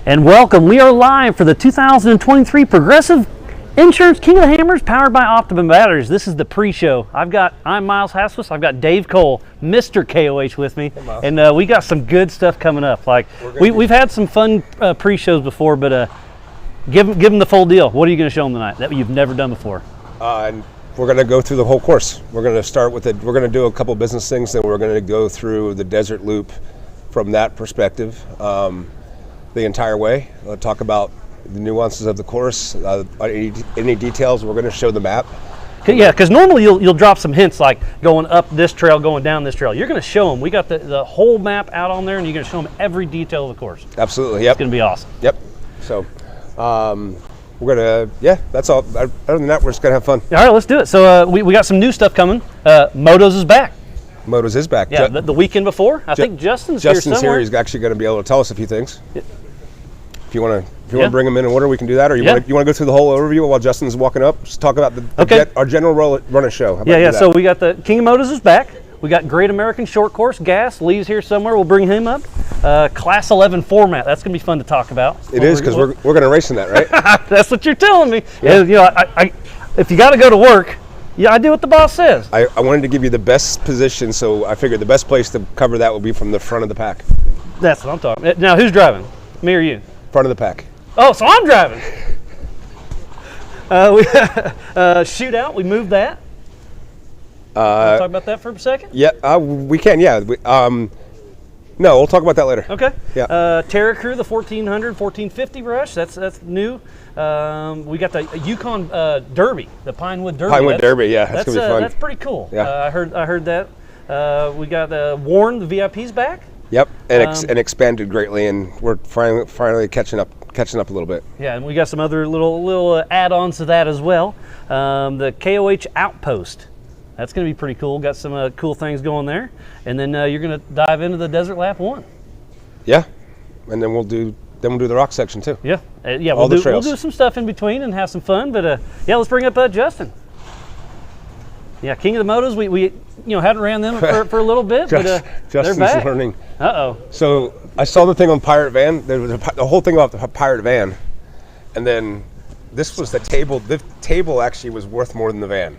And welcome. We are live for the 2023 Progressive Insurance King of the Hammers powered by Optimum Batteries. This is the pre-show. I'm Miles Haswas. I've got Dave Cole, Mr. KOH with me. Hey, and we got some good stuff coming up. Like we've had some fun pre-shows before, but give them the full deal. What are you going to show them tonight that you've never done before? And we're going to go through the whole course. We're going to start with it. We're going to do a couple business things, then we're going to go through the desert loop from that perspective. The entire way. We'll talk about the nuances of the course, any details. We're going to show the map. Yeah, because normally you'll drop some hints like going up this trail, going down this trail. You're going to show them. We got the whole map out on there, and you're going to show them every detail of the course. Absolutely, yep. It's going to be awesome. Yep. So we're going to, yeah, that's all. Other than that, we're just going to have fun. All right, let's do it. So we got some new stuff coming. Motos is back. Motos is back. Yeah, the weekend before. I think Justin's here somewhere. Justin's here. He's actually going to be able to tell us a few things. Yeah. If you want to bring them in order, we can do that. Or you want to go through the whole overview while Justin's walking up? Just talk about our general run of show. How about yeah. So we got the King of Motos is back. We got Great American Short Course. Gas Lee's here somewhere. We'll bring him up. Class 11 format. That's going to be fun to talk about. It is because we're going to race in that, right? That's what you're telling me. Yeah. You know, I if you got to go to work, yeah, I do what the boss says. I wanted to give you the best position, so I figured the best place to cover that would be from the front of the pack. That's what I'm talking about. Now, who's driving? Me or you? Front of the pack. Oh, so I'm driving. Shootout, we moved that. Talk about that for a second? Yeah, we can, yeah. No, we'll talk about that later. Okay. Yeah. Terra Crew, the 1400, 1450 brush, that's new. We got the Yukon Derby, the Pinewood Derby. Pinewood Derby, yeah, that's going to be fun. That's pretty cool. Yeah. I heard that. We got Warren, the VIP's back. Yep, and expanded greatly, and we're finally catching up a little bit. Yeah, and we got some other little add-ons to that as well. The KOH Outpost, that's going to be pretty cool. Got some cool things going there, and then you're going to dive into the Desert Lap 1. Yeah, and then we'll do the rock section too. Yeah, we'll do some stuff in between and have some fun. But let's bring up Justin. Yeah, King of the Motos. We hadn't ran them for a little bit, but Justin's they're back. learning. Uh-oh. So I saw the thing on Pirate Van. There was the whole thing about the Pirate Van, and then this was the table. The table actually was worth more than the van.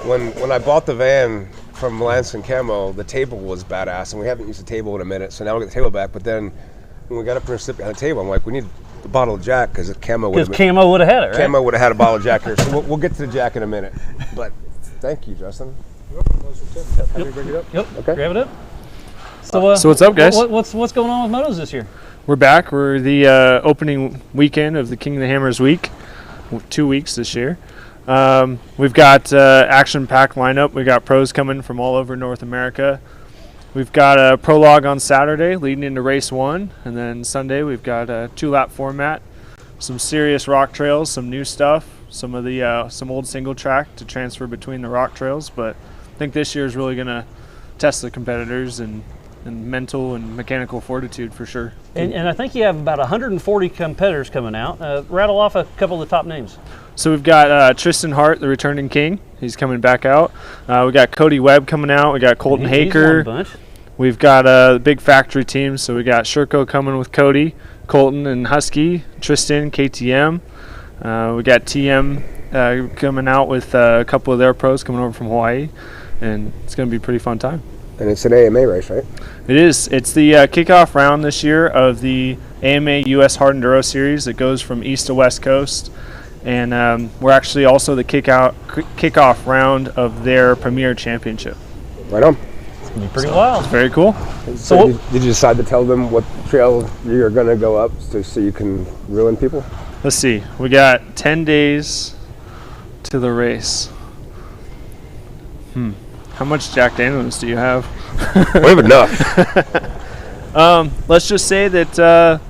when I bought the van from Lance and Camo, the table was badass, and we haven't used the table in a minute. So now we get the table back. But then when we got up there and slipped behind the table, I'm like, we need a bottle of Jack because Camo would have had it. Right? Camo would have had a bottle of Jack here. So we'll get to the Jack in a minute. But thank you, Justin. Yep. Okay. Grab it up. So what's up, guys? What's going on with Motos this year? We're back. We're the opening weekend of the King of the Hammers week. 2 weeks this year. We've got action-packed lineup. We got pros coming from all over North America. We've got a prologue on Saturday leading into race 1, and then Sunday we've got a 2-lap format, some serious rock trails, some new stuff, some of the some old single track to transfer between the rock trails. But I think this year is really going to test the competitors and mental and mechanical fortitude for sure. And I think you have about 140 competitors coming out. Rattle off a couple of the top names. So we've got Tristan Hart, the returning king. He's coming back out. We got Cody Webb coming out. We got Colton Haker. We've got the big factory team. So we got Sherco coming with Cody, Colton and Husky, Tristan, KTM. We got TM coming out with a couple of their pros coming over from Hawaii. And it's going to be a pretty fun time. And it's an AMA race, right? It is. It's the kickoff round this year of the AMA US Hard Enduro Series. It goes from east to west coast. And we're actually also the kickoff round of their premier championship. Right on. It's going to be pretty wild. It's very cool. So did you decide to tell them what trail you're going to go up so you can ruin people? Let's see. We got 10 days to the race. How much Jack Daniels do you have? We have enough. Let's just say that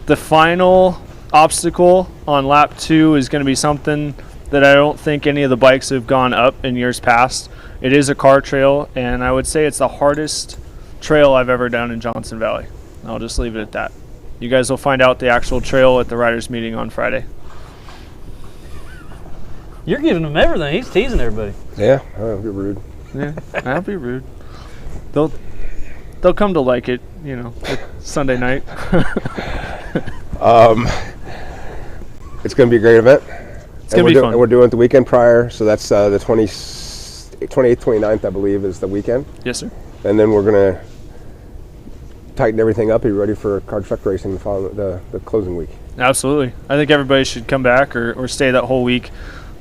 the final obstacle on lap 2 is going to be something that I don't think any of the bikes have gone up in years past. It is a car trail, and I would say it's the hardest trail I've ever done in Johnson Valley. I'll just leave it at that. You guys will find out the actual trail at the riders meeting on Friday. You're giving him everything. He's teasing everybody. Yeah, I'll be rude. Yeah, I'll be rude. They'll come to like it, Sunday night. It's going to be a great event. It's going to be fun. And we're doing it the weekend prior, so that's the 28th, 29th, I believe, is the weekend. Yes, sir. And then we're going to tighten everything up, be ready for card truck racing the closing week. Absolutely. I think everybody should come back or stay that whole week.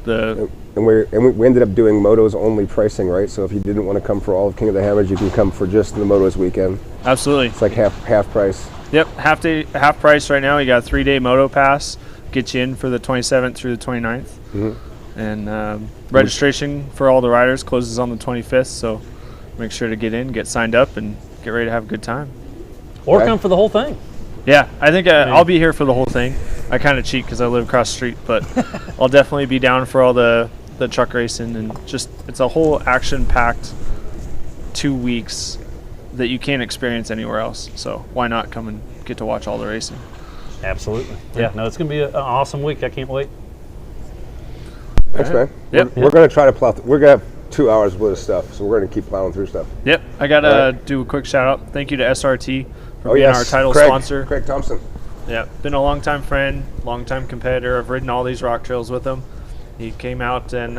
And we ended up doing Motos only pricing, right? So if you didn't want to come for all of King of the Hammers, you can come for just the Motos weekend. Absolutely. It's like half price. Yep, half price right now. You got a 3-day Moto Pass, get you in for the 27th through the 29th. Mm-hmm. And registration for all the riders closes on the 25th, so make sure to get in, get signed up, and get ready to have a good time. Or come for the whole thing. Yeah, I think I'll be here for the whole thing. I kind of cheat because I live across the street, but I'll definitely be down for all the truck racing, and just it's a whole action-packed 2 weeks that you can't experience anywhere else. So why not come and get to watch all the racing? Absolutely. Yeah, no, it's going to be an awesome week. I can't wait. Thanks, man. Yep. We're going to try to plow. We're going to have 2 hours worth of stuff, so we're going to keep plowing through stuff. Yep. I got to do a quick shout-out. Thank you to SRT for being our title sponsor. Craig Thompson. Yeah, been a longtime friend, longtime competitor. I've ridden all these rock trails with him. He came out and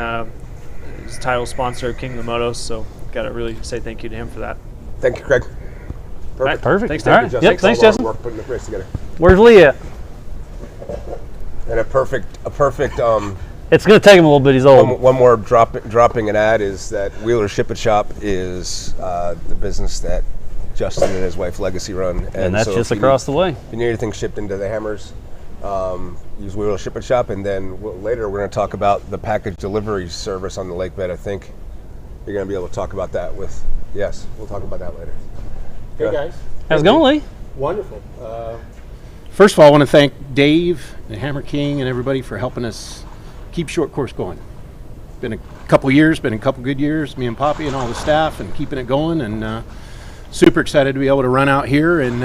was title sponsor of King of the Motos, so got to really say thank you to him for that. Thank you, Craig. Perfect. Perfect. Thanks, all right. Justin. Yep. Thanks, Justin. Work putting the race together. Where's Lee at? And a perfect. It's going to take him a little bit. He's old. One more dropping an ad is that Wheeler Ship It Shop is the business that Justin and his wife Legacy run, and that's so just across the way. If you need anything shipped into the Hammers, use Wheeler Ship It Shop, and then later we're going to talk about the package delivery service on the lake bed. I think you're going to be able to talk about that with. Yes, we'll talk about that later. Hey guys. How's it going, Lee? Wonderful. First of all, I want to thank Dave, the Hammer King, and everybody for helping us keep short course going. Been a couple years, been a couple good years, me and Poppy and all the staff, and keeping it going, and super excited to be able to run out here and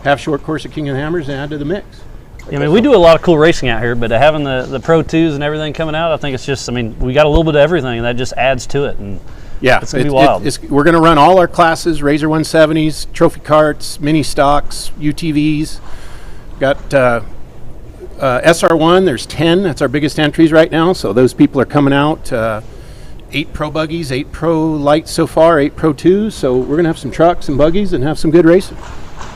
have short course at King of the Hammers and add to the mix. Yeah, I mean, we do a lot of cool racing out here, but having the Pro 2s and everything coming out, I think it's just, I mean, we got a little bit of everything, and that just adds to it. And yeah, it's going to be wild. We're going to run all our classes, Razor 170s, trophy carts, mini stocks, UTVs. Got SR1, there's 10. That's our biggest entries right now, so those people are coming out. 8 Pro buggies, 8 Pro lights so far, 8 Pro 2s, so we're going to have some trucks and buggies and have some good racing.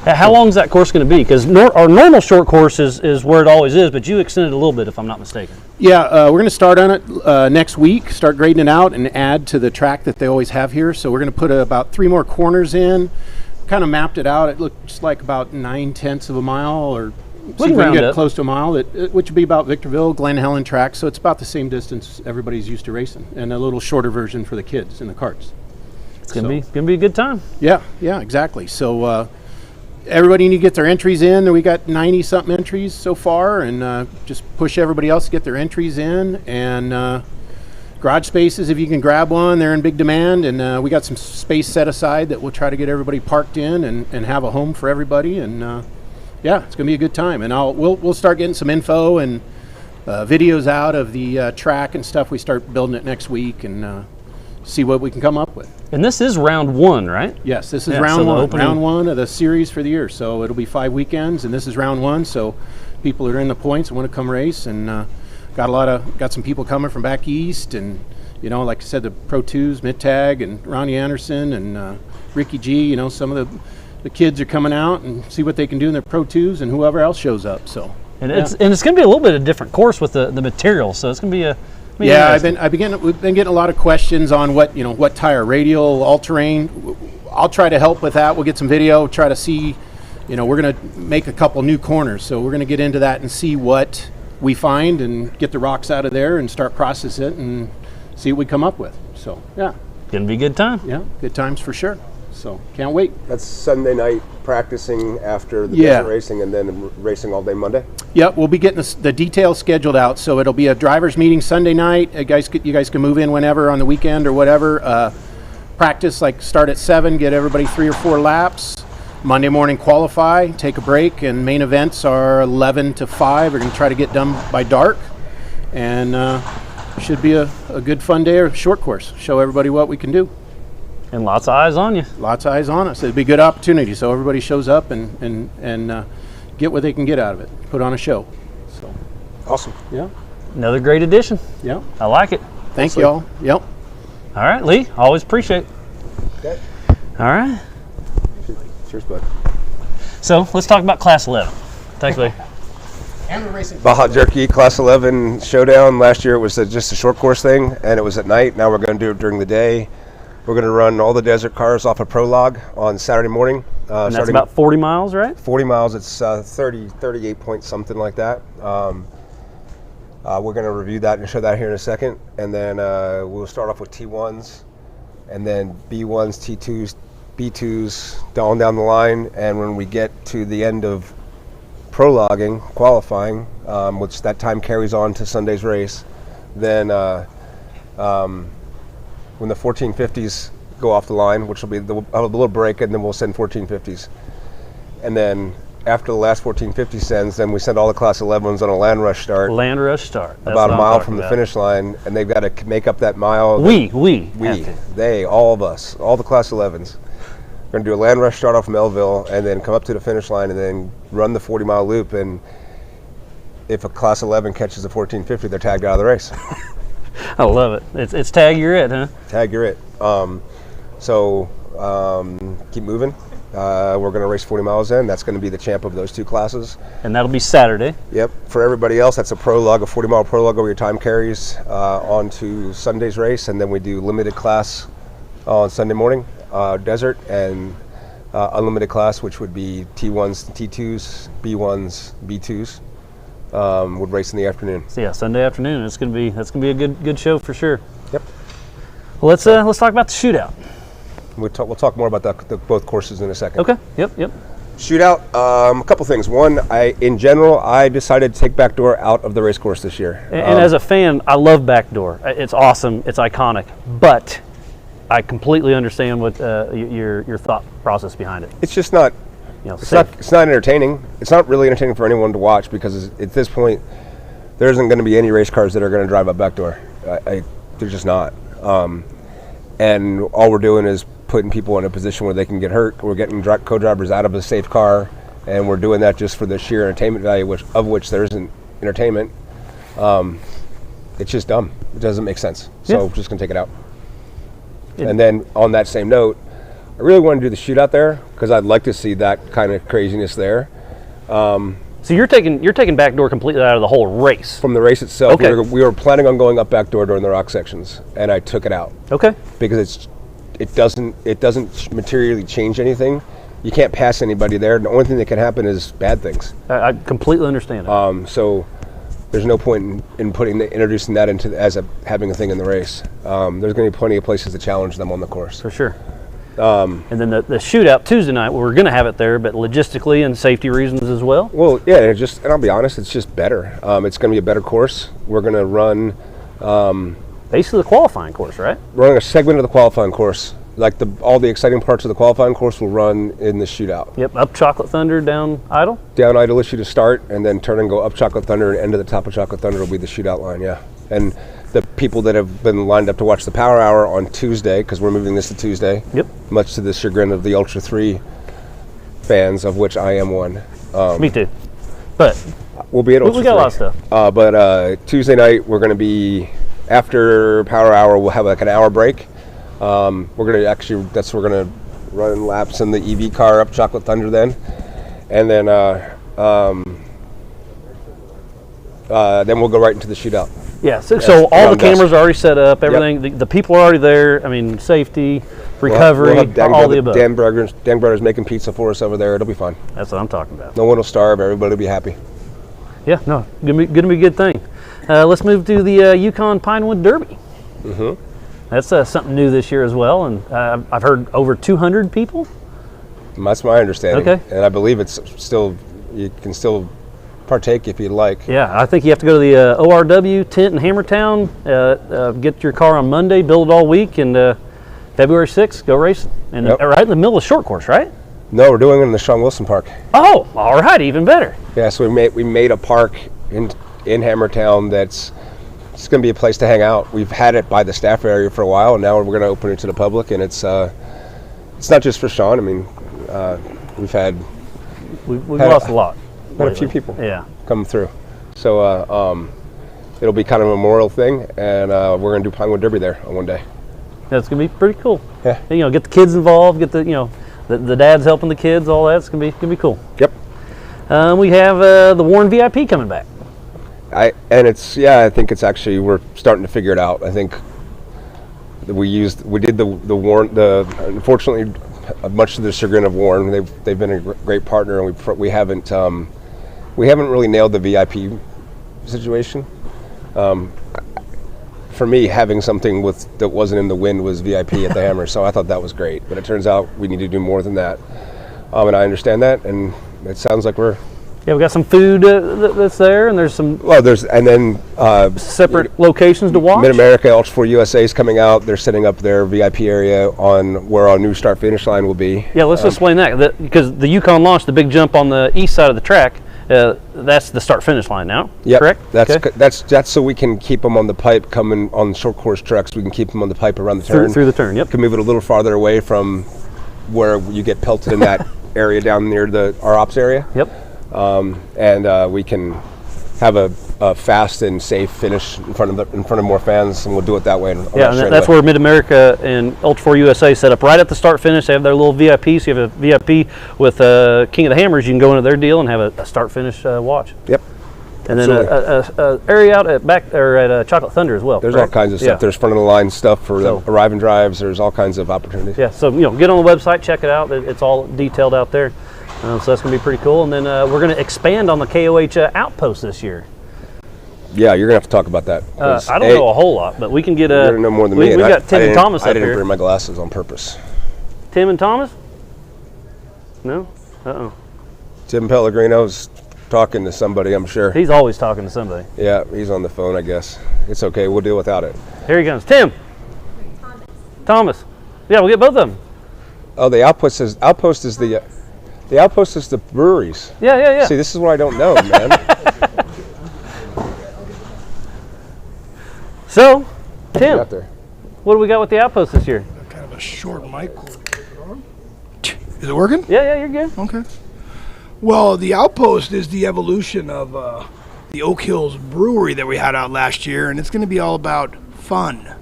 How long is that course going to be? Because our normal short course is where it always is, but you extended a little bit, if I'm not mistaken. Yeah, we're going to start on it next week, start grading it out and add to the track that they always have here. So we're going to put about 3 more corners in, kind of mapped it out. It looks like about 9/10 of a mile, or see if we can get close to a mile, which would be about Victorville, Glen Helen track. So it's about the same distance everybody's used to racing, and a little shorter version for the kids in the carts. It's going to be a good time. Yeah, exactly. So everybody need to get their entries in. We got 90-something entries so far, and just push everybody else to get their entries in. And garage spaces, if you can grab one, they're in big demand. And we got some space set aside that we'll try to get everybody parked in and have a home for everybody. And yeah, it's going to be a good time. And we'll start getting some info and videos out of the track and stuff. We start building it next week and see what we can come up with. And this is round 1, right? Yes, this is round one of the series for the year. So it'll be 5 weekends, and this is round 1. So people are in the points and want to come race, and got some people coming from back east, and like I said, the Pro 2s, Mittag and Ronnie Anderson and Ricky G. Some of the kids are coming out and see what they can do in their Pro 2s, and whoever else shows up. So it's going to be a little bit of a different course with the material. So it's going to be a we've been getting a lot of questions on what tire, radial, all-terrain. I'll try to help with that. We'll get some video, try to see, we're going to make a couple new corners. So we're going to get into that and see what we find and get the rocks out of there and start process it and see what we come up with. So, yeah. Going to be a good time. Yeah, good times for sure. So, can't wait. That's Sunday night practicing after the desert racing, and then racing all day Monday? Yep, we'll be getting the details scheduled out. So it'll be a driver's meeting Sunday night. You guys can move in whenever on the weekend or whatever. Practice, start at 7, get everybody 3 or 4 laps. Monday morning qualify, take a break, and main events are 11 to 5. We're going to try to get done by dark. And should be a good fun day or short course. Show everybody what we can do. And lots of eyes on you. Lots of eyes on us. It'd be a good opportunity. So everybody shows up and get what they can get out of it. Put on a show. So, Awesome. yeah. Another great addition. Yeah. I like it. Thank y'all. Yep. All right, Lee. Always appreciate it. Okay. All right. Cheers, bud. So let's talk about Class 11. Thanks, Lee. Baja Jerky Class 11 Showdown. Last year it was just a short course thing, and it was at night. Now we're going to do it during the day. We're going to run all the desert cars off a Prologue on Saturday morning. And that's about 40 miles, right? 40 miles. It's 38 points, something like that. We're going to review that and show that here in a second. And then we'll start off with T1s, and then B1s, T2s, B2s, down the line. And when we get to the end of prologuing, qualifying, which that time carries on to Sunday's race, then when the 1450s go off the line, which will be a little break, and then we'll send 1450s. And then after the last 1450 sends, then we send all the Class 11s on a land rush start. Land rush start. That's about a what I'm mile talking from the about. finish line, and they've got to make up that mile. We, They, all of us, all the Class 11s. We're going to do a land rush start off Melville, and then come up to the finish line, and then run the 40-mile loop. And if a Class 11 catches a 1450, they're tagged out of the race. I love it. It's tag you're it, huh? Tag, you're it. Keep moving. We're going to race 40 miles in. That's going to be the champ of those two classes. And that'll be Saturday. Yep. For everybody else, that's a prologue, a 40-mile prologue over your time carries on to Sunday's race. And then we do limited class on Sunday morning, desert, and unlimited class, which would be T1s, T2s, B1s, B2s. Would race in the afternoon. So yeah, Sunday afternoon. That's gonna be a good show for sure. Yep. Well, let's talk about the shootout. We'll talk more about both courses in a second. Okay. Yep. Shootout. A couple things. One, in general, I decided to take backdoor out of the race course this year. And as a fan, I love backdoor. It's awesome. It's iconic. But I completely understand what your thought process behind it. It's just not. It's not entertaining. It's not really entertaining for anyone to watch, because at this point, there isn't going to be any race cars that are going to drive up backdoor. They're just not. And all we're doing is putting people in a position where they can get hurt. We're getting co-drivers out of a safe car, and we're doing that just for the sheer entertainment value, of which there isn't entertainment. It's just dumb. It doesn't make sense. So we're just going to take it out. And then on that same note, I really want to do the shootout there, because I'd like to see that kind of craziness there. So you're taking backdoor completely out of the whole race. From the race itself, Okay. we were planning on going up backdoor during the rock sections, and I took it out. Okay. Because it doesn't materially change anything. You can't pass anybody there. The only thing that can happen is bad things. I completely understand it. So there's no point in introducing that into having a thing in the race. There's going to be plenty of places to challenge them on the course. For sure. And then the shootout Tuesday night, we're going to have it there, but logistically and safety reasons as well. Well, yeah, and I'll be honest, it's just better. It's going to be a better course. We're going to run Basically the qualifying course, right? running a segment of the qualifying course. Like all the exciting parts of the qualifying course will run in the shootout. Yep, up Chocolate Thunder, down Idle. Down Idle issue to start, and then turn and go up Chocolate Thunder, and end to the top of Chocolate Thunder will be the shootout line, yeah. And the people that have been lined up to watch the Power Hour on Tuesday, because we're moving this to Tuesday, Yep. much to the chagrin of the Ultra 3 fans, of which I am one. Me too. But We'll be at Ultra we got a 3. lot of stuff. But Tuesday night, we're going to be, after Power Hour, we'll have like an hour break. We're going to run laps in the EV car up Chocolate Thunder then. And then we'll go right into the shootout. Yeah, so all the around dusk. cameras are already set up, everything, the people are already there. I mean, safety, recovery, We'll have all the above. Dan Brothers making pizza for us over there. It'll be fun. That's what I'm talking about. No one will starve. Everybody will be happy. Yeah, no, gonna be a good thing. Let's move to the Yukon Pinewood Derby. Mm-hmm. That's something new this year as well, and I've heard over 200 people. That's my understanding. Okay. And I believe you can still partake if you'd like. Yeah, I think you have to go to the ORW tent in Hammertown, get your car on Monday, build it all week, and February 6th, go racing. And Yep. right in the middle of short course, right? No, we're doing it in the Sean Wilson Park. Oh, all right, even better. Yeah, so we made a park in Hammertown that's going to be a place to hang out. We've had it by the staff area for a while, and now we're going to open it to the public. And it's not just for Sean. I mean, we've We've lost a lot. Met a few people. Yeah. Come through. So it'll be kind of a memorial thing, and we're going to do Pinewood Derby there on one day. That's going to be pretty cool. Yeah. And, get the kids involved, get the dads helping the kids, all that. It's going to be cool. Yep. We have the Warren VIP coming back. I think it's actually, we're starting to figure it out. I think we did the Warren, unfortunately, much to the chagrin of Warren, they've been a great partner, and we haven't really nailed the VIP situation. For me, having something that wasn't in the wind was VIP at the Hammer, so I thought that was great. But it turns out we need to do more than that, and I understand that, and it sounds like we're. Yeah, we got some food that's there, and there's some. Well, separate locations to watch. Mid America Ultra 4 USA is coming out. They're setting up their VIP area on where our new start finish line will be. Yeah, let's explain that because the Yukon launched the big jump on the east side of the track. That's the start finish line now. Yeah, correct. That's so we can keep them on the pipe coming on short course trucks. We can keep them on the pipe around the turn. Through the turn. Yep. Can move it a little farther away from where you get pelted in that area down near our ops area. Yep. And we can have a fast and safe finish in front of more fans, and we'll do it that way. Yeah, and that's where Mid America and Ultra 4 USA set up right at the start finish. They have their little VIP, so you have a VIP with King of the Hammers. You can go into their deal and have a start finish watch. Yep. And then a area out at Chocolate Thunder as well. There's correct? all kinds of stuff. Yeah. There's front of the line stuff for the arrive and drives. There's all kinds of opportunities. Yeah, so get on the website, check it out. It's all detailed out there. So that's going to be pretty cool. And then we're going to expand on the KOH Outpost this year. Yeah, you're going to have to talk about that. I don't know a whole lot, but we can get you're going to know more than me. We got Tim and Thomas up here. I didn't bring my glasses on purpose. Tim and Thomas? No? Uh-oh. Tim Pellegrino's talking to somebody, I'm sure. He's always talking to somebody. Yeah, he's on the phone, I guess. It's okay. We'll deal without it. Here he comes. Tim. Thomas. Yeah, we'll get both of them. Oh, the Outpost is the Outpost is the breweries. Yeah. See, this is what I don't know, man. So, Tim, Out there. what do we got with the Outpost this year? Kind of a short mic. Is it working? Yeah, you're good. Okay. Well, the Outpost is the evolution of the Oak Hills Brewery that we had out last year, and it's going to be all about fun.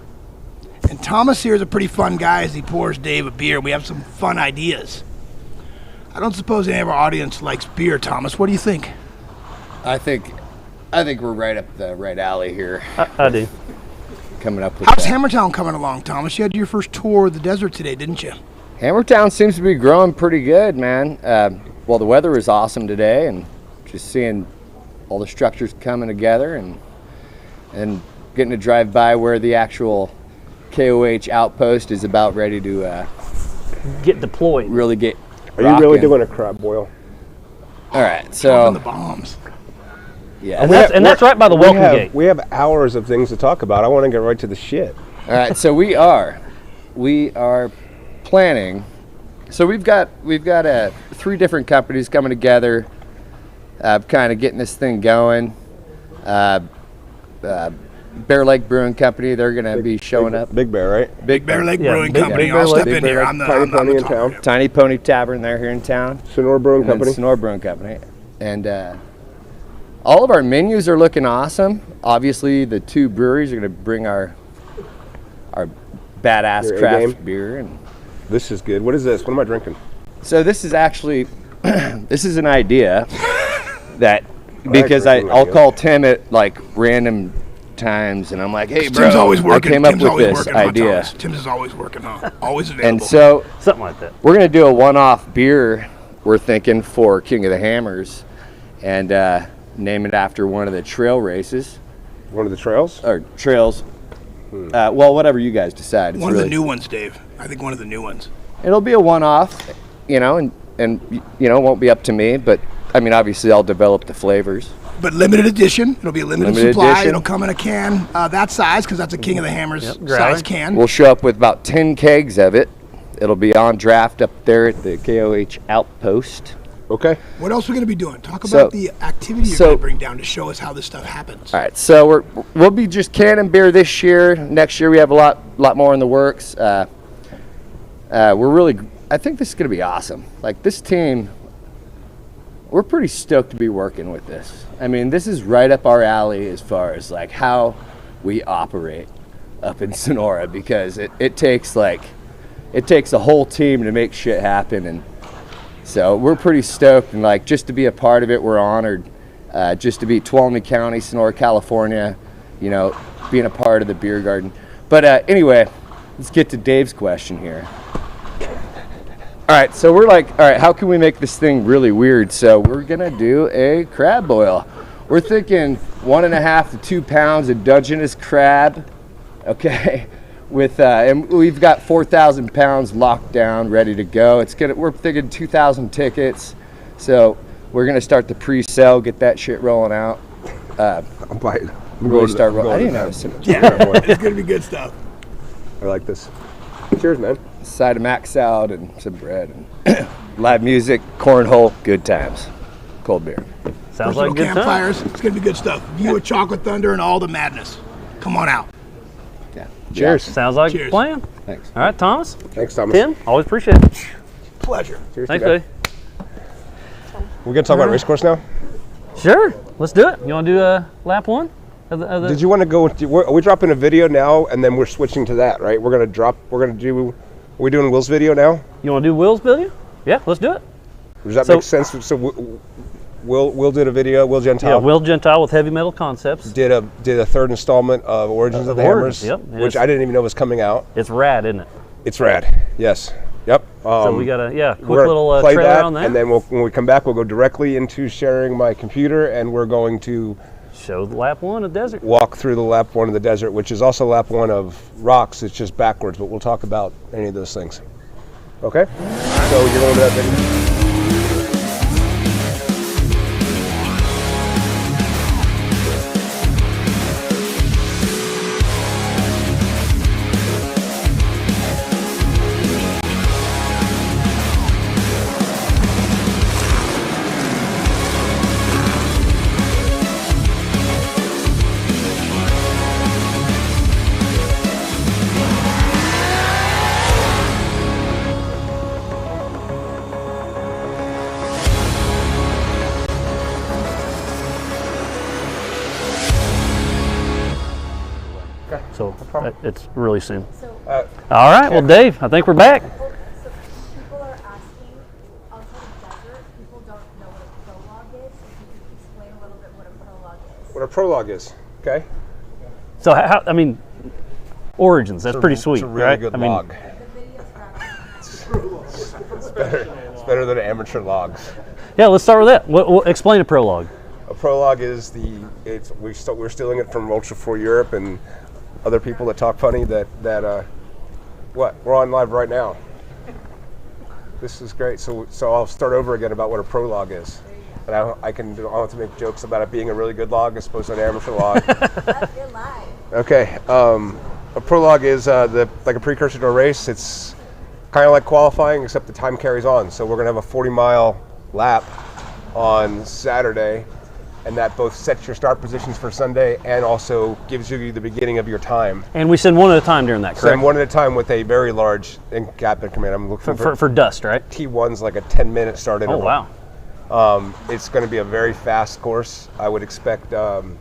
And Thomas here is a pretty fun guy as he pours Dave a beer. We have some fun ideas. I don't suppose any of our audience likes beer, Thomas. What do you think? I think we're right up the right alley here. I do. Coming up with How's that. Hammertown coming along, Thomas? You had your first tour of the desert today, didn't you? Hammertown seems to be growing pretty good, man. Well, the weather was awesome today, and just seeing all the structures coming together and getting to drive by where the actual KOH Outpost is about ready to Get deployed. really get Are you really doing a crab boil? All right, Dropping so the bombs. yeah. And that's right by the welcome gate. We have hours of things to talk about. I want to get right to the shit. All right, so we are planning. So we've got 3 different companies coming together, kind of getting this thing going. Bear Lake Brewing Company, they're going to be showing up. Big Bear, right? Big Bear Lake Yeah, Brewing Big Company. Bear I'll Lake, step in here. I'm the Tiny Pony in talker. town. Tiny Pony Tavern, they're here in town. Sonora Brewing And then Company. Sonora Brewing Company. And all of our menus are looking awesome. Obviously, the 2 breweries are going to bring our badass Your craft A-game? beer. And This is good. What is this? What am I drinking? so this is actually, this is an idea that, because drinking I'll idea. call Tim at like random times and I'm like, hey bro, Tim's always working. I came up Tim's with always this working, huh, idea. Thomas? Tim's is always working, huh? Always available. And so Something like that. we're going to do a one-off beer, we're thinking, for King of the Hammers, and name it after one of the trail races, One of the trails? or trails. Well, whatever you guys decide. It's one of really, the new ones, Dave. I think one of the new ones. It'll be a one-off, and it won't be up to me, but I mean, obviously I'll develop the flavors. But limited edition. It'll be a limited Limited supply. edition. It'll come in a can that size because that's a King of the Hammers size can. We'll show up with about 10 kegs of it. It'll be on draft up there at the KOH Outpost. Okay. What else are we going to be doing? Talk about So- the activity you're so- going to bring down to show us how this stuff happens. All right, so we'll be just canning beer this year. Next year we have a lot more in the works. I think this is going to be awesome. Like this team, we're pretty stoked to be working with this. I mean, this is right up our alley as far as like how we operate up in Sonora, because it takes a whole team to make shit happen. And so we're pretty stoked, and like just to be a part of it, we're honored just to be Tuolumne County, Sonora, California, you know, being a part of the beer garden. But anyway, let's get to Dave's question here. All right, so we're like, all right, how can we make this thing really weird? So we're gonna do a crab boil. We're thinking 1.5 to 2 pounds of Dungeness crab, okay? With and we've got 4,000 pounds locked down, ready to go. We're thinking 2,000 tickets. So we're gonna start the pre-sale, get that shit rolling out. I'm biting. Really start rolling. I didn't know. It's gonna be good stuff. I like this. Cheers, man. Side of mac salad and some bread and live music, cornhole, good times, cold beer. Sounds like Personal good campfires. time. It's gonna be good stuff. View of Chocolate Thunder and all the madness. Come on out. Yeah. Cheers. Sounds like a Cheers. plan. Thanks. All right, Thomas, Thanks, Thomas. Tim, always appreciate it. Pleasure. Cheers, Thanks, to you buddy. guys. We're gonna talk about race course now. Sure, let's do it. You want to do a lap one? Did you want to go? Are we dropping a video now, and then we're switching to that, right? We're gonna do. Are we doing Will's video now? You want to do Will's video? Yeah, let's do it. Does that make sense? So Will did a video. Will Gentile. Yeah, Will Gentile with Heavy Metal Concepts. did a third installment of Origins of the Origins, Hammers, yep. which I didn't even know was coming out. It's rad, isn't it? It's rad. Yes. Yep. So we got a quick we're gonna little play trailer that, on that. and then when we come back, we'll go directly into sharing my computer, and we're going to Show the lap one of Desert. walk through the lap one of the desert, which is also lap one of rocks. It's just backwards, but we'll talk about any of those things. Okay? So you're going to that video. So it's really soon. Uh, All right, well, Dave, I think we're back. So people are asking, outside of desert, people don't know what a prologue is. If you could explain a little bit what a prologue is. What a prologue is, okay? So, I mean, Origins, that's pretty sweet, It's a really right? good I mean, log. The video's It's better than amateur logs. yeah, let's start with that. Explain a prologue. A prologue is we're stealing it from Ultra 4 Europe and other people that talk funny we're on live right now. This is great. So I'll start over again about what a prologue is. And I don't have to make jokes about it being a really good log as opposed to an amateur log. You're live. Okay. A prologue is like a precursor to a race. It's kind of like qualifying, except the time carries on. So we're going to have a 40-mile lap on Saturday, and that both sets your start positions for Sunday and also gives you the beginning of your time. And we send one at a time during that, correct? Send one at a time with a very large gap increment. I'm looking For dust, right? T1's like a 10-minute start interval. Oh, wow. It's going to be a very fast course. I would expect, over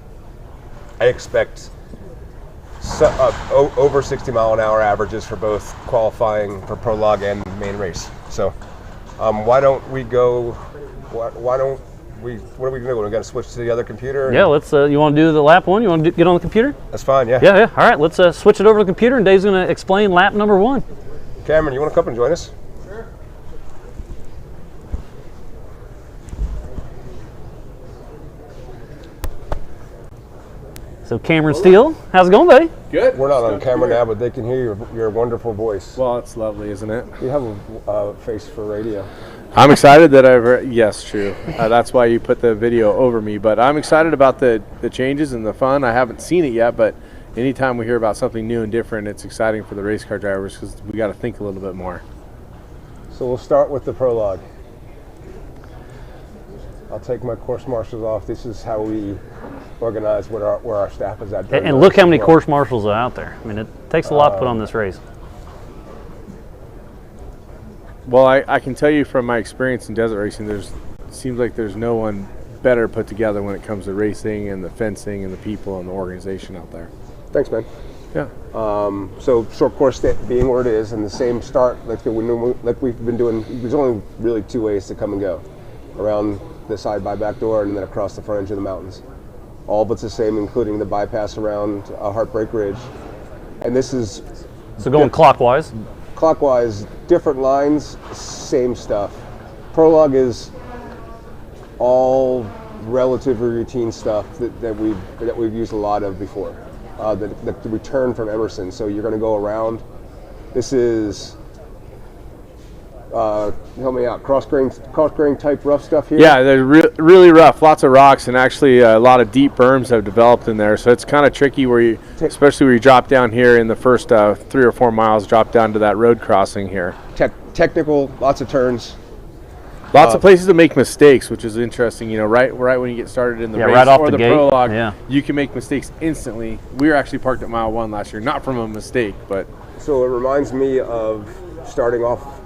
60-mile-an-hour averages for both qualifying for prologue and main race. So, why don't we go? Why don't we? What are we going to do? We're going to switch to the other computer. Yeah, let's. You want to do the lap one? You want to get on the computer? That's fine. Yeah. Yeah. All right, let's switch it over to the computer, and Dave's going to explain lap number one. Cameron, you want to come and join us? So Cameron Steele, how's it going, buddy? Good. We're not on camera now, but they can hear your wonderful voice. Well, it's lovely, isn't it? You have a face for radio. I'm excited that yes, true. That's why you put the video over me. But I'm excited about the changes and the fun. I haven't seen it yet, but anytime we hear about something new and different, it's exciting for the race car drivers because we got to think a little bit more. So we'll start with the prologue. I'll take my course marshals off. This is how we organize where our staff is at. And look how many course marshals are out there. I mean, it takes a lot to put on this race. Well, I can tell you from my experience in desert racing, there's seems like there's no one better put together when it comes to racing and the fencing and the people and the organization out there. Thanks, man. Yeah. So short course being where it is, and the same start like we've been doing. There's only really 2 ways to come and go, around the side by back door and then across the front edge of the mountains. All but the same, including the bypass around Heartbreak Ridge. And this is So going clockwise. Clockwise, different lines, same stuff. Prologue is all relatively routine stuff that we've used a lot of before. The return from Emerson. So you're going to go around. This is help me out. Cross grain type rough stuff here. Yeah, they're really rough. Lots of rocks, and actually a lot of deep berms have developed in there. So it's kind of tricky where you, especially where you drop down here in the first 3 or 4 miles, drop down to that road crossing here. Technical, lots of turns. Lots of places to make mistakes, which is interesting. You know, right when you get started in the race right off or the the gate. prologue, Yeah. you can make mistakes instantly. We were actually parked at mile 1 last year, not from a mistake, but So it reminds me of starting off.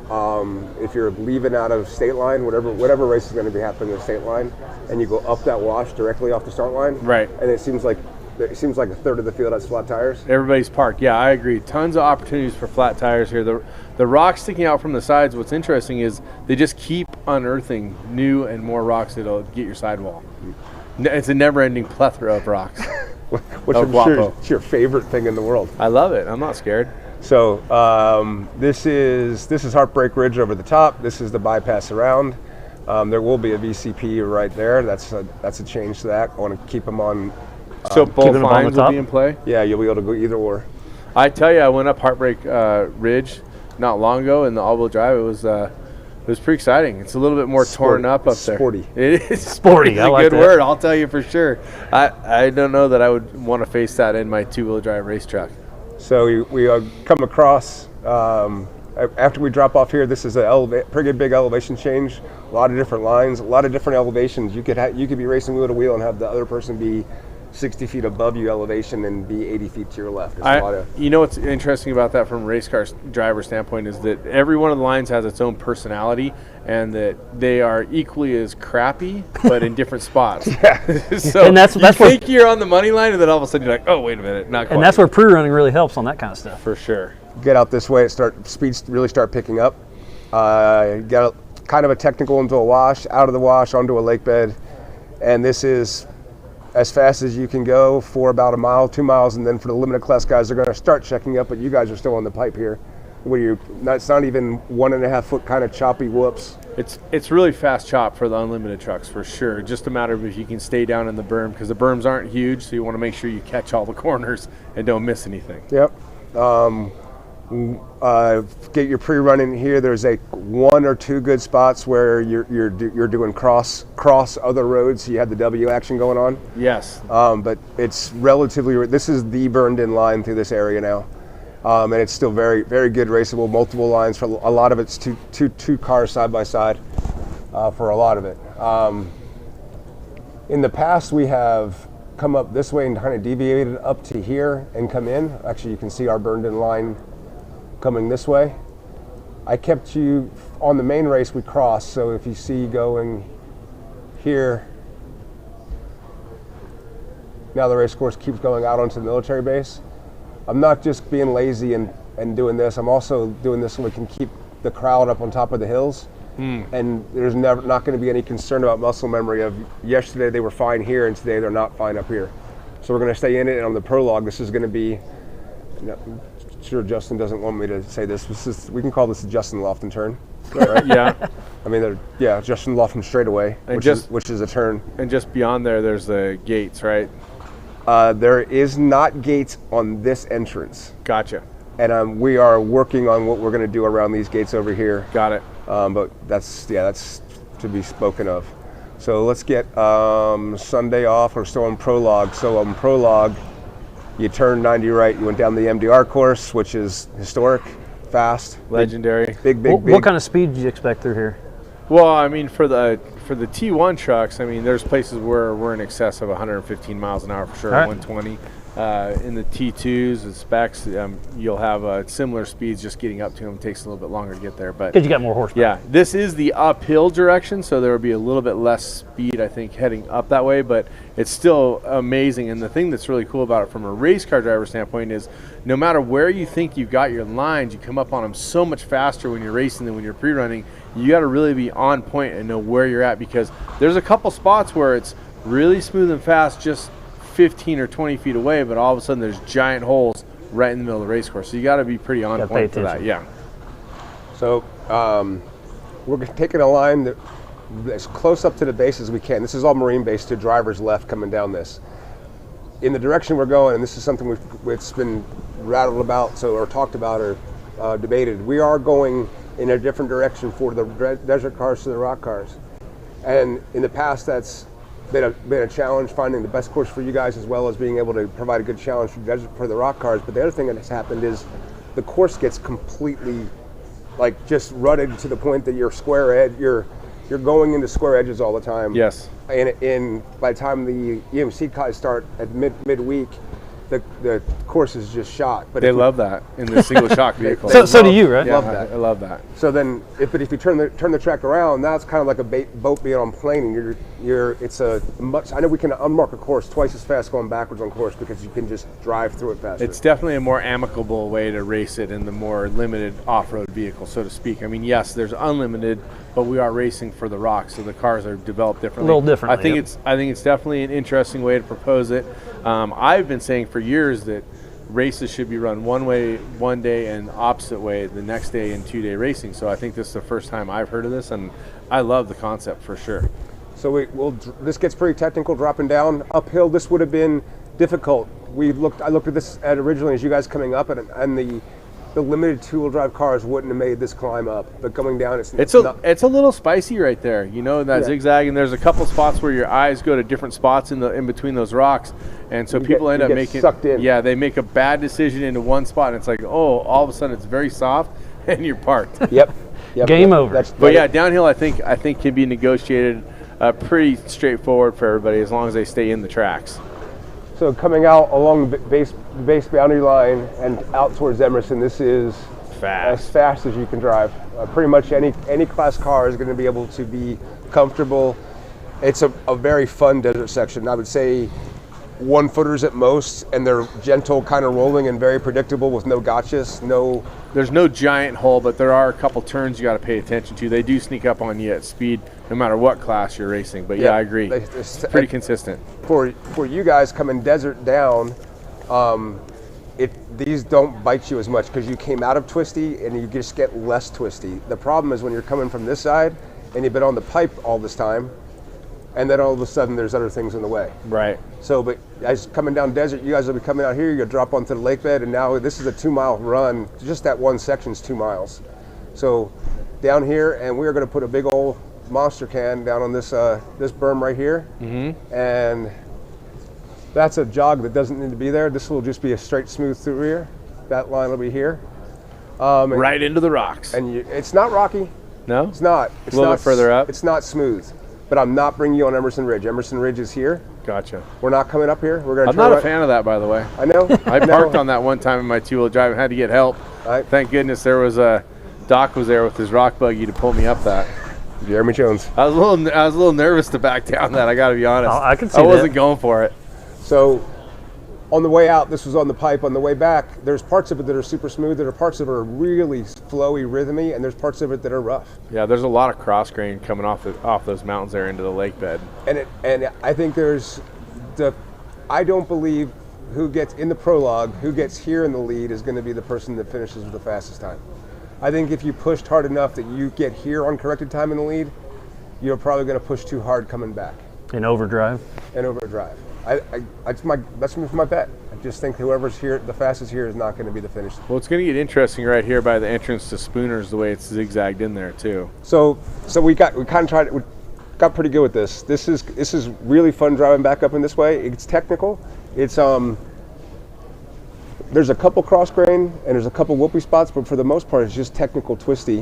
If you're leaving out of state line, whatever race is going to be happening in the state line, and you go up that wash directly off the start line, Right. And it seems like a third of the field has flat tires. everybody's parked. Yeah, I agree. Tons of opportunities for flat tires here. The rocks sticking out from the sides, what's interesting is they just keep unearthing new and more rocks that'll get your sidewall. It's a never-ending plethora of rocks. Which Oh, I'm guapo. sure is your favorite thing in the world. I love it. I'm not scared. So this is Heartbreak Ridge over the top. This is the bypass around. There will be a VCP right there. That's a change to that. I want to keep them on. So both them on the lines will top? be in play? Yeah, you'll be able to go either or. I tell you, I went up Heartbreak Ridge not long ago in the all-wheel drive. It was pretty exciting. It's a little bit more torn up there. Sporty. It is Sporty, It's I a like good that. word. I'll tell you for sure. I don't know that I would want to face that in my two-wheel drive race truck. So we come across, after we drop off here, this is a pretty big elevation change. A lot of different lines, a lot of different elevations. You could be racing wheel to wheel and have the other person be 60 feet above you elevation and be 80 feet to your left. You know what's interesting about that from a race car driver standpoint is that every one of the lines has its own personality and that they are equally as crappy, but in different spots. So And that's you where- think you're on the money line, and then all of a sudden you're like, oh, wait a minute, not quite. And that's where pre-running really helps on that kind of stuff. For sure. Get out this way, speeds really start picking up. Got kind of a technical into a wash, out of the wash onto a lake bed, and this is as fast as you can go for about a mile, 2 miles, and then for the limited class guys, they're going to start checking up, but you guys are still on the pipe here. It's not even 1.5 foot kind of choppy whoops. It's really fast chop for the unlimited trucks for sure. Just a matter of if you can stay down in the berm because the berms aren't huge, so you want to make sure you catch all the corners and don't miss anything. Yep. Get your pre-run in here. There's 1 or 2 good spots where you're doing cross other roads. So you have the W action going on. Yes. But it's relatively. This is the burned-in line through this area now, and it's still very, very good raceable. Multiple lines for a lot of it's two cars side by side for a lot of it. In the past, we have come up this way and kind of deviated up to here and come in. Actually, you can see our burned-in line coming this way. I kept you on the main race. We crossed, so if you see going here. Now the race course keeps going out onto the military base. I'm not just being lazy and doing this. I'm also doing this so we can keep the crowd up on top of the hills. And there's not going to be any concern about muscle memory of yesterday they were fine here and today they're not fine up here. So we're going to stay in it, and on the prologue, this is going to be. I'm sure Justin doesn't want me to say this. We can call this a Justin Lofton turn. Right? Yeah. I mean, Justin Lofton straightaway, which is a turn. And just beyond there, there's the gates, right? There is not gates on this entrance. Gotcha. And we are working on what we're going to do around these gates over here. Got it. But that's to be spoken of. So let's get Sunday off. We're still on prologue. So on prologue, you turn 90 right. You went down the MDR course, which is historic, fast, Legendary. big. What kind of speed do you expect through here? Well, I mean, for the T1 trucks, I mean, there's places where we're in excess of 115 miles an hour for sure, All right. 120. In the T2s and specs, you'll have similar speeds. Just getting up to them takes a little bit longer to get there. But Because you got more horsepower. yeah, this is the uphill direction, so there will be a little bit less speed, I think, heading up that way, but it's still amazing. And the thing that's really cool about it from a race car driver standpoint is no matter where you think you've got your lines, you come up on them so much faster when you're racing than when you're pre-running. You got to really be on point and know where you're at, because there's a couple spots where it's really smooth and fast just 15 or 20 feet away, but all of a sudden there's giant holes right in the middle of the race course. So you got to be pretty on point for that. Yeah. So we're taking a line that's close up to the base as we can. This is all marine base to drivers left coming down this. In the direction we're going, and this is something it's been rattled about, or talked about, or debated. We are going in a different direction for the desert cars to the rock cars, and in the past that's been a challenge, finding the best course for you guys, as well as being able to provide a good challenge for the rock cars. But the other thing that has happened is the course gets completely just rutted to the point that you're square edge. You're going into square edges all the time. Yes. And by the time the EMC guys start at midweek, the course is just shot. But they love that in the single shock vehicle. So do you, right? Yeah, love that. I love that. So then, if you turn the track around, now it's kind of like a boat being on plane, and I know we can unmark a course twice as fast going backwards on course because you can just drive through it faster. It's definitely a more amicable way to race it in the more limited off-road vehicle, so to speak. I mean, yes, there's unlimited, but we are racing for the rocks, so the cars are developed differently. A little differently. I think it's definitely an interesting way to propose it. I've been saying for years that races should be run one way one day and opposite way the next day in 2-day racing. So I think this is the first time I've heard of this, and I love the concept for sure. So this gets pretty technical, dropping down uphill. This would have been difficult. I looked at this originally as you guys coming up, and the limited two-wheel drive cars wouldn't have made this climb up. But coming down, it's a little spicy right there, that zigzag, and there's a couple spots where your eyes go to different spots in between those rocks, and so people end up making sucked in. Yeah, they make a bad decision into one spot, and it's like, oh, all of a sudden it's very soft, and you're parked. Yep. Game over. But yeah, downhill I think can be negotiated pretty straightforward for everybody as long as they stay in the tracks. So coming out along the base boundary line and out towards Emerson, this is fast. As fast as you can drive. Pretty much any class car is going to be able to be comfortable. It's a very fun desert section. I would say 1-footers at most, and they're gentle, kind of rolling and very predictable with no gotchas. There's no giant hole, but there are a couple turns you got to pay attention to. They do sneak up on you at speed, no matter what class you're racing. But yeah, I agree. It's pretty consistent. For you guys coming desert down, these don't bite you as much because you came out of twisty and you just get less twisty. The problem is when you're coming from this side and you've been on the pipe all this time, and then all of a sudden there's other things in the way. Right. So, but as coming down desert, you guys will be coming out here, you'll drop onto the lake bed, and now this is a 2-mile run. Just that one section's 2 miles. So down here, and we're going to put a big old monster can down on this this berm right here. Mm-hmm. And that's a jog that doesn't need to be there. This will just be a straight smooth through here. That line will be here. Right into the rocks. And it's not rocky. No? It's not. It's a little bit further up? It's not smooth. But I'm not bringing you on Emerson Ridge. Emerson Ridge is here. Gotcha. We're not coming up here. We're going to. I'm not a fan of that, by the way. I know. I parked on that one time in my 2-wheel drive and had to get help. Thank goodness there was Doc was there with his rock buggy to pull me up that. Jeremy Jones. I was a little nervous to back down that. I got to be honest. I can see that. I wasn't going for it. So, on the way out, this was on the pipe. On the way back, there's parts of it that are super smooth. There are parts of it that are really flowy, rhythmy, and there's parts of it that are rough. Yeah, there's a lot of cross grain coming off those mountains there into the lake bed. And I think I don't believe who gets in the prologue, who gets here in the lead is going to be the person that finishes with the fastest time. I think if you pushed hard enough that you get here on corrected time in the lead, you're probably going to push too hard coming back. In overdrive. That's my bet. I just think whoever's here, the fastest here, is not going to be the finish. Well, it's going to get interesting right here by the entrance to Spooners, the way it's zigzagged in there too. So we got pretty good with this. This is really fun driving back up in this way. It's technical. It's there's a couple cross grain and there's a couple whoopie spots, but for the most part, it's just technical twisty.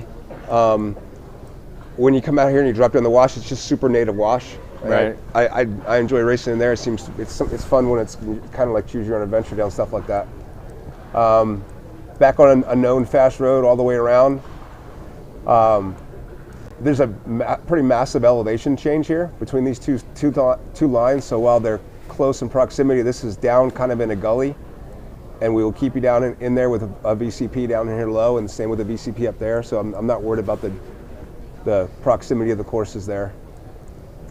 When you come out here and you drop down the wash, it's just super native wash. Right. I enjoy racing in there. It's fun when it's kind of like choose your own adventure down stuff like that. Back on a known fast road all the way around. There's a pretty massive elevation change here between these two lines. So while they're close in proximity, this is down kind of in a gully, and we will keep you down in there with a VCP down here low, and the same with a VCP up there. So I'm not worried about the proximity of the courses there.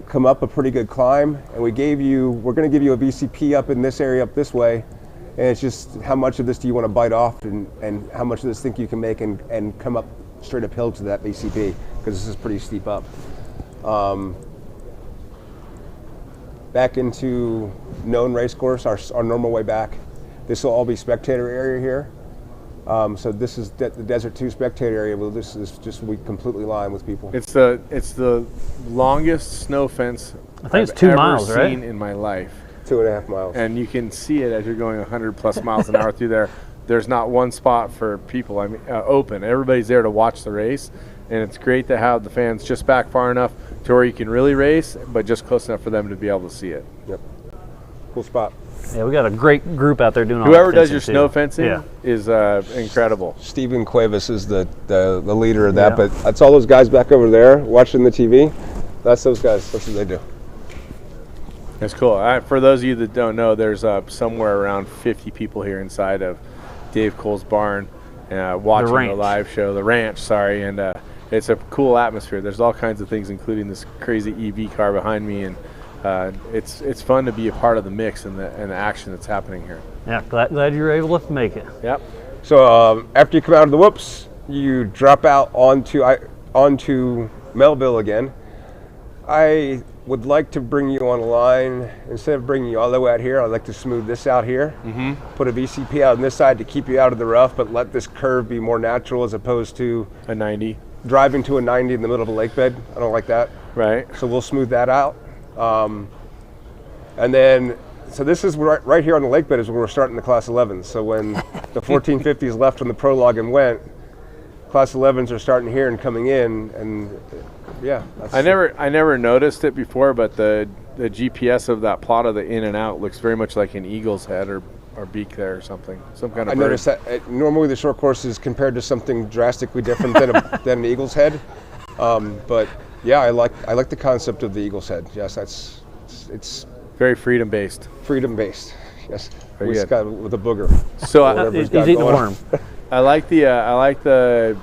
Come up a pretty good climb, and we're going to give you a VCP up in this area up this way, and it's just how much of this do you want to bite off, and how much of this think you can make and come up straight uphill to that VCP, because this is pretty steep up. Back into known race course, our normal way back. This will all be spectator area here. So this is the Desert 2 spectator area. Well, this is just we completely lined with people. It's the longest snow fence I think it's I've 2 ever miles, right? seen in my life. 2.5 miles. And you can see it as you're going 100 plus miles an hour through there. There's not one spot for people. I mean, open. Everybody's there to watch the race, and it's great to have the fans just back far enough to where you can really race, but just close enough for them to be able to see it. Yep. Cool spot. Yeah, we got a great group out there doing all Whoever the does your fencing, snow too. fencing Yeah. is incredible. Stephen Cuevas is the leader of that, Yeah. but that's all those guys back over there watching the TV. That's those guys. That's what they do. That's cool. For those of you that don't know, there's somewhere around 50 people here inside of Dave Cole's barn watching the live show, the ranch, sorry, and it's a cool atmosphere. There's all kinds of things, including this crazy EV car behind me, and it's fun to be a part of the mix and the action that's happening here. Yeah, glad you were able to make it. Yep. So after you come out of the whoops, you drop out onto Melville again. I would like to bring you on a line. Instead of bringing you all the way out here, I'd like to smooth this out here. Mm-hmm. Put a VCP out on this side to keep you out of the rough, but let this curve be more natural as opposed to a 90. Driving to a 90 in the middle of a lake bed. I don't like that. Right. So we'll smooth that out. And then, so this is right here on the lake bed is where we're starting the Class 11s. So when the 1450s left from the prologue and went, Class 11s are starting here and coming in, and yeah. I never noticed it before, but the GPS of that plot of the in and out looks very much like an eagle's head or beak there or something, some kind of bird. I noticed that normally the short course is compared to something drastically different than an eagle's head, but yeah, I like the concept of the eagle's head. Yes, it's very freedom based. Freedom based. Yes, very good. Got with a booger. So he's eating a worm. I like the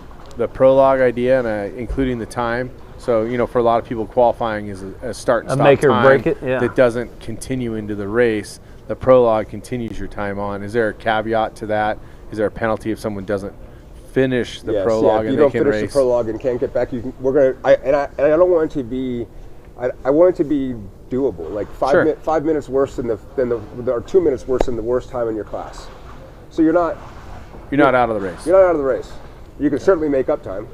prologue idea and including the time. So, for a lot of people, qualifying is a start and stop make or time break it, yeah. that doesn't continue into the race. The prologue continues your time on. Is there a caveat to that? Is there a penalty if someone doesn't finish the prologue and they can race? If you don't finish the prologue and can't get back, I don't want it to be. I want it to be doable. Like 5 minutes worse than or 2 minutes worse than the worst time in your class. So you're not out of the race. You're not out of the race. You can certainly make up time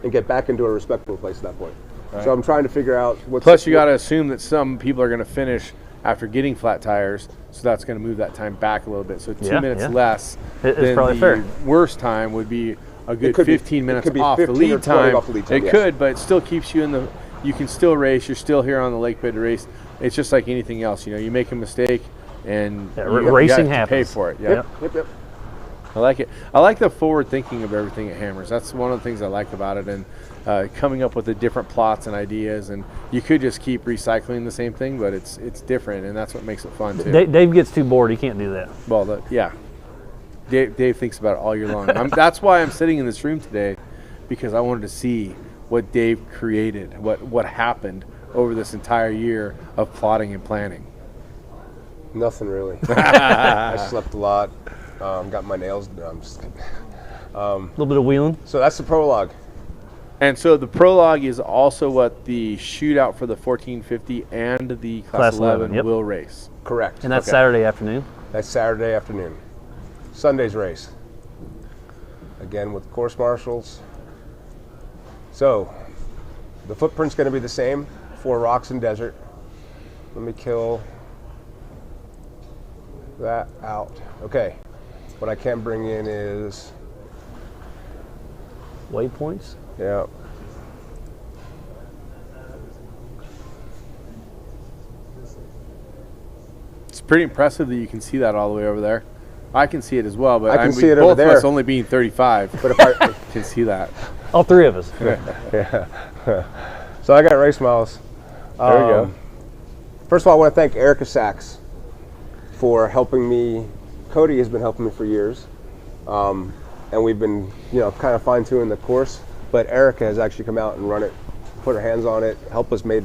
and get back into a respectable place at that point. Right. So I'm trying to figure out what's... Plus, you got to assume that some people are going to finish after getting flat tires, so that's going to move that time back a little bit. So 2 minutes less than probably the worst time would be a good 15 minutes off the lead time. It could, but it still keeps you in the... You can still race. You're still here on the lake bed to race. It's just like anything else. You make a mistake, and racing you happens. pay for it. Yep. I like it. I like the forward thinking of everything at Hammers. That's one of the things I like about it, and coming up with the different plots and ideas. And you could just keep recycling the same thing, but it's different, and that's what makes it fun too. Dave gets too bored. He can't do that. Well, Dave thinks about it all year long. That's why I'm sitting in this room today, because I wanted to see what Dave created, what happened over this entire year of plotting and planning. Nothing really. I slept a lot. Got my nails done. I'm just kidding. A little bit of wheeling. So that's the prologue. And so the prologue is also what the shootout for the 1450 and the Class 11 will race. Correct. And that's Saturday afternoon? That's Saturday afternoon. Sunday's race. Again with course marshals. So the footprint's going to be the same. 4 rocks and desert. Let me kill that out. Okay. What I can bring in is waypoints. Yeah. pretty impressive that you can see that all the way over there. I can see it as well, but I can see it over both of there. us only being 35, But if I, can see that. All three of us. so I got race miles. There we go. First of all, I want to thank Erica Sachs for helping me. Cody has been helping me for years, and we've been, kind of fine-tuning the course. But Erica has actually come out and run it, put her hands on it, helped us make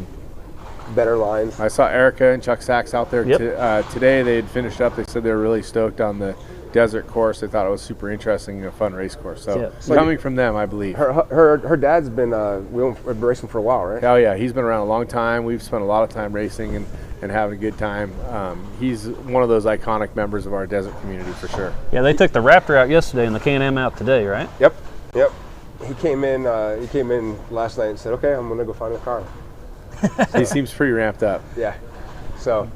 better lines. I saw Erica and Chuck Sachs out there today. They had finished up. They said they were really stoked on the desert course. They thought it was super interesting and a fun race course. So coming from them, I believe. Her dad's been racing for a while, right? Oh yeah, he's been around a long time. We've spent a lot of time racing and having a good time. He's one of those iconic members of our desert community for sure. Yeah, they took the Raptor out yesterday and the Can-Am out today, right? Yep. He came in last night and said, "Okay, I'm gonna go find a car." He seems pretty ramped up. Yeah. So,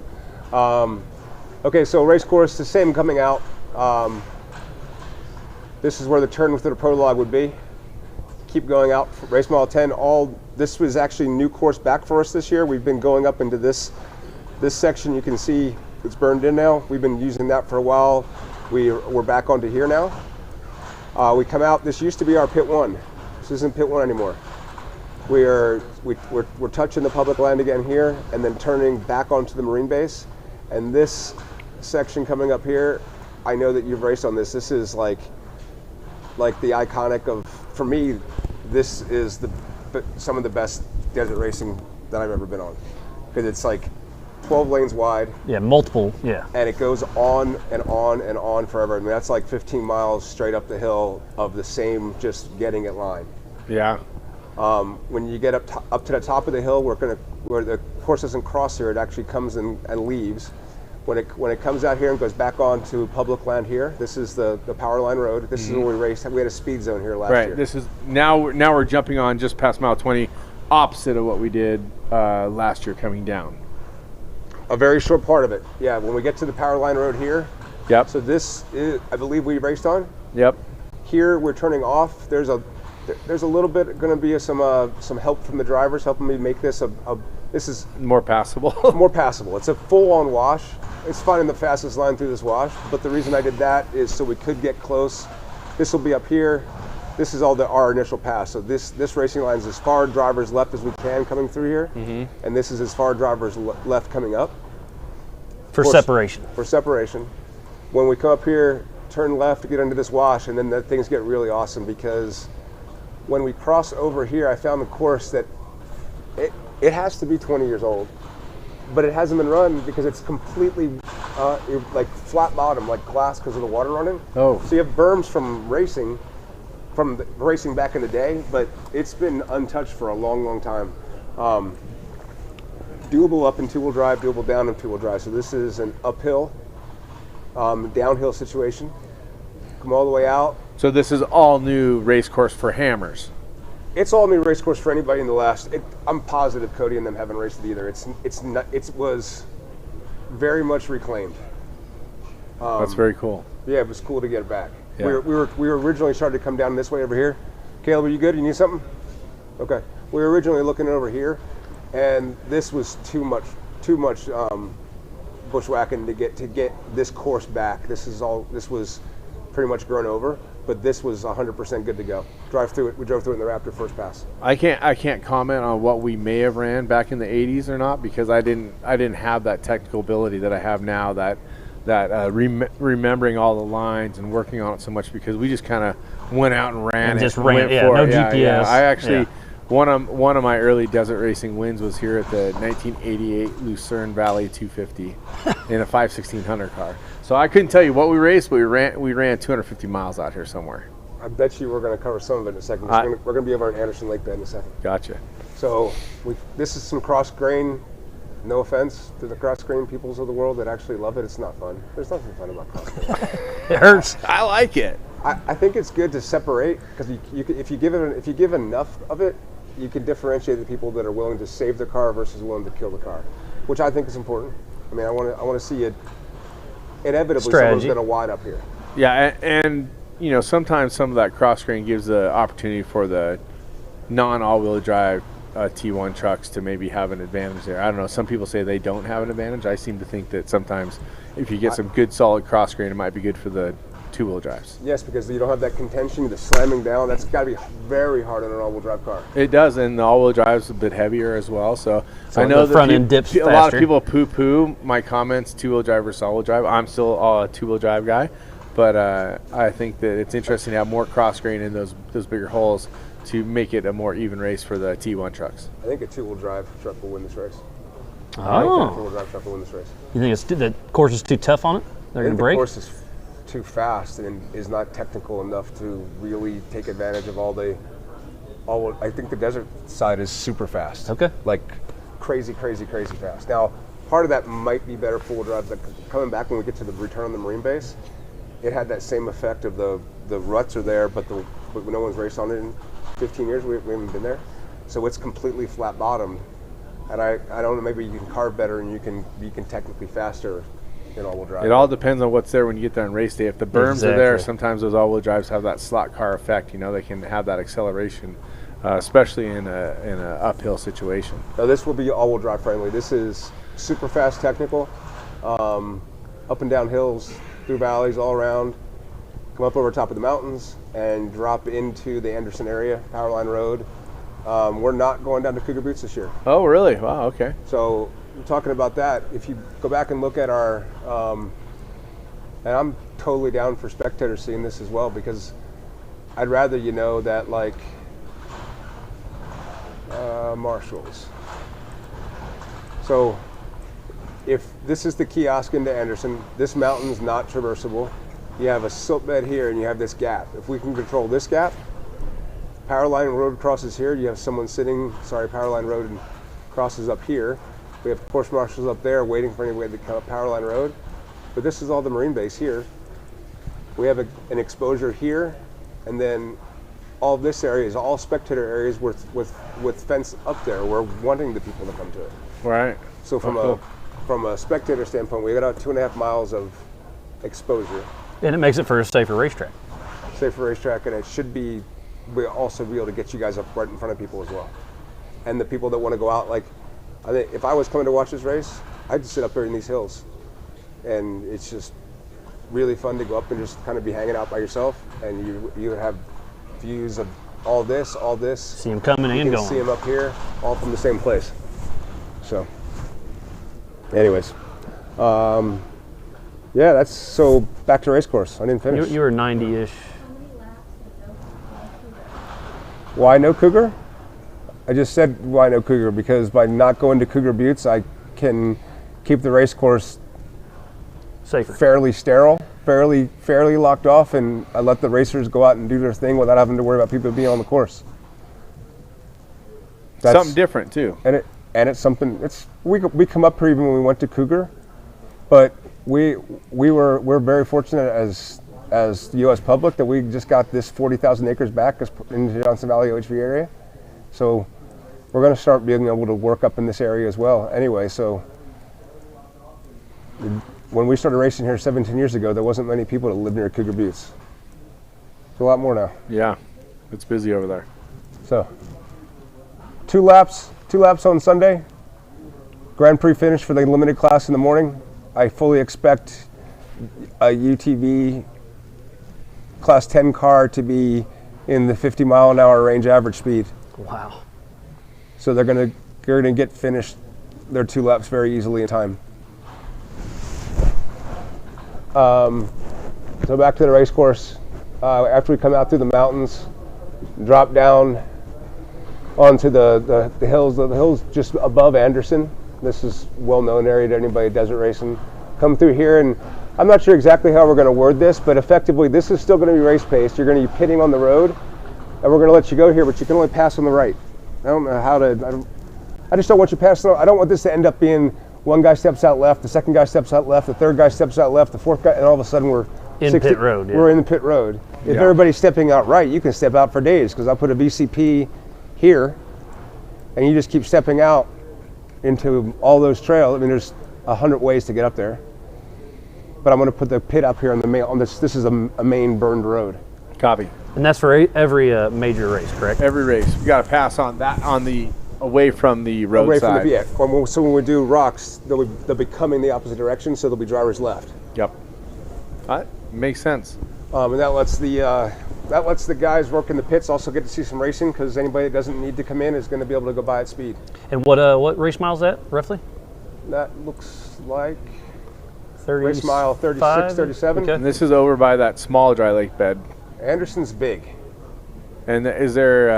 okay, so race course, the same coming out. This is where the turn within the prologue would be. Keep going out, race mile 10. This was actually new course back for us this year. We've been going up into this section. You can see it's burned in now. We've been using that for a while. We're back onto here now. We come out. This used to be our pit 1. This isn't pit 1 anymore. We're touching the public land again here, and then turning back onto the marine base. And this section coming up here, I know that you've raced on this. This is like the iconic of, for me, this is some of the best desert racing that I've ever been on, because it's like 12 lanes wide. Yeah, multiple. Yeah. And it goes on and on and on forever. I mean, that's like 15 miles straight up the hill of the same, just getting it line. Yeah. When you get up to the top of the hill, where the course doesn't cross here, it actually comes and leaves. When it comes out here and goes back onto public land here, this is the power line road. This is where we raced. We had a speed zone here last year. Right. This is now we're jumping on just past mile 20, opposite of what we did last year coming down. A very short part of it. Yeah. When we get to the power line road here. Yep. So this is, I believe we raced on. Yep. Here we're turning off. There's a little bit going to be some help from the drivers helping me make this this is more passable. More passable. It's a full-on wash. It's finding the fastest line through this wash, but the reason I did that is so we could get close. This will be up here. This is all our initial pass. So this racing line is as far drivers left as we can coming through here, and this is as far drivers left coming up. For separation. For separation. When we come up here, turn left to get into this wash, and then things get really awesome, because when we cross over here, I found the course that it has to be 20 years old, but it hasn't been run because it's completely like flat bottom, like glass, because of the water running. Oh. So you have berms from racing back in the day, but it's been untouched for a long, long time. Doable up in two-wheel drive, doable down in two-wheel drive. So this is an uphill, downhill situation. Come all the way out. So this is all new race course for hammers. It's all new race course for anybody in the last. I'm positive Cody and them haven't raced it either. It was very much reclaimed. That's very cool. Yeah, it was cool to get it back. Yeah. We were originally started to come down this way over here. Caleb, are you good? You need something? Okay. We were originally looking over here, and this was too much bushwhacking to get this course back. This was pretty much grown over, but this was 100% good to go. Drive through it. We drove through it in the Raptor first pass. I can't comment on what we may have ran back in the 80s or not, because I didn't have that technical ability that I have now, that remembering all the lines and working on it so much, because we just kind of went out and ran and it. Just ran it. Yeah, no GPS. Yeah. I actually one of my early desert racing wins was here at the 1988 Lucerne Valley 250 in a 5/1600 car. So I couldn't tell you what we raced, but we ran 250 miles out here somewhere. I bet you we're going to cover some of it in a second. We're going to be over in Anderson Lake Bed in a second. Gotcha. So this is some cross grain. No offense to the cross grain peoples of the world that actually love it. It's not fun. There's nothing fun about cross grain. It hurts. I like it. I think it's good to separate, because if you give enough of it, you can differentiate the people that are willing to save the car versus willing to kill the car, which I think is important. I mean, I want to see it. Inevitably, someone's going to wide up here. Yeah, and you know, sometimes some of that cross grain gives the opportunity for the non all-wheel drive T1 trucks to maybe have an advantage there. I don't know. Some people say they don't have an advantage. I seem to think that sometimes if you get some good solid cross grain, it might be good for the two-wheel drives. Yes, because you don't have that contention, the slamming down. That's got to be very hard on an all-wheel drive car. It does, and the all-wheel drive's a bit heavier as well. So So I know the front end dips a lot faster. of people poo-poo my comments, two-wheel drive versus all-wheel drive. I'm still a two-wheel drive guy, but I think that it's interesting to have more cross grain in those bigger holes to make it a more even race for the T1 trucks. I think a two-wheel drive truck will win this race. I think a Oh, four-wheel drive truck will win this race. you think the course is too tough on it? They're I going think to break? the course is too fast and is not technical enough to really take advantage of I think the desert side is super fast. Okay. Like crazy fast. Now, part of that might be better four-wheel drive, but coming back when we get to the return on the marine base, it had that same effect of the ruts are there, but no one's raced on it in 15 years. We haven't been there. So it's completely flat bottomed. And I don't know, maybe you can carve better and you can technically faster in all-wheel drive. It all depends on what's there when you get there on race day. If the berms are there, Exactly. sometimes those all-wheel drives have that slot car effect. You know, they can have that acceleration, especially in a uphill situation. Now this will be all-wheel drive friendly. This is super fast technical, up and down hills, through valleys, all around. Come up over top of the mountains and drop into the Anderson area, Powerline Road. We're not going down to Cougar Buttes this year. Oh, really? Wow. Okay. So we're talking about that. If you go back and look at our, and I'm totally down for spectators seeing this as well, because I'd rather you know that like Marshalls. So if this is the kiosk into Anderson, this mountain's not traversable. You have a silt bed here and you have this gap. If we can control this gap, Powerline Road crosses here. You have someone Powerline Road and crosses up here. We have course marshals up there waiting for anybody to come up Powerline Road. But this is all the marine base here. We have an exposure here, and then all of this area is all spectator areas with fence up there. We're wanting the people to come to it. Right. So from a spectator standpoint, we got out 2.5 miles of exposure. And it makes it for a safer racetrack. Safer racetrack, and it should be, we also be able to get you guys up right in front of people as well. And the people that want to go out, like, I think if I was coming to watch this race, I'd just sit up here in these hills. And it's just really fun to go up and just kind of be hanging out by yourself, and you have views of all this. See them coming and You can going. see them up here, all from the same place. So, anyways, yeah, that's so back to race course. I didn't finish. You were 90-ish. Why no Cougar? I just said why no Cougar because by not going to Cougar Buttes, I can keep the race course Safer. fairly sterile, fairly locked off, and I let the racers go out and do their thing without having to worry about people being on the course. That's Something different too. And it's something. We come up here even when we went to Cougar, but we're very fortunate as the U.S. public that we just got this 40,000 acres back in the Johnson Valley OHV area. So we're going to start being able to work up in this area as well. Anyway, so when we started racing here 17 years ago, there wasn't many people that lived near Cougar Buttes. There's a lot more now. Yeah, it's busy over there. So two laps on Sunday. Grand Prix finish for the limited class in the morning. I fully expect a UTV Class 10 car to be in the 50-mile-an-hour range average speed. Wow. So they're gonna get finished their 2 laps very easily in time. So back to the race course. After we come out through the mountains, drop down onto the hills just above Anderson. This is well-known area to anybody desert racing. Come through here, and I'm not sure exactly how we're going to word this, but effectively this is still going to be race paced. You're going to be pitting on the road, and we're going to let you go here, but you can only pass on the right. I don't know how to. I just don't want you passing. I don't want this to end up being one guy steps out left, the second guy steps out left, the third guy steps out left, the fourth guy, and all of a sudden we're In pit road, yeah. We're in the pit road. If everybody's stepping out right, you can step out for days because I'll put a VCP here, and you just keep stepping out into all those trails. I mean, there's 100 ways to get up there. But I'm going to put the pit up here on the main. On this is a main burned road. Copy. And that's for every major race, correct? Every race, you got to pass on that on the away from the away from roadside. the so when we do rocks, they'll be coming the opposite direction, so there'll be drivers left. Yep. Makes sense. And that lets the guys work in the pits also get to see some racing, because anybody that doesn't need to come in is going to be able to go by at speed. And what race mile is that roughly? That looks like 30, race mile 36, 37. Okay. And this is over by that small dry lake bed. Anderson's big. And is there?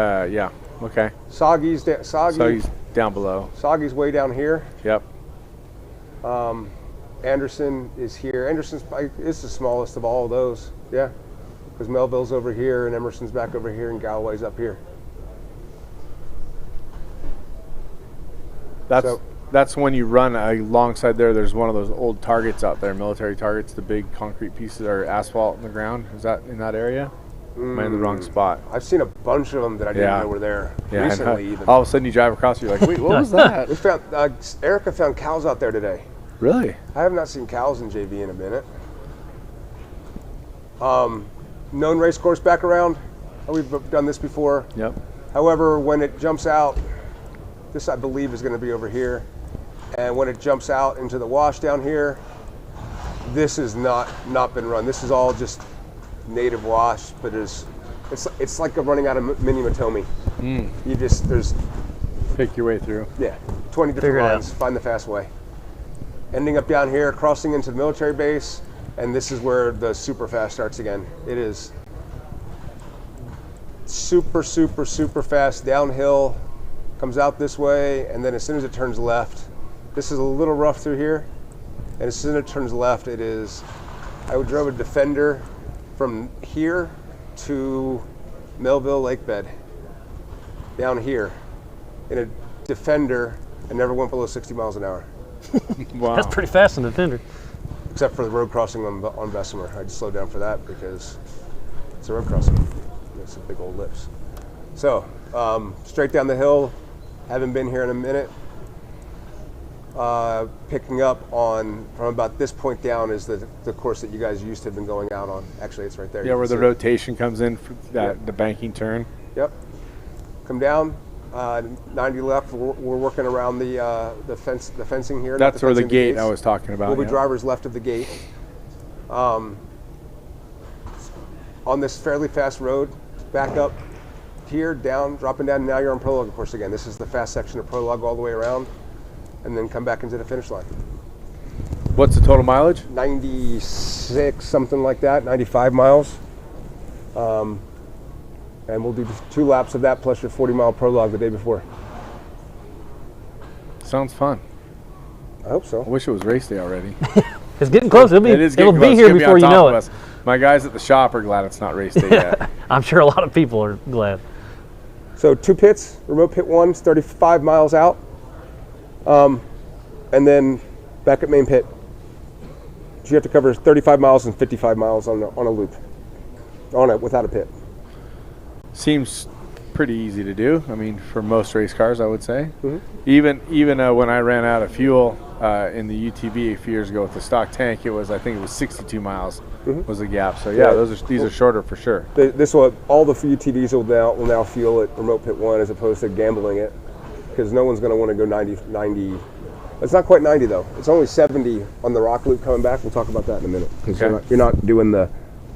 Okay. Soggy's down below. Soggy's way down here. Yep. Anderson is here. Anderson's is the smallest of all of those. Yeah. Because Melville's over here, and Emerson's back over here, and Galloway's up here. That's when you run alongside there. There's one of those old targets out there, military targets, the big concrete pieces or asphalt in the ground. Is that in that area? Am I in the wrong spot? I've seen a bunch of them that I didn't know were there recently. Even all of a sudden you drive across, you're like, wait, what was that? We found Erica found cows out there today. Really? I have not seen cows in JV in a minute. Known race course back around. We've done this before. Yep. However, when it jumps out, this I believe is going to be over here. And when it jumps out into the wash down here, this has not been run. This is all just native wash, but it's like running out of mini Matomi. You there's pick your way through. Yeah, 20 different lines. Find the fast way. Ending up down here, crossing into the military base, and this is where the super fast starts again. It is super, super, super fast downhill, comes out this way, and then as soon as it turns left, this is a little rough through here, and as soon as it turns left, it is, I drove a Defender from here to Melville Lake Bed, down here, in a Defender, and never went below 60 miles an hour. Wow. That's pretty fast in the Defender. Except for the road crossing on Bessemer. I just slowed down for that because it's a road crossing. It's a big old lips. So, straight down the hill, haven't been here in a minute. Picking up on, from about this point down is the course that you guys used to have been going out on. Actually, it's right there. Yeah, where the rotation comes in, the banking turn. Yep. Come down, 90 left. We're working around the fencing here. That's where the gate I was talking about. We'll be drivers left of the gate. On this fairly fast road, back up here, down, dropping down. Now you're on prologue course again. This is the fast section of prologue all the way around, and then come back into the finish line. What's the total mileage? 96, something like that, 95 miles. And we'll do 2 laps of that plus your 40-mile prologue the day before. Sounds fun. I hope so. I wish it was race day already. It's getting close. It'll be here before you know it. My guys at the shop are glad it's not race day yet. I'm sure a lot of people are glad. So 2 pits. Remote pit 1 is 35 miles out. And then back at main pit. So you have to cover 35 miles and 55 miles on a loop. Without a pit. Seems pretty easy to do. I mean, for most race cars, I would say. Mm-hmm. Even when I ran out of fuel in the UTV a few years ago with the stock tank, I think it was 62 miles was the gap. So yeah, these are shorter for sure. All the UTVs will now fuel at remote pit 1 as opposed to gambling it, because no one's going to want to go 90. It's not quite 90 though. It's only 70 on the rock loop coming back. We'll talk about that in a minute, because you're not doing the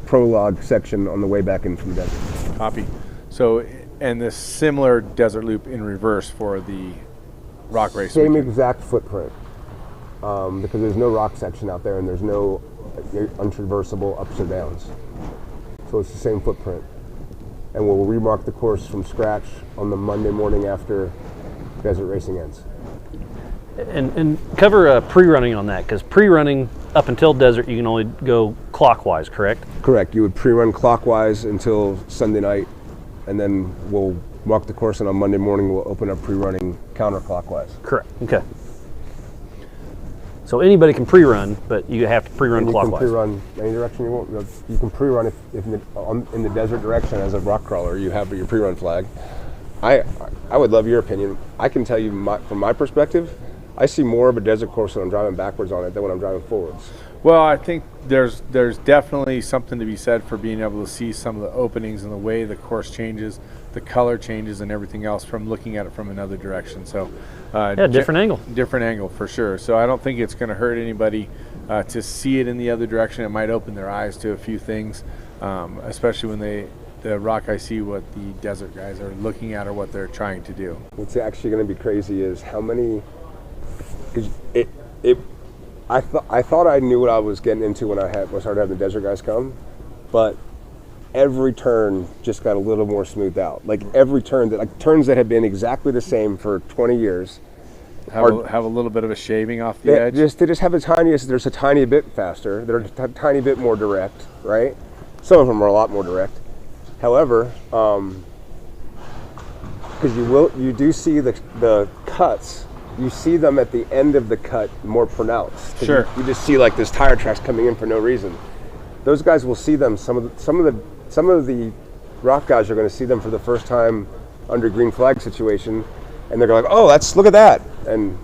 prologue section on the way back in from the desert. Copy. So, and this similar desert loop in reverse for the rock race. Same exact footprint, because there's no rock section out there and there's no untraversable ups or downs. So it's the same footprint. And we'll remark the course from scratch on the Monday morning after desert racing ends. And cover pre-running on that, because pre-running up until desert you can only go clockwise, correct? Correct. You would pre-run clockwise until Sunday night, and then we'll mark the course, and on Monday morning we'll open up pre-running counterclockwise. Correct. Okay. So anybody can pre-run, but you have to pre-run clockwise. You can pre-run any direction you want. You can pre-run if in the desert direction as a rock crawler. You have your pre-run flag. I would love your opinion. I can tell you from my perspective, I see more of a desert course when I'm driving backwards on it than when I'm driving forwards. Well, I think there's definitely something to be said for being able to see some of the openings and the way the course changes, the color changes, and everything else from looking at it from another direction. So, Yeah, different angle. Different angle for sure. So I don't think it's going to hurt anybody to see it in the other direction. It might open their eyes to a few things, especially when the rock I see what the desert guys are looking at or what they're trying to do. What's actually going to be crazy is how many. Cause I thought I knew what I was getting into when I started having the desert guys come, but every turn just got a little more smoothed out. Like every turn turns that had been exactly the same for 20 years. Have a little bit of a shaving off the edge. They just have the tiniest. There's a tiny bit faster. They're a tiny bit more direct, right? Some of them are a lot more direct. However, because you do see the cuts. You see them at the end of the cut more pronounced. Sure. You just see like this tire tracks coming in for no reason. Those guys will see them. Some of the rock guys are going to see them for the first time under green flag situation, and they're going like, "Oh, look at that!" And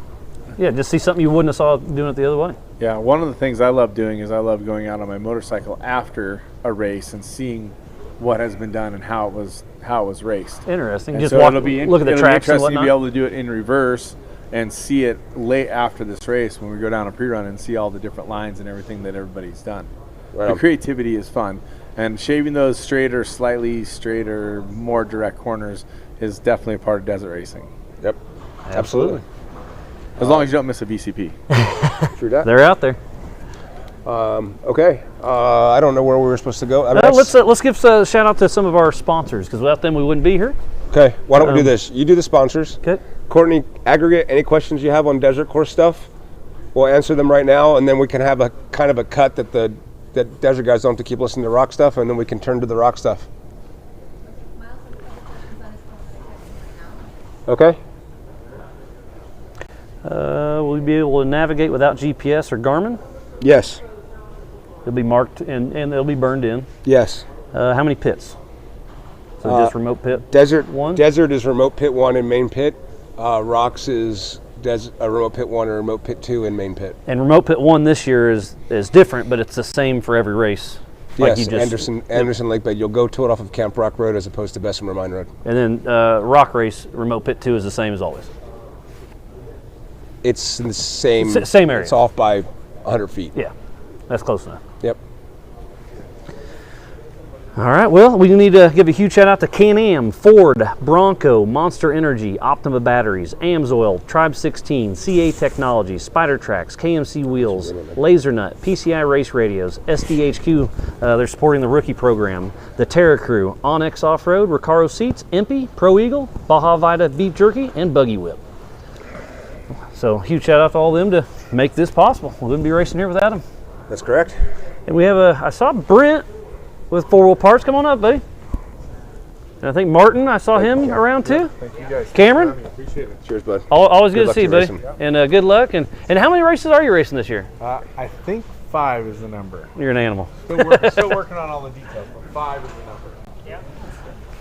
Yeah, just see something you wouldn't have saw doing it the other way. Yeah, one of the things I love doing is I love going out on my motorcycle after a race and seeing what has been done and how it was raced. Interesting. And Just so walk, look at the tracks and interesting to whatnot. be able to do it in reverse and see it late after this race when we go down a pre-run and see all the different lines and everything that everybody's done. Right. The creativity is fun, and shaving those straighter, slightly straighter, more direct corners is definitely a part of desert racing. Yep, absolutely. As long as you don't miss a VCP. True that. They're out there. Okay. I don't know where we were supposed to go. I mean, Let's give a shout out to some of our sponsors, because without them we wouldn't be here. Okay. Why don't we do this? You do the sponsors. Okay. Courtney, aggregate any questions you have on desert course stuff. We'll answer them right now, and then we can have a kind of a cut that the desert guys don't have to keep listening to rock stuff, and then we can turn to the rock stuff. Okay. Will you be able to navigate without GPS or Garmin? Yes. It'll be marked and it'll be burned in. Yes. How many pits? So just remote pit? Desert one? Desert is remote pit 1 and main pit. Rocks is remote pit 1 or remote pit 2 and main pit. And remote pit 1 this year is different, but it's the same for every race. Yes, Anderson Lake Bed. You'll go to it off of Camp Rock Road as opposed to Bessemer Mine Road. And then Rock Race, remote pit 2 is the same as always. It's in the same area. It's off by 100 feet. Yeah, that's close enough. Yep. All right, well, we need to give a huge shout out to Can-Am, Ford, Bronco, Monster Energy, Optima Batteries, Amsoil, Tribe 16, CA Technologies, Spider Tracks, KMC Wheels, Laser Nut, PCI Race Radios, SDHQ, they're supporting the rookie program, the Terra Crew, Onyx Off-Road, Recaro Seats, Impy, Pro Eagle, Baja Vita Beef Jerky, and Buggy Whip. So huge shout out to all of them to make this possible. We wouldn't be racing here without them. That's correct. And we have I saw Brent with 4-wheel parts. Come on up, buddy. And I think Martin, I saw him around too. Thank you guys. Cameron? Appreciate it. Cheers, bud. Always good to luck see you, to buddy. racing. And good luck. And how many races are you racing this year? I think 5 is the number. You're an animal. Still working on all the details, but 5 is the number. Yeah.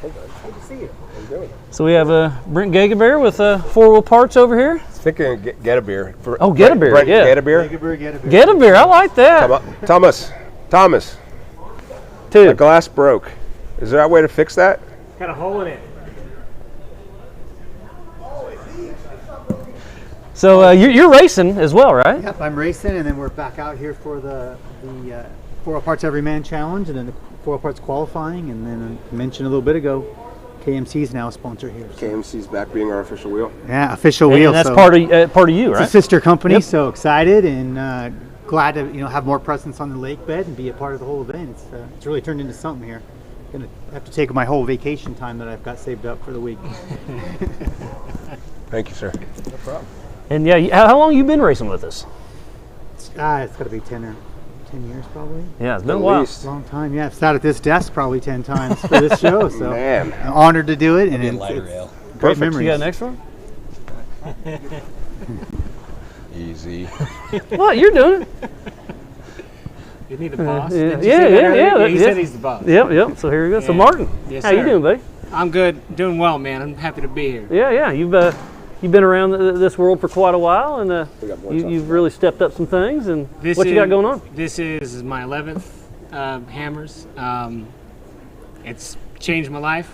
Good to see you. How you doing? So we have Brent Gagabear with 4-wheel parts over here. Thinking get a beer. Get a beer. Brent, Yeah. Get a beer. Get a beer. I like that. Thomas. Two. The glass broke. Is there a way to fix that? Got a hole in it. So you're racing as well, right? Yep, I'm racing, and then we're back out here for the 4 Parts Every Man Challenge, and then the 4 Parts qualifying, and then I mentioned a little bit ago, KMC is now a sponsor here. So. KMC's back being our official wheel. Yeah, official wheel. And that's so part of you, right? it's a sister company, Yep. so excited and glad to have more presence on the lake bed and be a part of the whole event. It's really turned into something here. Gonna have to take my whole vacation time that I've got saved up for the week. Thank you, sir. No problem. And yeah, how long you been racing with us? It's got to be 10 years probably. Yeah, it's been a At while. least. Long time, yeah. I've sat at this desk probably 10 times for this show, so Man. I'm honored to do it. And it's great Perfect. memories. You got an extra one? Easy. What? You're doing it. You need a boss? Yeah, Did you say that earlier? He said he's the boss. Yep. So here we go. So Yeah. Martin, Yes, how you sir. doing, buddy? I'm good. Doing well, man. I'm happy to be here. Yeah. You've you've been around this world for quite a while, and you've really stepped up some things. And what you got going on? This is my 11th hammers. It's changed my life.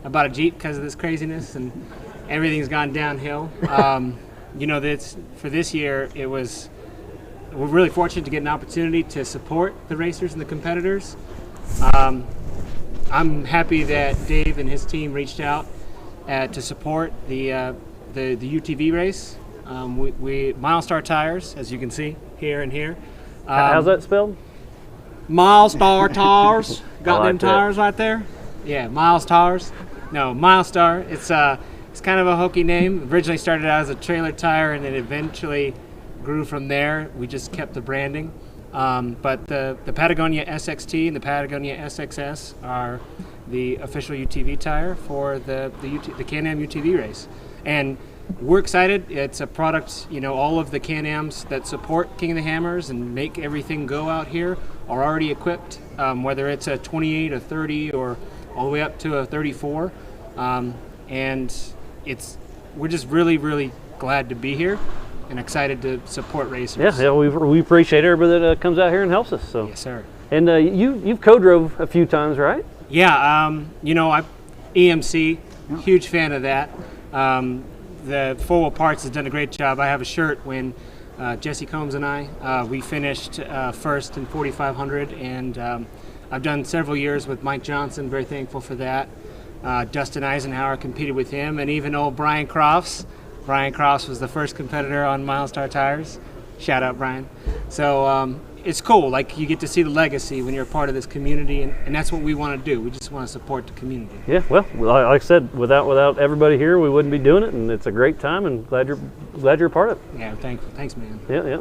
I bought a Jeep because of this craziness, and everything's gone downhill. For this year, we're really fortunate to get an opportunity to support the racers and the competitors. I'm happy that Dave and his team reached out to support the UTV race. We Milestar tires, as you can see here and here. How's that spelled? Milestar tires. Got like them tires right there? Yeah, Milestars. No, Milestar. It's kind of a hokey name. Originally started out as a trailer tire, and then eventually grew from there. We just kept the branding. But the Patagonia SXT and the Patagonia SXS are the official UTV tire for the Can-Am UTV race. And we're excited. It's a product, all of the Can-Ams that support King of the Hammers and make everything go out here are already equipped, whether it's a 28, a 30, or all the way up to a 34. And we're just really, really glad to be here and excited to support racers. Yeah, we appreciate everybody that comes out here and helps us. So. Yes, sir. And you've co-drove a few times, right? Yeah, EMC, huge fan of that. The Full Wheel Parts has done a great job. I have a shirt when Jesse Combs and I, we finished first in 4,500, and I've done several years with Mike Johnson, very thankful for that. Dustin Eisenhower competed with him, and even old Brian Crofts. Brian Crofts was the first competitor on Milestar tires. Shout out, Brian. So it's cool. Like, you get to see the legacy when you're a part of this community, and that's what we want to do. We just want to support the community. Yeah, well, like I said, without everybody here, we wouldn't be doing it, and it's a great time, and glad you're a part of it. Yeah, thankful. Thanks, man. Yeah.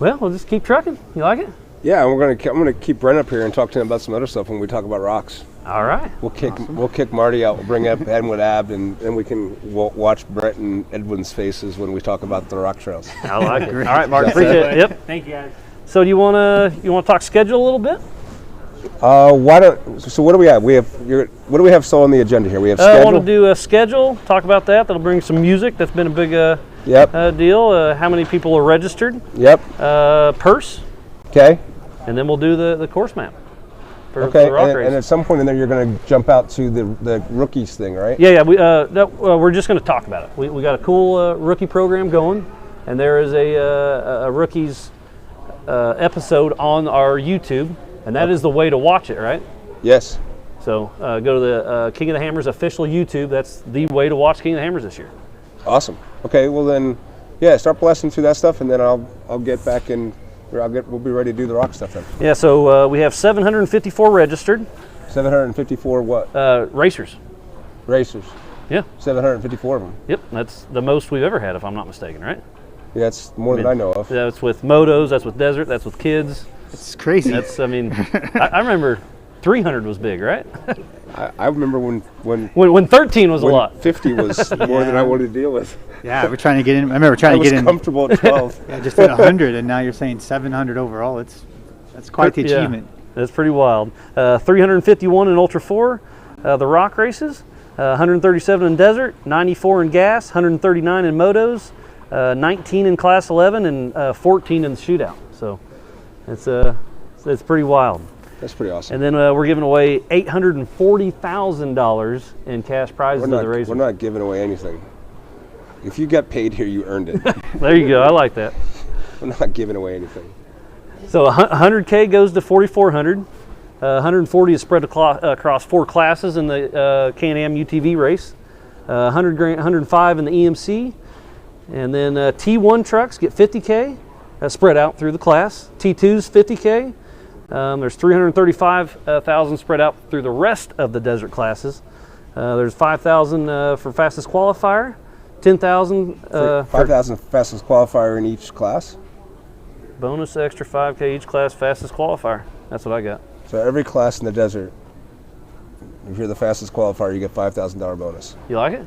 Well, we'll just keep trucking. You like it? Yeah, I'm gonna keep Brent up here and talk to him about some other stuff when we talk about rocks. All right. We'll kick Marty out. We'll bring up Edwin Abt, and then we can watch Brent and Edwin's faces when we talk about the rock trails. I like it. All right, Mark. Appreciate it. Yep. Thank you, guys. So do you want to talk schedule a little bit? So what do we have? What do we have still on the agenda here? We have schedule. I want to do a schedule. Talk about that. That'll bring some music. That's been a big deal. How many people are registered? Yep. Purse. Okay. And then we'll do the course map. For okay. the rock race. And at some point in there, you're going to jump out to the rookies thing, right? Yeah. We're just going to talk about it. We got a cool rookie program going, and there is a rookies episode on our YouTube, and that is the way to watch it, right? Yes. So go to the King of the Hammers official YouTube. That's the way to watch King of the Hammers this year. Awesome. Okay. Well then, start blasting through that stuff, and then I'll get back in. We'll be ready to do the rock stuff then. Yeah. So we have 754 registered. 754 what? Racers. Racers. Yeah. 754 of them. Yep. That's the most we've ever had, if I'm not mistaken, right? Yeah, that's more than I know of. That's with Motos, that's with Desert, that's with kids. It's crazy. I remember 300 was big, right? I remember when 13 was a lot. 50 was more than I wanted to deal with. Yeah, we're trying to get in. I remember trying to get in. Comfortable at 12. Yeah, just at 100, and now you're saying 700 overall. That's quite the achievement. Yeah, that's pretty wild. 351 in Ultra 4, the rock races, 137 in Desert, 94 in gas, 139 in Motos, 19 in Class 11, and 14 in the Shootout. So it's pretty wild. That's pretty awesome. And then we're giving away $840,000 in cash prizes to the racers. We're not giving away anything. If you got paid here, you earned it. There you go. I like that. We're not giving away anything. So 100K goes to 4,400. 140 is spread across 4 classes in the Can-Am UTV race. 105 in the EMC. And then T1 trucks get 50K spread out through the class. T2's 50K. There's 335,000 spread out through the rest of the desert classes. There's 5,000 for fastest qualifier. 10,000 5,000 fastest qualifier in each class. Bonus extra 5K each class fastest qualifier. That's what I got. So every class in the desert, if you're the fastest qualifier, you get $5,000 bonus. You like it?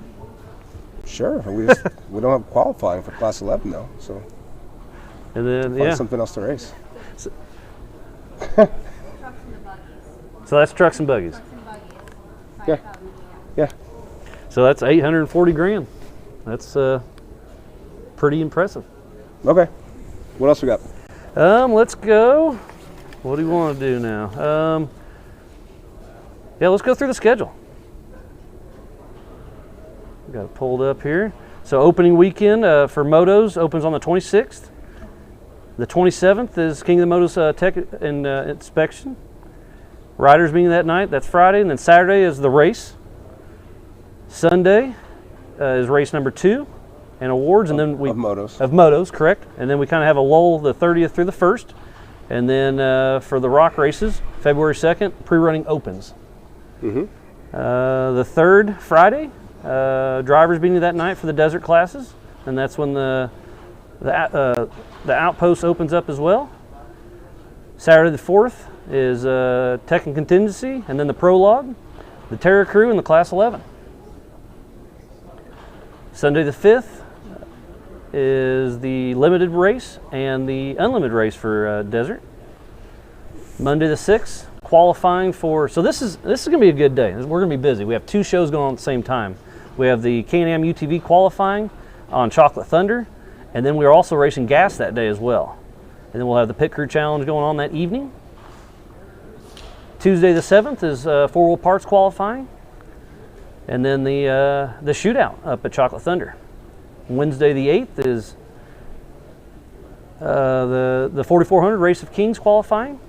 Sure. We don't have qualifying for class 11 though, so. And then find something else to race. So that's trucks and buggies. Yeah. So that's 840 grand. that's pretty impressive. Okay. What else we got? Let's go. What do you want to do now? Yeah, let's go through the schedule. Got it pulled up here. So opening weekend for Motos opens on the 26th. The 27th is King of the Motos Tech and Inspection. Riders meeting that night, that's Friday, and then Saturday is the race. Sunday is race number 2 and awards, and then of Motos. Of Motos, correct. And then we kind of have a lull the 30th through the 1st. And then for the rock races, February 2nd, pre-running opens. Mm-hmm. The 3rd, Friday, drivers meeting that night for the desert classes, and that's when the Outpost opens up as well. Saturday the 4th is Tech and Contingency, and then the Prologue, the Terror Crew, and the Class 11. Sunday the 5th is the limited race and the unlimited race for desert. Monday the 6th, qualifying for, so this is going to be a good day. We're going to be busy. We have 2 shows going on at the same time. We have the Can-Am UTV qualifying on Chocolate Thunder, and then we're also racing gas that day as well. And then we'll have the Pit Crew Challenge going on that evening. Tuesday the 7th is 4-wheel parts qualifying, and then the Shootout up at Chocolate Thunder. Wednesday the 8th is the 4400 Race of Kings qualifying.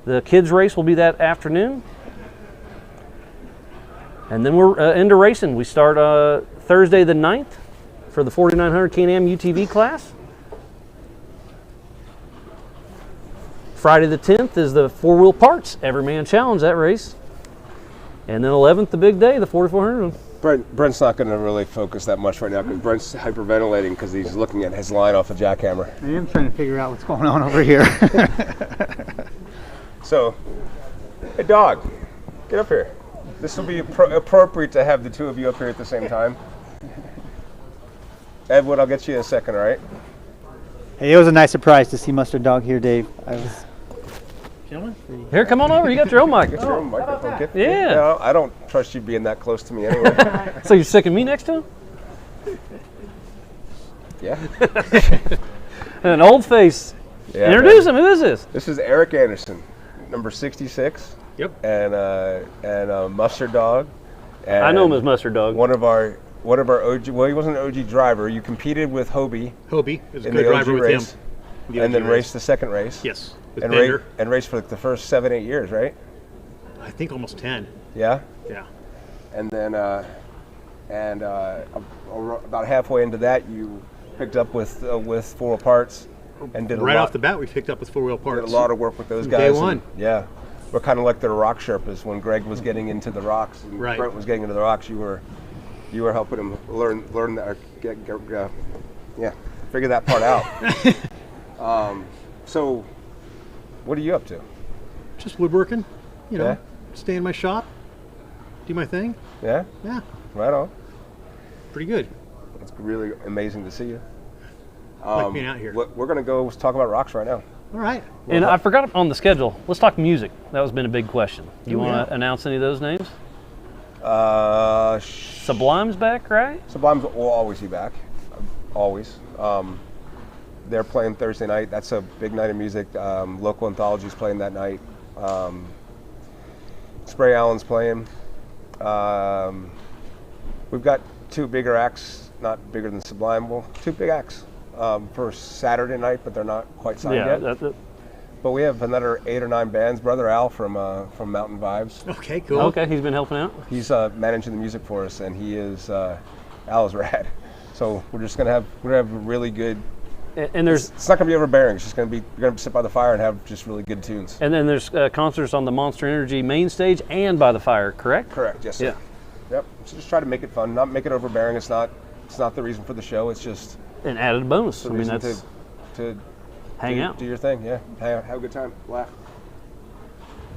The kids race will be that afternoon. And then we're into racing. We start Thursday the 9th for the 4900 Can-Am UTV class. Friday the 10th is the 4-wheel parts Everyman Challenge, that race. And then 11th, the big day, the 4400. Brent's not going to really focus that much right now because Brent's hyperventilating because he's looking at his line off of Jackhammer. I am trying to figure out what's going on over here. So, hey dog, get up here. This will be appropriate to have the 2 of you up here at the same time. Edward, I'll get you in a second, all right? Hey, it was a nice surprise to see Mustard Dog here, Dave. I was. Gentlemen? Here, come on over. You got your own mic. Get your own microphone. Yeah. No, I don't trust you being that close to me anyway. So you're sticking me next to him? Yeah. An old face. Yeah, Introduce him. Who is this? This is Eric Anderson, number 66. Yep. And Mustard Dog. And I know him as Mustard Dog. One of our OG. Well, he wasn't an OG driver. You competed with Hobie. Hobie is a in good the driver OG with race, him. And then raced the second race. Yes. With and, Bender. and raced for like the first 7-8 years, right? I think almost 10. Yeah. Yeah. And then about halfway into that, you picked up with 4-wheel parts and did right off the bat. We picked up with 4-wheel parts. Did a lot of work with those From guys. Day one. Yeah. We're kind of like the rock Sherpas when Greg was getting into the rocks and Right. Brent was getting into the rocks. You were helping him learn that, figure that part out. So, what are you up to? Just woodworking, Yeah. Stay in my shop, do my thing. Yeah. Yeah. Right on. Pretty good. It's really amazing to see you. Like being out here. We're going to go talk about rocks right now. All right. And I forgot on the schedule. Let's talk music. That was been a big question. You want to announce any of those names? Sublime's back, right? Sublime's will always be back. Always. They're playing Thursday night. That's a big night of music. Local Anthology's playing that night. Spray Allen's playing. We've got 2 bigger acts, not bigger than Sublime. Well, 2 big acts for Saturday night, but they're not quite signed yet. That's it. But we have another 8 or 9 bands. Brother Al from Mountain Vibes. Okay, cool. Okay, he's been helping out. He's managing the music for us, and he is Al is rad. So we're gonna have a really good. And there's it's not gonna be overbearing. It's just gonna be you're gonna sit by the fire and have just really good tunes. And then there's concerts on the Monster Energy main stage and by the fire, correct? Correct. Yes. Sir. Yeah. Yep. So just try to make it fun, not make it overbearing. It's not the reason for the show. It's just an added bonus. I mean, that's to hang out, do your thing. Yeah. Have a good time. Laugh.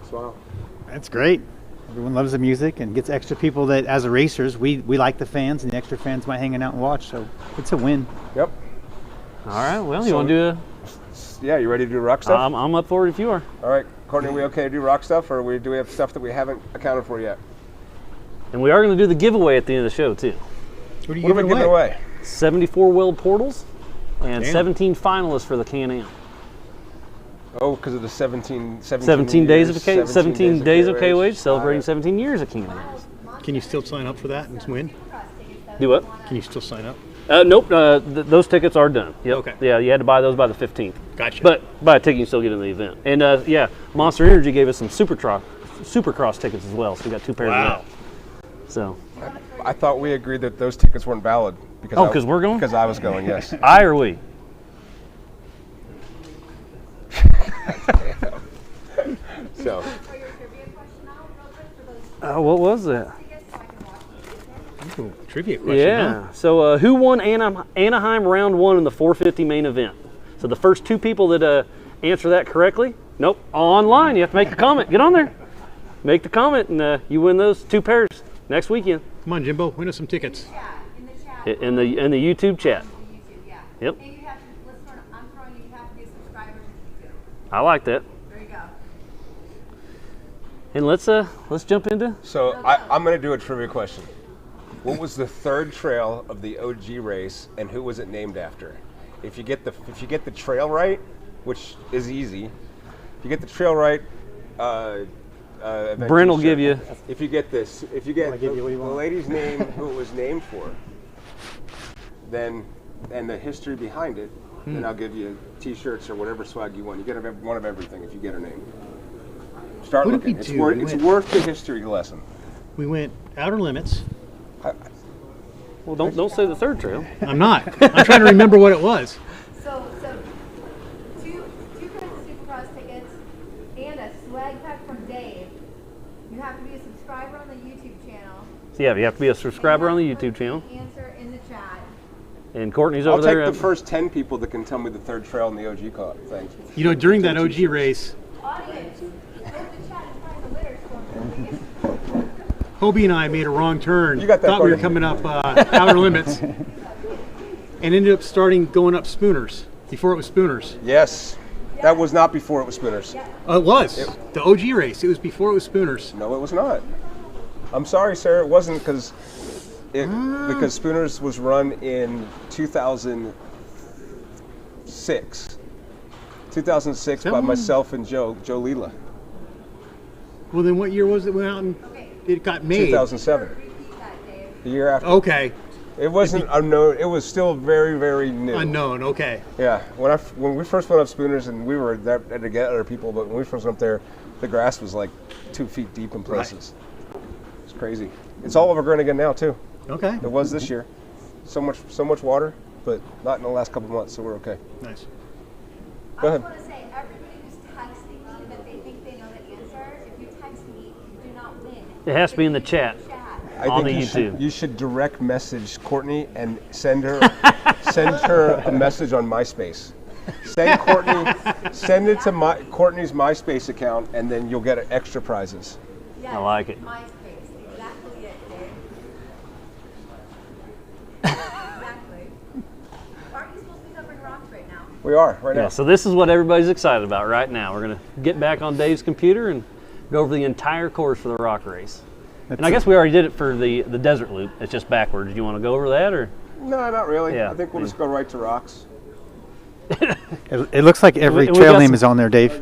Smile. That's great. Everyone loves the music and gets extra people that, as a racers, we like the fans, and the extra fans might hang out and watch. So it's a win. Yep. All right. Well, you want to do Yeah. You ready to do rock stuff? I'm up for it if you are. All right, Courtney. Are we okay to do rock stuff, or do we have stuff that we haven't accounted for yet? And we are going to do the giveaway at the end of the show too. What are you What are we giving giving away? 74 wheel portals and Damn. 17 finalists for the Can-Am. Oh, because of the 17 days of KOH, 17 days of KOH, celebrating Got it. 17 years of Can-Am. Can you still sign up for that and win? Do what? Can you still sign up? Nope, those tickets are done. Yep. Okay. Yeah, you had to buy those by the 15th. Gotcha. But buy a ticket, you still get in the event. And yeah, Monster Energy gave us some Supercross tickets as well, so we got 2 pairs Wow. of that. So, I thought we agreed that those tickets weren't valid. Because Oh, 'cause we're going? Because I was going, yes. I or we? So, What was that? Ooh, trivia question. Yeah. Huh? So who won Anaheim round 1 in the 450 main event? So the first 2 people that answer that correctly, nope, online. You have to make a comment. Get on there. Make the comment, and you win those 2 pairs next weekend Come on, Jimbo, win us some tickets. in the YouTube chat. Yep. And you have to, I'm throwing you have to be a subscriber to YouTube. I like that. There you go. And let's jump into. so I'm going to do a trivia question. What was the 3rd trail of the OG race, and who was it named after? If you get the trail right, which is easy, if you get the trail right, Brent will give you. If you get this, if you get give you what you the want. lady's name, who it was named for, then and the history behind it, then I'll give you T-shirts or whatever swag you want. You get one of everything if you get her name. Start What did looking. we It's do? worth We it's went- worth the history lesson. We went Outer Limits. Well, don't say the 3rd trail. I'm not. I'm trying to remember what it was. So two pairs of Supercross tickets and a swag pack from Dave. You have to be a subscriber on the YouTube channel. So yeah, you have to be a subscriber on the YouTube channel. Answer in the chat. And Courtney's I'll over take there. the first 10 people that can tell me the 3rd trail in the OG thing. You know, during that OG race, Audience, go to the chat and find the winners for me. Hobie and I made a wrong turn. You got that Thought we were part. coming up Outer Limits, and ended up going up Spooners before it was Spooners. Yes, that was not before it was Spinners. Oh, it was the OG race. It was before it was Spooners. No, it was not. I'm sorry, sir, it wasn't because Spooners was run in 2006. 2006 That by one? myself and Joe Lila. Well, then what year was it went out and it got made? 2007. The year after. Okay, It wasn't unknown. It was still very, very new. unknown. Okay. Yeah. When we first went up Spooners, and we were there to get other people, but when we first went up there, the grass was like 2 feet deep in places. It's crazy. It's all overgrown again now too. Okay. It was this year. So much water, but not in the last couple months, so we're okay. Nice. Go I ahead. just want to say, everybody who's texting me that they think they know the answer, if you text me, you do not win. It has to be in the chat. I On think the you YouTube. you should direct message Courtney and send her a message on MySpace. Send it to Courtney's MySpace account, and then you'll get extra prizes. Yes, I like it. MySpace, exactly it, Dave. Exactly. Aren't you supposed to be covering rocks right now? We are right Yeah, now. so this is what everybody's excited about right now. We're going to get back on Dave's computer and go over the entire course for the rock race. And I guess we already did it for the desert loop. It's just backwards. Do you want to go over that, or? No, not really. Yeah. I think we'll just go right to rocks. It looks like every And we trail got name some- is on there, Dave.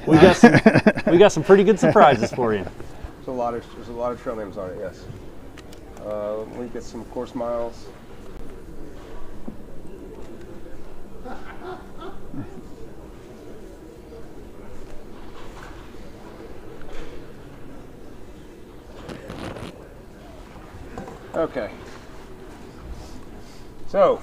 We got some pretty good surprises for you. There's a lot of trail names on it. Yes. We get some course miles. Okay. So,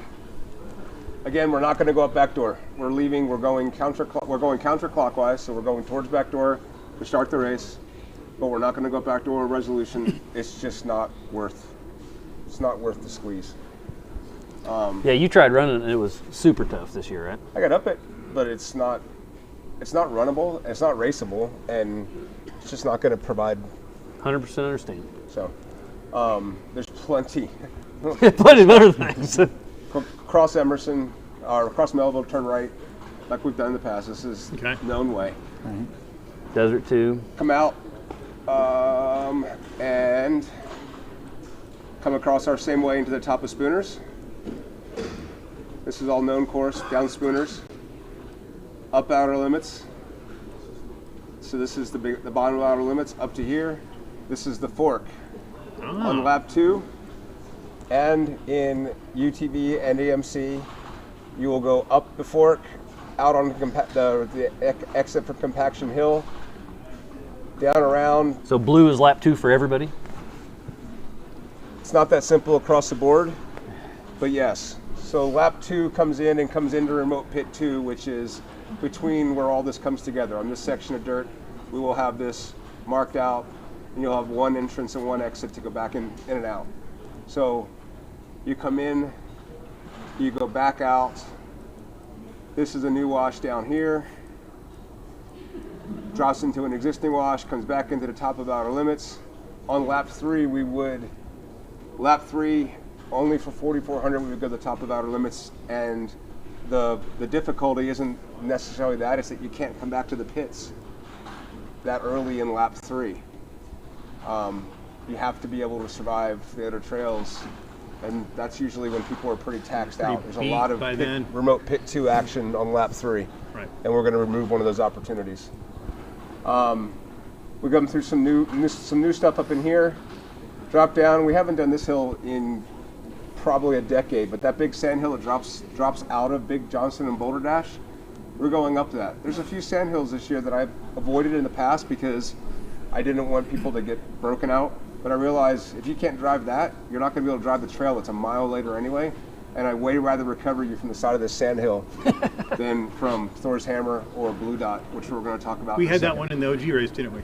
again, we're not going to go up back door. We're leaving. We're going counterclockwise. So we're going towards back door to start the race, but we're not going to go back door resolution. It's just not worth. It's not worth the squeeze. Yeah, you tried running and it was super tough this year, right? I got up it, but it's not. It's not runnable. It's not raceable, and it's just not going to provide. 100% understand. So, there's plenty. Plenty of other things. Cross Emerson or across Melville, turn right, like we've done in the past. This is Okay. known way. Desert 2. Come out and come across our same way into the top of Spooners. This is all known course, down Spooners, up outer limits. So this is the bottom of outer limits up to here. This is the fork. On lap 2, and in UTV and AMC, you will go up the fork, out on the exit for Compaction Hill, down around. So blue is lap 2 for everybody? It's not that simple across the board, but yes. So lap 2 comes in and comes into remote pit 2, which is between where all this comes together. On this section of dirt, we will have this marked out, and you'll have one entrance and one exit to go back in and out. So you come in, you go back out. This is a new wash down here. Drops into an existing wash, comes back into the top of outer limits. On lap 3, lap 3, only for 4,400, we would go to the top of outer limits, and the difficulty isn't necessarily that, it's that you can't come back to the pits that early in lap 3. You have to be able to survive the other trails, and that's usually when people are pretty taxed out. There's a lot of remote pit 2 action on lap 3, and we're going to remove one of those opportunities. We're going through some new stuff up in here. Drop down. We haven't done this hill in probably a decade, but that big sand hill that drops out of Big Johnson and Boulder Dash, we're going up that. There's a few sand hills this year that I've avoided in the past because I didn't want people to get broken out, but I realized if you can't drive that, you're not going to be able to drive the trail that's a mile later anyway, and I'd way rather recover you from the side of this sand hill than from Thor's Hammer or Blue Dot, which we're going to talk about. We had that one in the OG race, didn't we?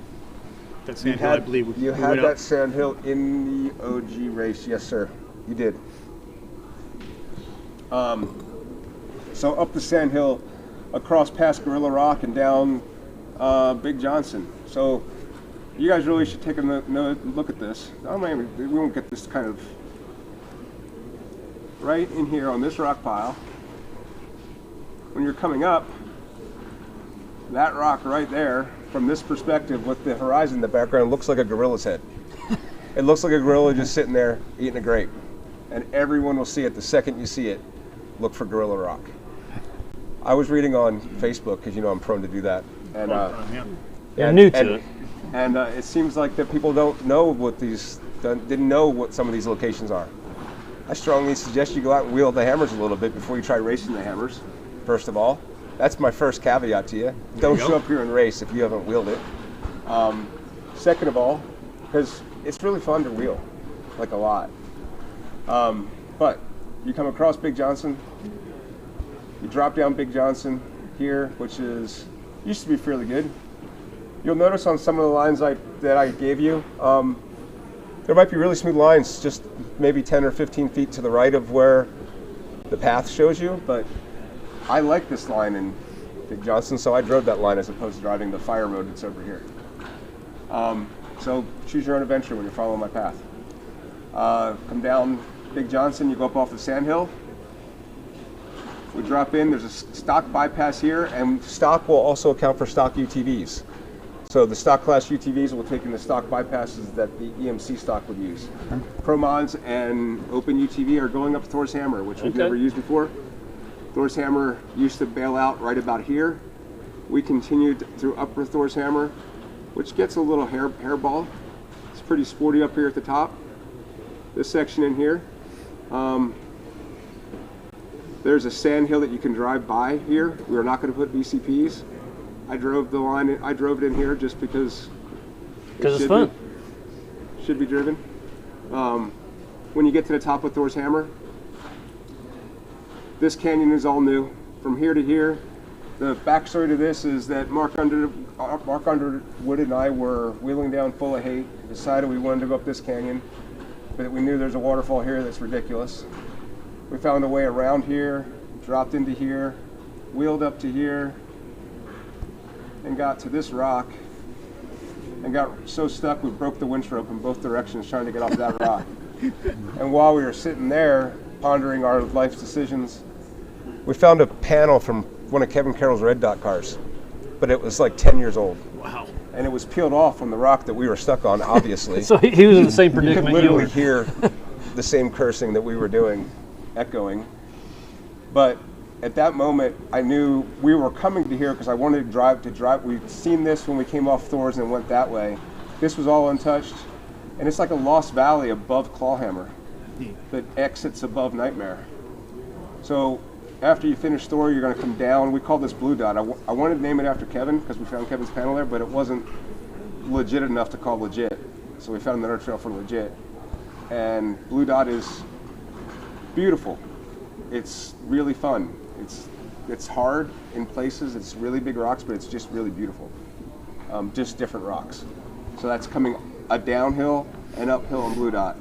That sand hill, I believe. You had that sand hill in the OG race, yes sir, you did. So up the sand hill, across past Gorilla Rock and down Big Johnson. So you guys really should take a look at this. We won't get this kind of right in here on this rock pile. When you're coming up, that rock right there, from this perspective with the horizon in the background, looks like a gorilla's head. It looks like a gorilla just sitting there eating a grape. And everyone will see it the second you see it. Look for Gorilla Rock. I was reading on Facebook, because you know I'm prone to do that. And new to it. And it seems like that people don't know didn't know what some of these locations are. I strongly suggest you go out and wheel the hammers a little bit before you try racing the hammers, first of all. That's my first caveat to you. Don't show up here and race if you haven't wheeled it. Second of all, because it's really fun to wheel, like a lot. But you come across Big Johnson, you drop down Big Johnson here, which used to be fairly good. You'll notice on some of the lines that I gave you, there might be really smooth lines, just maybe 10 or 15 feet to the right of where the path shows you, but I like this line in Big Johnson, so I drove that line as opposed to driving the fire road that's over here. So choose your own adventure when you're following my path. Come down Big Johnson, you go up off the sand hill. We drop in, there's a stock bypass here, and stock will also account for stock UTVs. So the stock class UTVs will take in the stock bypasses that the EMC stock would use. Pro Mods and Open UTV are going up Thor's Hammer, which we've never used before. Thor's Hammer used to bail out right about here. We continued through upper Thor's Hammer, which gets a little hairball. It's pretty sporty up here at the top. This section in here. There's a sand hill that you can drive by here. We are not going to put VCPs. I drove the line. I drove it in here just because it's fun. Should be driven. When you get to the top of Thor's Hammer, this canyon is all new. From here to here, the backstory to this is that Mark Underwood and I were wheeling down full of hay. Decided we wanted to go up this canyon, but we knew there's a waterfall here that's ridiculous. We found a way around here, dropped into here, wheeled up to here, and got to this rock, and got so stuck we broke the winch rope in both directions trying to get off that rock. And while we were sitting there pondering our life decisions, we found a panel from one of Kevin Carroll's Red Dot cars, but it was like 10 years old. Wow. And it was peeled off from the rock that we were stuck on, obviously. So he was in the same predicament. You could literally hear the same cursing that we were doing, echoing. But at that moment, I knew we were coming to here because I wanted to drive. We'd seen this when we came off Thor's and went that way. This was all untouched. And it's like a lost valley above Clawhammer that exits above Nightmare. So after you finish Thor, you're going to come down. We call this Blue Dot. I wanted to name it after Kevin because we found Kevin's panel there, but it wasn't legit enough to call legit. So we found another trail for legit. And Blue Dot is beautiful. It's really fun. It's hard in places. It's really big rocks, but it's just really beautiful. Just different rocks. So that's coming a downhill and uphill on Blue Dot.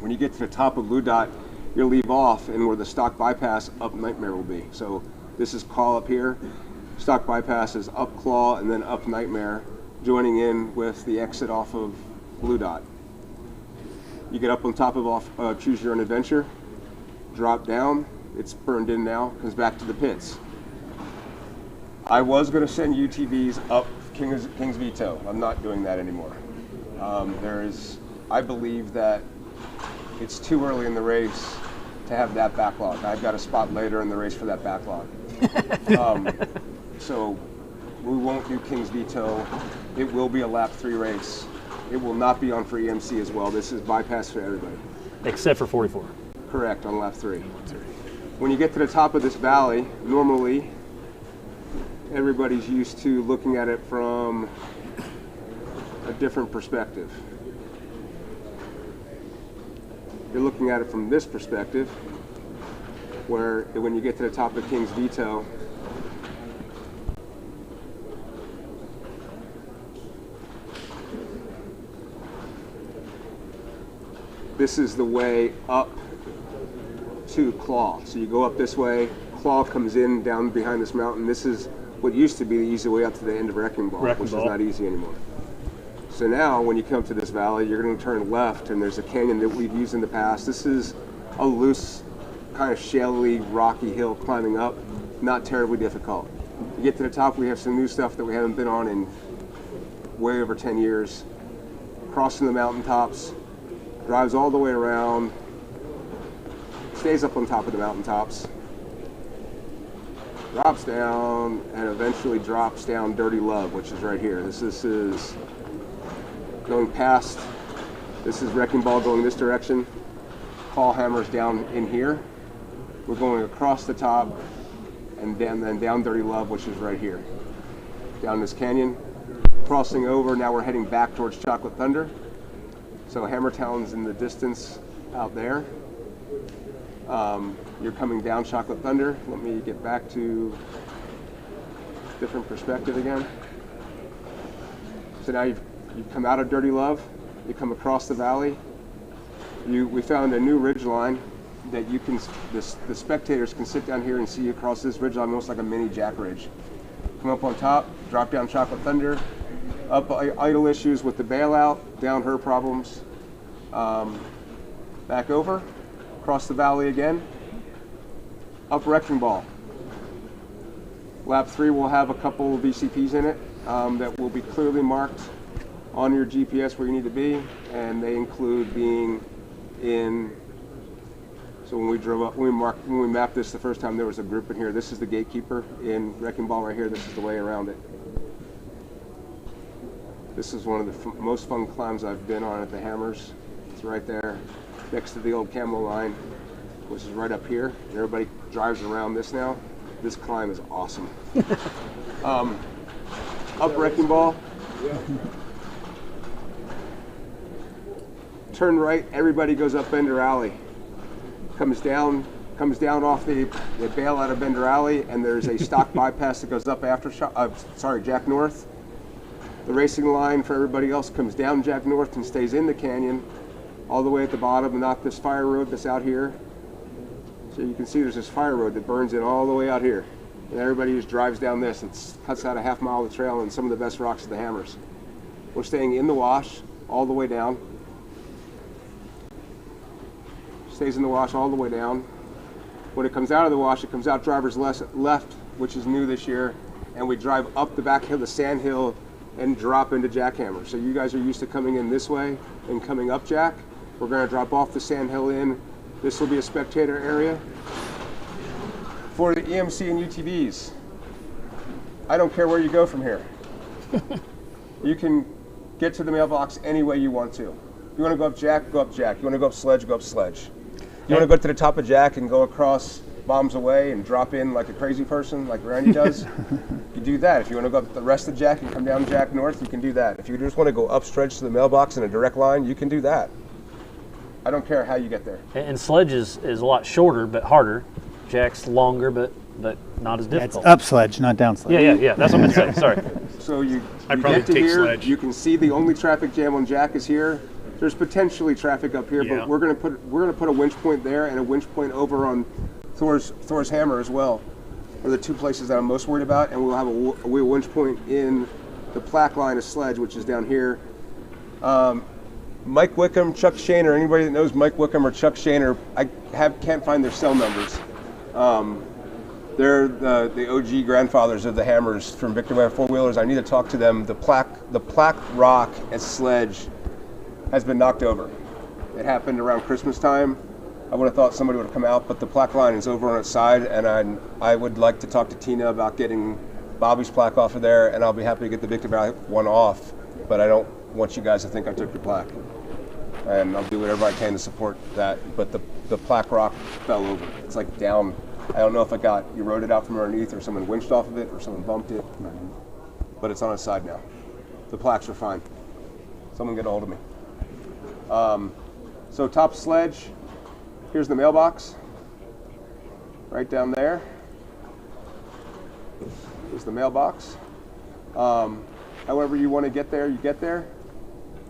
When you get to the top of Blue Dot, you'll leave off and where the stock bypass up Nightmare will be. So this is Claw up here. Stock bypass is up Claw and then up Nightmare, joining in with the exit off of Blue Dot. You get up on top of Choose Your Own Adventure, drop down, it's burned in now, comes back to the pits. I was going to send UTVs up King's Veto. I'm not doing that anymore. I believe that it's too early in the race to have that backlog. I've got a spot later in the race for that backlog. So we won't do King's Veto. It will be a lap 3 race. It will not be on for EMC as well. This is bypass for everybody. Except for 44. Correct, on lap 3. When you get to the top of this valley, normally everybody's used to looking at it from a different perspective. You're looking at it from this perspective, where when you get to the top of King's Veto, this is the way up to Claw. So you go up this way, Claw comes in down behind this mountain. This is what used to be the easy way up to the end of Wrecking Ball, which is not easy anymore. So now when you come to this valley, you're going to turn left and there's a canyon that we've used in the past. This is a loose, kind of shallowy, rocky hill climbing up, not terribly difficult. You get to the top, we have some new stuff that we haven't been on in way over 10 years. Crossing the mountaintops, drives all the way around, stays up on top of the mountaintops, drops down, and eventually drops down Dirty Love, which is right here. This is going past, this is Wrecking Ball going this direction. Clawhammer's down in here. We're going across the top and then down Dirty Love, which is right here. Down this canyon, crossing over, now we're heading back towards Chocolate Thunder. So Hammertown's in the distance out there. You're coming down Chocolate Thunder. Let me get back to different perspective again. So now you've come out of Dirty Love, you come across the valley. We found a new ridge line that you can, the spectators can sit down here and see across this ridge line, almost like a mini Jack Ridge. Come up on top, drop down Chocolate Thunder, up idle issues with the bailout, down her problems, back over, across the valley again, up Wrecking Ball. Lap 3 will have a couple of VCPs in it that will be clearly marked on your GPS where you need to be, and they include being in, so when we drove up, when we mapped this the first time, there was a group in here. This is the gatekeeper in Wrecking Ball right here. This is the way around it. This is one of the most fun climbs I've been on at the Hammers. It's right there next to the old camo line, which is right up here. Everybody drives around this now. This climb is awesome. Up Wrecking Ball. Turn right, everybody goes up Bender Alley. Comes down off the bail out of Bender Alley, and there's a stock bypass that goes up after, Jack North. The racing line for everybody else comes down Jack North and stays in the canyon all the way at the bottom, and not this fire road that's out here. So you can see there's this fire road that burns in all the way out here. And everybody just drives down this. It cuts out a half mile of the trail and some of the best rocks at the Hammers. We're staying in the wash all the way down. Stays in the wash all the way down. When it comes out of the wash, it comes out driver's left, which is new this year, and we drive up the back hill, the sand hill, and drop into Jackhammer. So you guys are used to coming in this way and coming up Jack. We're going to drop off the sandhill in. This will be a spectator area. For the EMC and UTVs, I don't care where you go from here. You can get to the mailbox any way you want to. You want to go up Jack, go up Jack. You want to go up Sledge, go up Sledge. You want to go to the top of Jack and go across bombs away and drop in like a crazy person, like Randy does, you do that. If you want to go up the rest of Jack and come down Jack North, you can do that. If you just want to go up Sledge to the mailbox in a direct line, you can do that. I don't care how you get there. And Sledge is a lot shorter but harder. Jack's longer but not as difficult. It's up Sledge, not down Sledge. Yeah. That's what I'm saying. Sorry. So you probably get to take here, Sledge. you can see the only traffic jam on Jack is here. There's potentially traffic up here, Yeah. but we're gonna put a winch point there and a winch point over on Thor's Hammer as well. Are the two places that I'm most worried about, and we'll have a winch point in the plaque line of Sledge, which is down here. Mike Wickham, Chuck Shaner, anybody that knows Mike Wickham or Chuck Shaner, can't find their cell numbers. They're the OG grandfathers of the hammers from Victor Ware four-wheelers. I need to talk to them. The plaque rock at Sledge has been knocked over. It happened around Christmas time. I would have thought somebody would have come out, but the plaque line is over on its side, and I would like to talk to Tina about getting Bobby's plaque off of there, and I'll be happy to get the Victor Valley one off, but I don't want you guys to think I took your plaque. And I'll do whatever I can to support that, but the plaque rock fell over. It's like down. I don't know if you rode it out from underneath, or someone winched off of it, or someone bumped it, but it's on its side now. The plaques are fine. Someone get a hold of me. So top Sledge, here's the mailbox, right down there. Here's the mailbox. However you want to get there, you get there.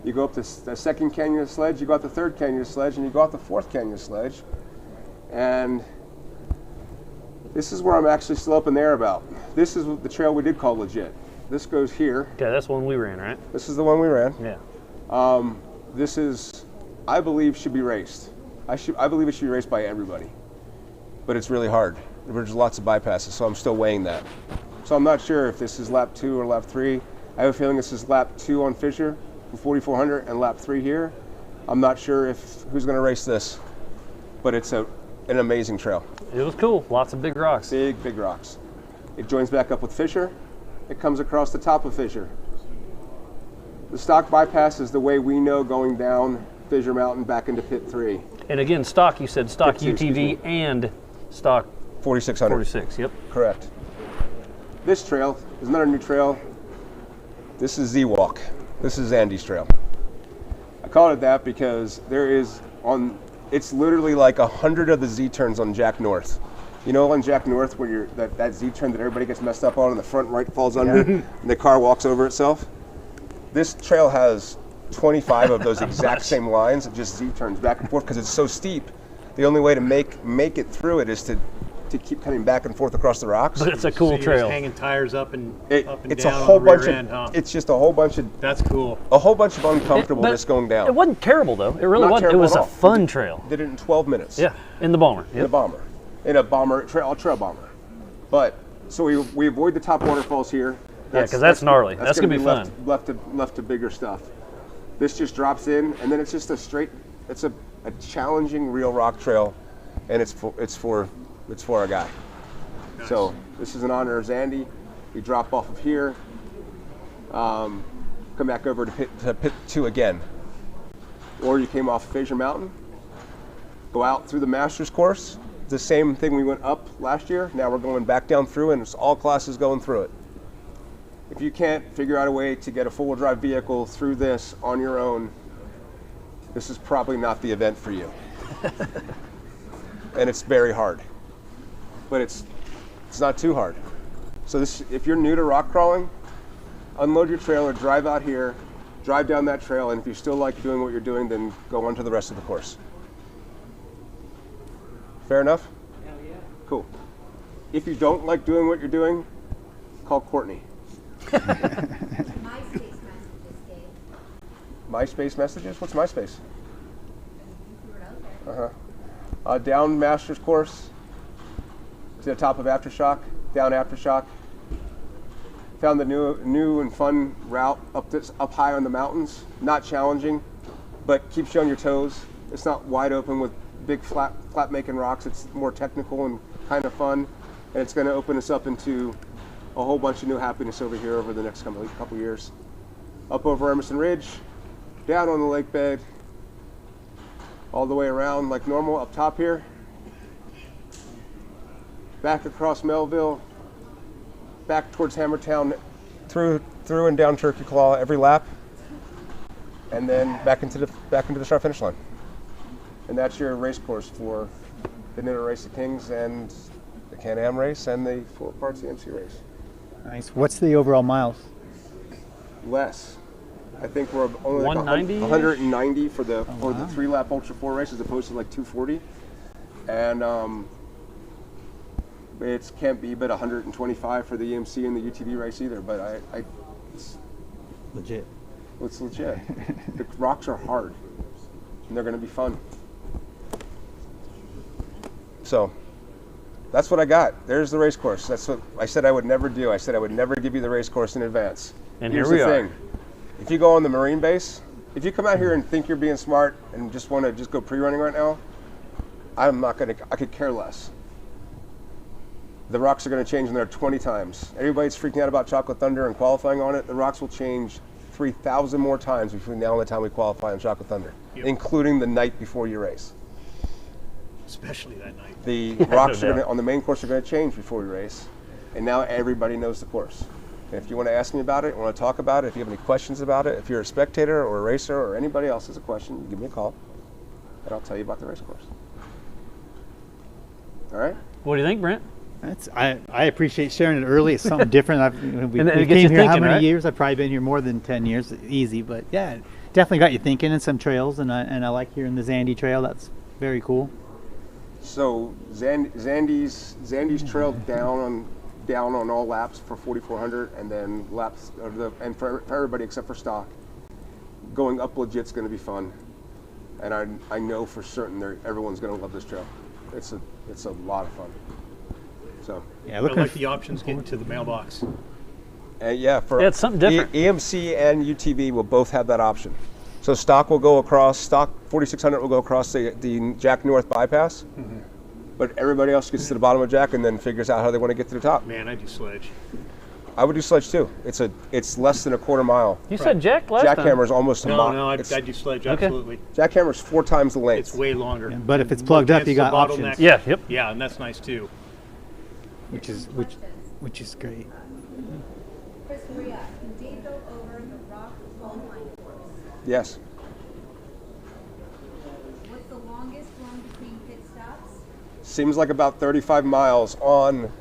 You go up the second canyon of Sledge, you go out the third canyon of Sledge, and you go out the fourth canyon of Sledge. And this is where I'm actually still up in the air about. This is the trail we did call legit. This goes here. Okay, that's the one we ran, right? This is the one we ran. Yeah. This is, I believe, should be raced. I believe it should be raced by everybody. But it's really hard. There's lots of bypasses, so I'm still weighing that. So I'm not sure if this is lap 2 or lap 3. I have a feeling this is lap 2 on Fisher for 4,400 and lap 3 here. I'm not sure who's going to race this, but it's an amazing trail. It was cool. Lots of big rocks. Big rocks. It joins back up with Fisher. It comes across the top of Fisher. The stock bypass is the way we know going down Fisher Mountain back into pit 3. And again, stock, you said stock Pit 2, UTV and stock 4,600. 46, yep. Correct. This trail is another new trail. This is Z-Walk. This is Andy's trail. I call it that because it's literally like 100 of the Z-turns on Jack North. You know, on Jack North where that Z-turn that everybody gets messed up on and the front right falls under and the car walks over itself? This trail has 25 of those exact same lines of just Z-turns back and forth because it's so steep. The only way to make it through it is to keep coming back and forth across the rocks. But it's a cool trail. Just hanging tires up and It's down a whole on the rear bunch end, of. huh? It's just a whole bunch of. That's cool. A whole bunch of uncomfortableness going down. It wasn't terrible, though. It really Not wasn't. It terrible was at a all. fun trail. Did it in 12 minutes. Yeah, in the bomber. In a bomber. In a bomber trail bomber. But so we avoid the top waterfalls here. Yeah, because that's gnarly. That's gonna be fun. Left to bigger stuff. This just drops in, and then it's just a straight. It's a challenging real rock trail, and it's for a guy. Nice. So this is in honor of Zandy. We drop off of here, come back over to pit 2 again. Or you came off Fisher Mountain, go out through the Masters course. The same thing we went up last year. Now we're going back down through, and it's all classes going through it. If you can't figure out a way to get a four-wheel drive vehicle through this on your own, this is probably not the event for you. And it's very hard, but it's not too hard. So if you're new to rock crawling, unload your trailer, drive out here, drive down that trail, and if you still like doing what you're doing, then go on to the rest of the course. Fair enough? Hell yeah. Cool. If you don't like doing what you're doing, call Courtney. MySpace messages, Dave. MySpace messages? What's MySpace? You threw it out there. Down Masters course to the top of Aftershock, down Aftershock. Found the new and fun route up high on the mountains. Not challenging, but keeps you on your toes. It's not wide open with big flat making rocks. It's more technical and kind of fun, and it's going to open us up into a whole bunch of new happiness over here over the next couple years. Up over Emerson Ridge, down on the lake bed, all the way around like normal up top here, back across Melville, back towards Hammertown, through and down Turkey Claw every lap, and then back into the start finish line. And that's your race course for the Nitto Race of Kings and the Can-Am race and the Full Parts EMC race. Nice. What's the overall miles? Less. I think we're only like 190 for the 3-lap Ultra 4 race as opposed to like 240. And it can't be but 125 for the EMC and the UTV race either, but it's legit. It's legit. The rocks are hard and they're going to be fun. So that's what I got. There's the race course. That's what I said I would never do. I said I would never give you the race course in advance. And here's here we the are. thing. If you go on the Marine base, if you come out here and think you're being smart and just want to just go pre-running right now, I'm not going to, I could care less. The rocks are going to change in there 20 times. Everybody's freaking out about Chocolate Thunder and qualifying on it. The rocks will change 3,000 more times between now and the time we qualify on Chocolate Thunder, including the night before you race. Especially that night. The rocks are on the main course are going to change before we race, and now everybody knows the course. And if you want to ask me about it, want to talk about it, if you have any questions about it, if you're a spectator or a racer or anybody else has a question, you give me a call, and I'll tell you about the race course. All right? What do you think, Brent? I appreciate sharing it early. It's something different. We And it came gets you here how thinking, many right? years? I've probably been here more than 10 years, easy. But yeah, definitely got you thinking, and some trails, and I like hearing the Zandy Trail. That's very cool. So Zandy's trail down on all laps for 4,400, and then laps and for everybody except for stock. Going up legit's going to be fun, and I know for certain everyone's going to love this trail. It's a lot of fun. So yeah, I like the options getting to the mailbox. Yeah, it's something different. EMC and UTV will both have that option. So stock will go across, stock 4600 will go across the Jack North bypass, but everybody else gets to the bottom of Jack and then figures out how they want to get to the top. Man, I do Sledge. I would do Sledge too. It's less than a quarter mile. You said Jack last time. Jackhammer's almost a mile. No, I do Sledge, absolutely. Jackhammer's 4 times the length. It's way longer. Yeah, but if it's plugged up, you got options. Yeah, yep. Yeah, and that's nice too. Which is great. Chris Maria, can Dave go over the rock line course? Yes. What's the longest one between pit stops? Seems like about 35 miles for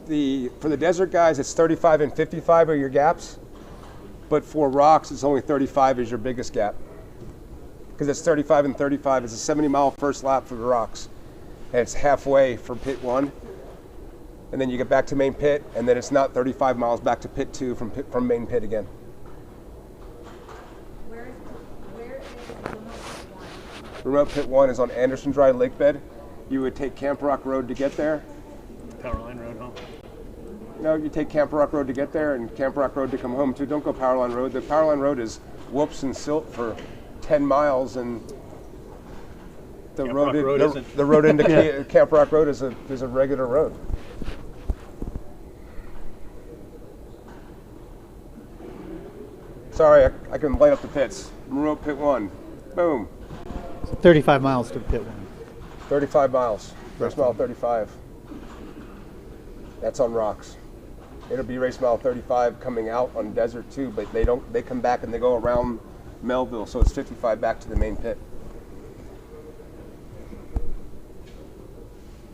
the desert guys, it's 35 and 55 are your gaps, but for rocks, it's only 35 is your biggest gap. Because it's 35 and 35, it's a 70-mile first lap for the rocks, and it's halfway for pit 1, and then you get back to main pit, and then it's not 35 miles back to pit 2 from main pit again. Where is remote pit 1? Remote pit 1 is on Anderson Dry Lake Bed. You would take Camp Rock Road to get there. Powerline Road, huh? No, you take Camp Rock Road to get there and Camp Rock Road to come home too. Don't go Powerline Road. The Powerline Road is whoops and silt for 10 miles, and the road into Camp Rock Road is a regular road. Sorry, I can light up the pits. Monroe Pit 1, boom. So 35 miles to pit 1. 35 miles, race mile 35. That's on rocks. It'll be race mile 35 coming out on desert too, but they come back and they go around Melville, so it's 55 back to the main pit.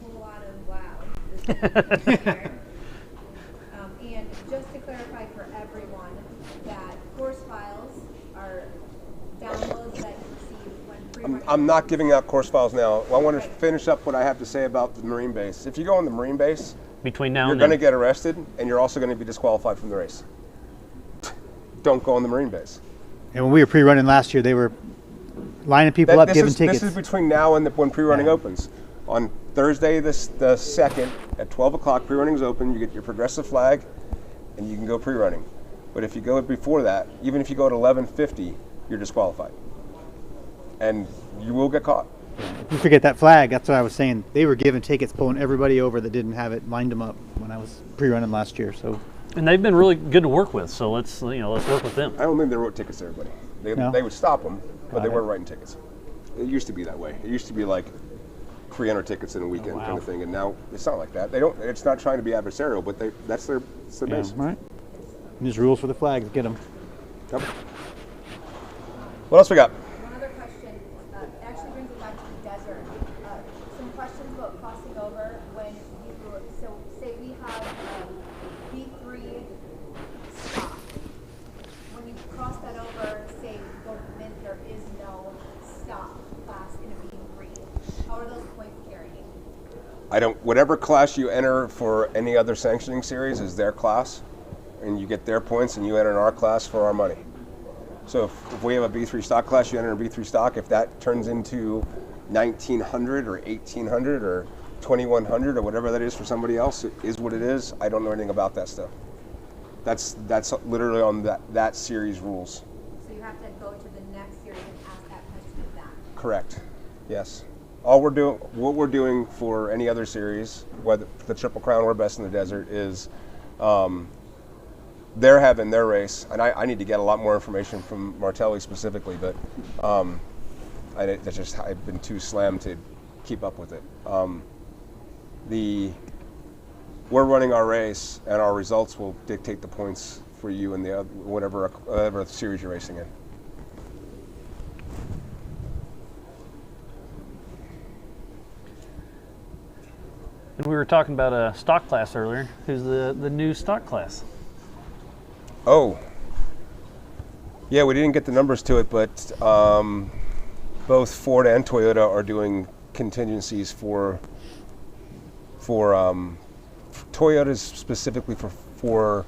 A whole lot of wow. And just to clarify for everyone that course files are downloads that you receive when pre-running. I'm not giving out course files now. I want to finish up what I have to say about the Marine base. If you go on the Marine base, between now you're and going to then, get arrested, and you're also going to be disqualified from the race. Don't go on the Marine base. And when we were pre-running last year, they were lining people up, giving tickets. This is between now and when pre-running opens. On Thursday, the 2nd, at 12 o'clock, pre-running is open. You get your progressive flag, and you can go pre-running. But if you go before that, even if you go at 11:50, you're disqualified. and you will get caught. You forget that flag. That's what I was saying. They were giving tickets, pulling everybody over that didn't have it, lined them up when I was pre-running last year. So, and they've been really good to work with. So let's work with them. I don't think they wrote tickets to everybody. They would stop them, but they weren't writing tickets. It used to be that way. It used to be like 300 tickets in a weekend kind of thing, and now it's not like that. They don't. It's not trying to be adversarial, but that's their base. Right. And there's rules for the flags. Get them. Yep. What else we got? One other question actually brings it back to the desert. Some questions about crossing over when so say we have B3 stop. When you cross that over, say go to mint, there is no stop class in a B3. How are those points carrying? Whatever class you enter for any other sanctioning series is their class, and you get their points, and you enter in our class for our money. So if we have a B3 stock class, you enter a B3 stock. If that turns into 1900 or 1800 or 2100 or whatever that is for somebody else, it is what it is. I don't know anything about that stuff. That's literally on that series rules. So you have to go to the next series and ask that question of that. Correct. Yes. What we're doing for any other series, whether the Triple Crown or Best in the Desert, is they're having their race, and I need to get a lot more information from Martelli specifically, but I've been too slammed to keep up with it. We're running our race, and our results will dictate the points for you in the whatever series you're racing in. And we were talking about a stock class earlier. Who's the new stock class? Oh, yeah, we didn't get the numbers to it, but both Ford and Toyota are doing contingencies for Toyota's specifically for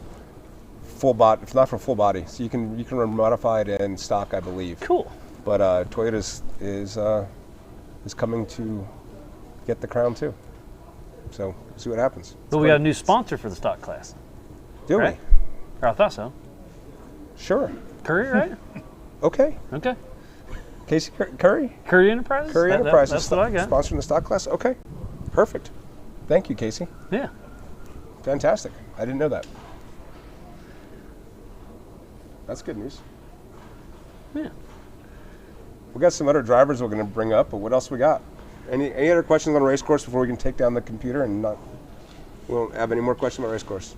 full body. It's not for full body, so you can run modified and stock, I believe. Cool. But Toyota's is coming to get the crown too. So we'll see what happens. But we got a new sponsor for the stock class. Do right? we? Or I thought so. Sure. Curry, right? Okay. Okay. Casey Curry? Curry Enterprises? Curry Enterprises. That's what I got. Sponsoring the stock class? Okay. Perfect. Thank you, Casey. Yeah. Fantastic. I didn't know that. That's good news. Yeah. We got some other drivers we're going to bring up, but what else we got? Any other questions on the race course before we can take down the computer and we won't have any more questions about race course?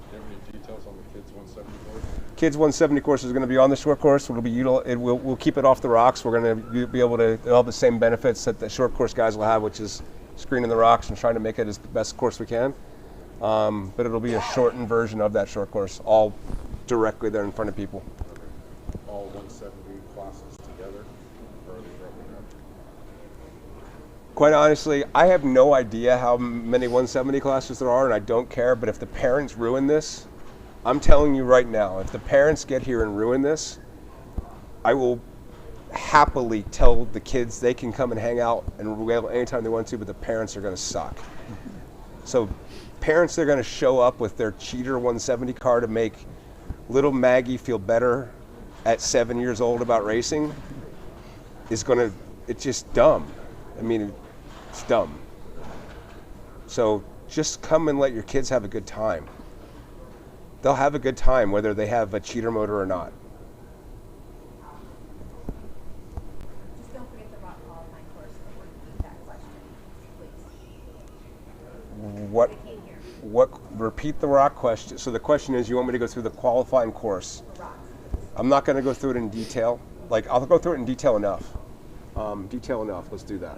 Do you have any details on the Kids 170 course? Kids 170 course is going to be on the short course. We'll keep it off the rocks. We're going to be able to have the same benefits that the short course guys will have, which is screening the rocks and trying to make it as the best course we can. But it'll be a shortened version of that short course, all directly there in front of people. All 170 classes together, or are they broken up? Quite honestly, I have no idea how many 170 classes there are, and I don't care. But if the parents ruin this, I'm telling you right now, if the parents get here and ruin this, I will happily tell the kids they can come and hang out and rail anytime they want to, but the parents are going to suck. So parents, they're going to show up with their cheater 170 car to make little Maggie feel better at 7 years old about racing. It's just dumb. I mean, it's dumb. So just come and let your kids have a good time. They'll have a good time whether they have a cheater motor or not. Just don't forget the rock qualifying course before you repeat that question, please. Repeat the rock question. So the question is, you want me to go through the qualifying course? I'm not going to go through it in detail. Like, I'll go through it in detail enough. Let's do that.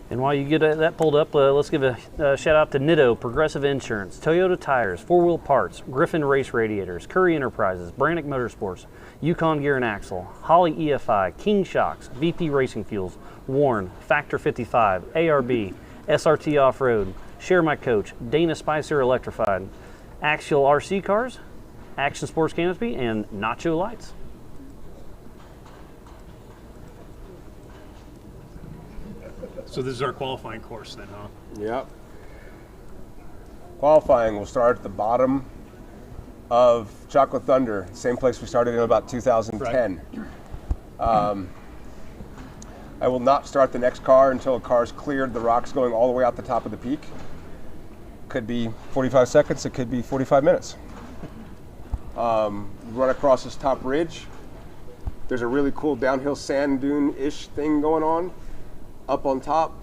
And while you get that pulled up, let's give a shout out to Nitto, Progressive Insurance, Toyota Tires, 4-Wheel Parts, Griffin Race Radiators, Curry Enterprises, Brannick Motorsports, Yukon Gear and Axle, Holly EFI, King Shocks, VP Racing Fuels, Warren, Factor 55, ARB, SRT Off-Road, Share My Coach, Dana Spicer Electrified, Axial RC Cars, Action Sports Canopy, and Nacho Lights. So this is our qualifying course then, huh? Yep. Qualifying will start at the bottom of Chocolate Thunder, same place we started in about 2010. I will not start the next car until a car's cleared the rocks going all the way out the top of the peak. Could be 45 seconds, it could be 45 minutes. Run across this top ridge. There's a really cool downhill sand dune-ish thing going on. Up on top,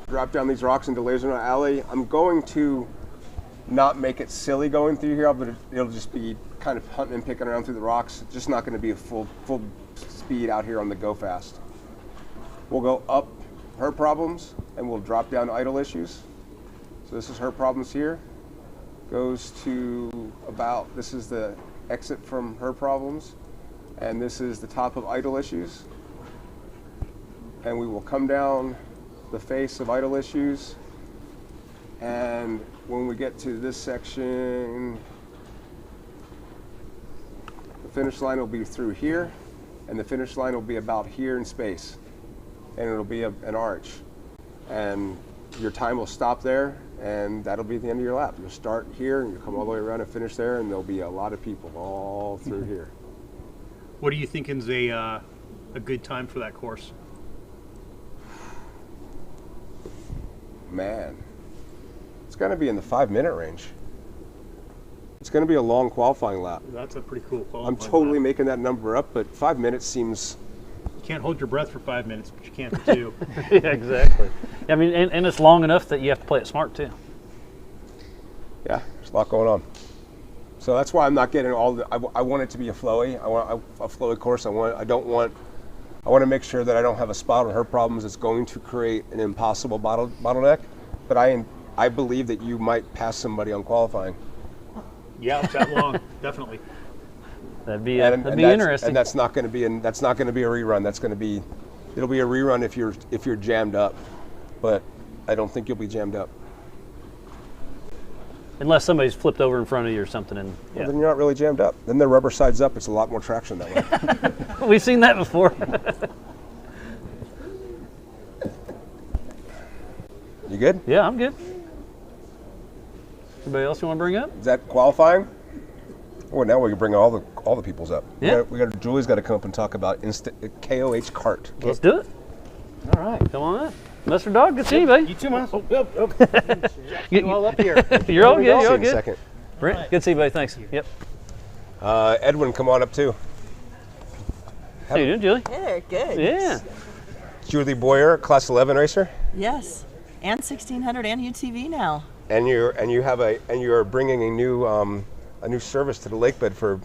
drop down these rocks into Laser Knot Alley. I'm going to not make it silly going through here, but it'll just be kind of hunting and picking around through the rocks. It's just not going to be a full speed out here on the go fast. We'll go up her problems and we'll drop down idle issues. So this is her problems here. Goes to about, this is the exit from her problems, and this is the top of idle issues. And we will come down the face of idle issues, and when we get to this section, the finish line will be through here, and the finish line will be about here in space, and it'll be an arch, and your time will stop there, and that'll be the end of your lap. You'll start here and you'll come all the way around and finish there, and there'll be a lot of people all through here. What do you think is a good time for that course? Man, it's going to be in the 5-minute range. It's going to be a long qualifying lap. That's a pretty cool qualifying I'm totally lap. making that number up, but 5 minutes seems... You can't hold your breath for 5 minutes, but you can for 2. Yeah, exactly. I mean, and it's long enough that you have to play it smart too. Yeah, there's a lot going on. So that's why I'm not getting all the... I want it to be a flowy. I want a flowy course. I want to make sure that I don't have a spot on her problems that's going to create an impossible bottleneck. But I believe that you might pass somebody on qualifying. Yeah, it's that long, definitely. That'd be interesting. And that's not going to be a rerun. It'll be a rerun if you're jammed up, but I don't think you'll be jammed up. Unless somebody's flipped over in front of you or something, and Well, then you're not really jammed up. Then the rubber sides up. It's a lot more traction that way. We've seen that before. You good? Yeah, I'm good. Anybody else you want to bring up? Is that qualifying? Well, now we can bring all the peoples up. Yeah. Julie's got to come up and talk about KOH cart. Let's do it. All right, come on up. Mr. Dog, good to see you, buddy. You too, Miles. You're all up here. You're all good. You're all See you in a good. second. Brent, good to see you, buddy. Thanks. Yep. Edwin, come on up too. How you doing, Julie? Hey, good. Yeah. Julie Boyer, Class 11 racer, Yes, and 1600 and UTV now. and you are bringing a new service to the lake bed for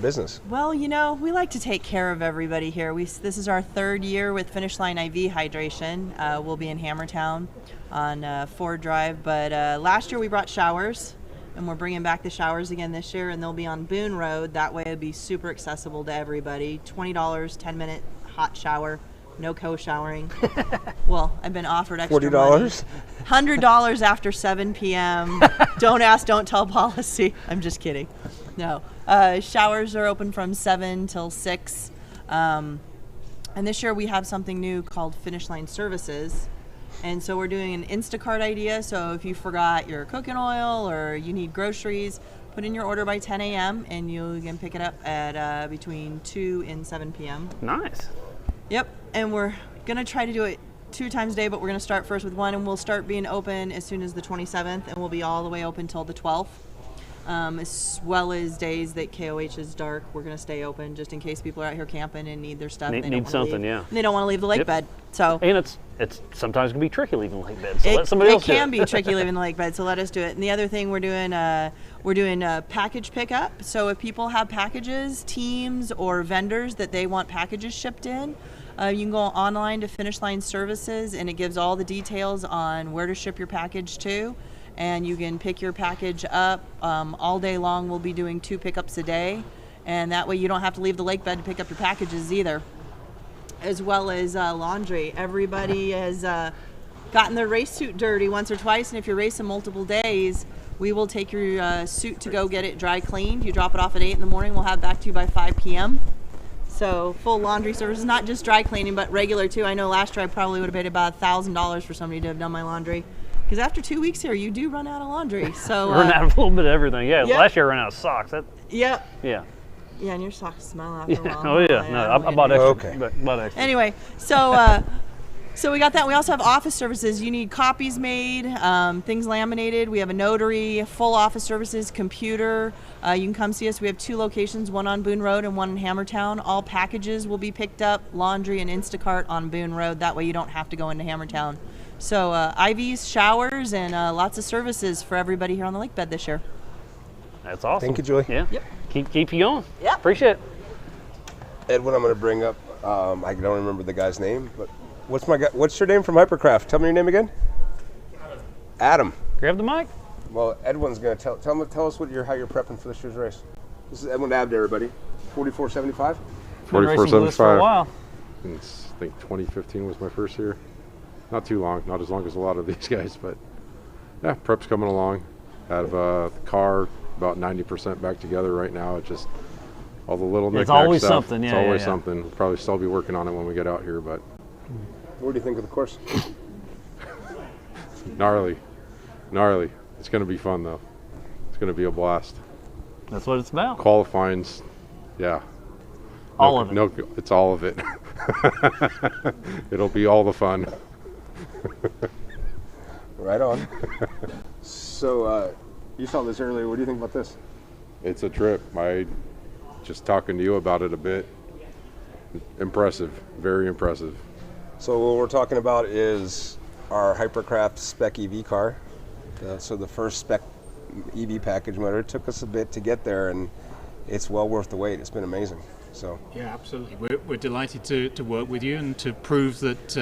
business. Well, you know, we like to take care of everybody here. This is our 3rd year with Finish Line IV Hydration. We'll be in Hammertown on Ford Drive, but last year we brought showers, and we're bringing back the showers again this year, and they'll be on Boone Road. That way it'll be super accessible to everybody. $20, 10-minute hot shower, no co-showering. Well, I've been offered extra $40? money. $100 after 7 p.m. Don't ask, don't tell policy. I'm just kidding. No. Showers are open from 7 till 6. And this year we have something new called Finish Line Services. And so we're doing an Instacart idea. So if you forgot your cooking oil or you need groceries, put in your order by 10 a.m. and you can pick it up at between 2 and 7 p.m. Nice. Yep. And we're going to try to do it 2 times a day, but we're going to start first with 1, and we'll start being open as soon as the 27th, and we'll be all the way open till the 12th. As well as days that KOH is dark, we're going to stay open just in case people are out here camping and need their stuff. Need something, yeah. And they don't want to leave the lake bed. So. And it's sometimes can be tricky leaving the lake bed. So let somebody else do it. It can be tricky leaving the lake bed. So let us do it. And the other thing we're doing package pickup. So if people have packages, teams, or vendors that they want packages shipped in, you can go online to Finish Line Services, and it gives all the details on where to ship your package to. And you can pick your package up all day long. We'll be doing 2 pickups a day, and that way you don't have to leave the lake bed to pick up your packages either. As well as laundry. Everybody has gotten their race suit dirty once or twice, and if you're racing multiple days, we will take your suit to go get it dry cleaned. You drop it off at 8 in the morning. We'll have it back to you by 5 p.m. So full laundry service, not just dry cleaning, but regular too. I know last year I probably would have paid about $1,000 for somebody to have done my laundry, Because after 2 weeks here, you do run out of laundry. So Run out of a little bit of everything. Yeah, Yep. last year I ran out of socks. Yep. Yeah. Yeah, and your socks smell after a while. Oh yeah. No, I bought extra. Bought extra. Anyway, so we got that. We also have office services. You need copies made, things laminated. We have a notary, full office services, computer. You can come see us. We have 2 locations, one on Boone Road and one in Hammertown. All packages will be picked up, laundry and Instacart on Boone Road. That way you don't have to go into Hammertown. So IVs, showers, and lots of services for everybody here on the lake bed this year. That's awesome. Thank you, Julie. Yeah. Yep. Keep you going. Yep. Appreciate it. Edwin, I'm going to bring up, I don't remember the guy's name, but what's your name from Hypercraft? Tell me your name again. Adam. Grab the mic. Well, Edwin's going to tell us how you're prepping for this year's race. This is Edwin Abd, everybody. 4475. 4475. For a while. I think 2015 was my first year. Not too long, not as long as a lot of these guys, but yeah, prep's coming along. Have the car about 90% back together right now. It's just all the little knick-knack always stuff. something, yeah, It's always yeah. something. We'll probably still be working on it when we get out here, but What do you think of the course? gnarly. It's going to be fun though. It's going to be a blast. That's what it's about. Qualifying's, yeah. All of it. No, it's all of it. It'll be all the fun. Right on. So, you saw this earlier. What do you think about this? It's a trip. Just talking to you about it a bit. Impressive, very impressive. So what we're talking about is our Hypercraft Spec EV car. So the first Spec EV package motor. It took us a bit to get there, and it's well worth the wait. It's been amazing. So yeah, absolutely. We're delighted to work with you and to prove that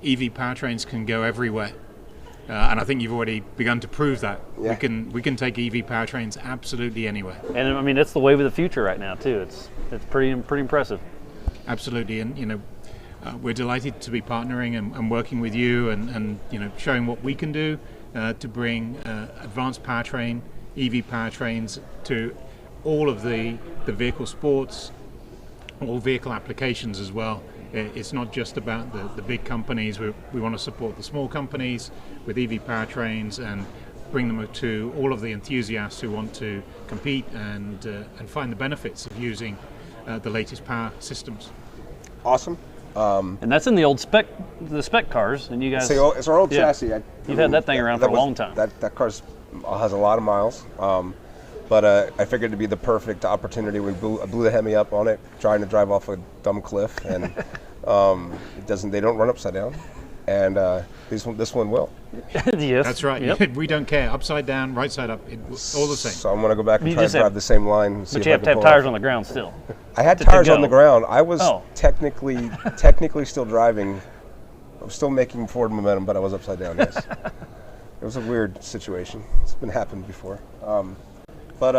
EV powertrains can go everywhere. And I think you've already begun to prove that. Yeah. We can take EV powertrains absolutely anywhere. And I mean, it's the wave of the future right now too. It's pretty impressive. Absolutely, and we're delighted to be partnering and working with you and showing what we can do to bring advanced powertrain, EV powertrains to all of the vehicle sports, all vehicle applications as well. It's not just about the big companies. We want to support the small companies with EV powertrains and bring them to all of the enthusiasts who want to compete and find the benefits of using the latest power systems. Awesome. And that's in the spec cars, and you guys. It's our old yeah. chassis. You've had that thing around for a long time. That car has a lot of miles. But I figured it'd be the perfect opportunity. We blew the Hemi up on it, trying to drive off a dumb cliff, and they don't run upside down, and this one will. Yes, that's right. Yep. We don't care, upside down, right side up, all the same. So I'm gonna go back and try to drive the same line. And see but if you I have can to have pull tires off. on the ground still. I had tires on the ground. I was Oh. technically still driving. I was still making forward momentum, but I was upside down. Yes, it was a weird situation. It's been happened before. But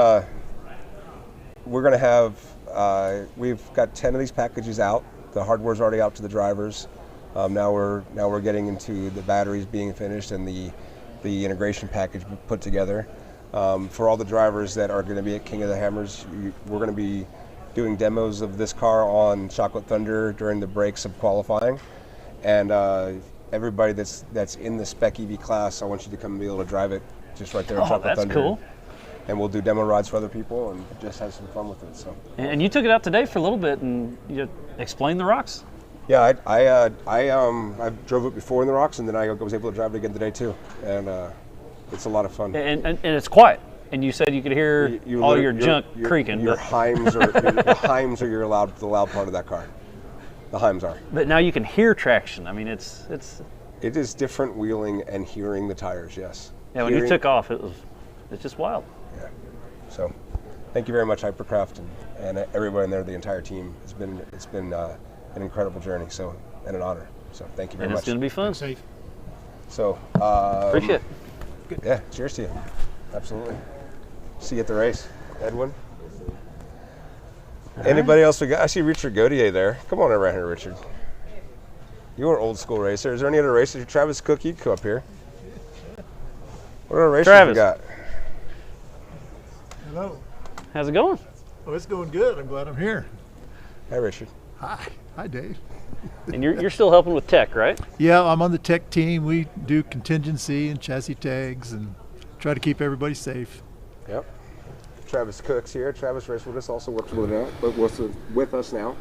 we're going to have, we've got 10 of these packages out. The hardware's already out to the drivers. Now we're getting into the batteries being finished and the integration package put together. For all the drivers that are going to be at King of the Hammers, we're going to be doing demos of this car on Chocolate Thunder during the breaks of qualifying. And everybody that's in the Spec EV class, I want you to come and be able to drive it just right there on Chocolate Thunder. That's cool. And we'll do demo rides for other people and just have some fun with it. So. And you took it out today for a little bit and you explained the rocks. Yeah, I drove it before in the rocks, and then I was able to drive it again today too, and it's a lot of fun. And it's quiet. And you said you could hear all your junk creaking. Your Heims are the Heims are the loud part of that car. The Heims are. But now you can hear traction. I mean, it is different wheeling and hearing the tires. Yes. Yeah, when you took off, it's just wild. Yeah. So, thank you very much, Hypercraft, and everybody in there, the entire team. It's been an incredible journey. So, and an honor. So, thank you very much. It's going to be fun. Safe. So, appreciate it. Good. Yeah. Cheers to you. Absolutely. See you at the race, Edwin. Anybody else we got? I see Richard Gaudier there. Come on around here, Richard. You're an old school racer. Is there any other racers? Travis Cook, you come up here. What other racers we got? Hello. How's it going? Oh, it's going good. I'm glad I'm here. Hi, Richard. Hi. Hi, Dave. And you're still helping with tech, right? Yeah, I'm on the tech team. We do contingency and chassis tags and try to keep everybody safe. Yep. Travis Cook's here. Travis raced with us, also works with us now.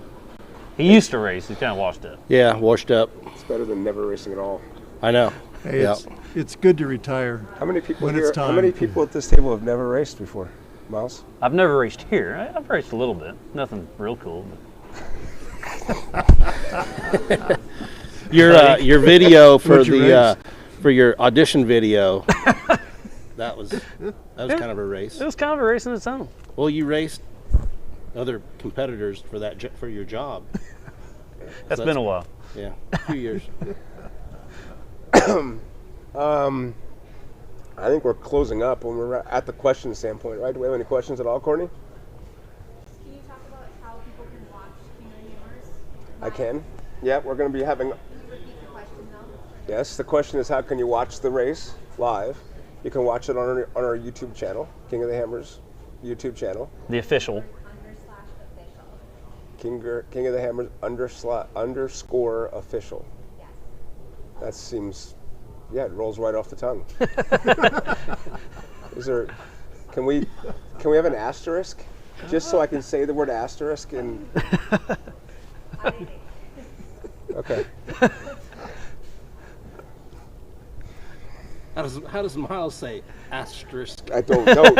He used to race. He's kind of washed up. Yeah, washed up. It's better than never racing at all. I know. Hey, it's good to retire. How many people when here? it's time. How many people at this table have never raced before? Miles? I've never raced here. I've raced a little bit. Nothing real cool. But. Your video for the for your audition video. that was kind of a race. It was kind of a race in its own. Well, you raced other competitors for for your job. That's been a while. Yeah, a few years. I think we're closing up when we're at the question standpoint, right? Do we have any questions at all, Courtney? Can you talk about how people can watch King of the Hammers? I can. Yeah, we're going to be having. Can you repeat the question though? Yes, the question is how can you watch the race live? You can watch it on our YouTube channel, King of the Hammers YouTube channel. The official. King of the Hammers _official. Yes. That seems, it rolls right off the tongue. Can we have an asterisk? Just so I can say the word asterisk and. Okay. How does Miles say asterisk? I don't know. No.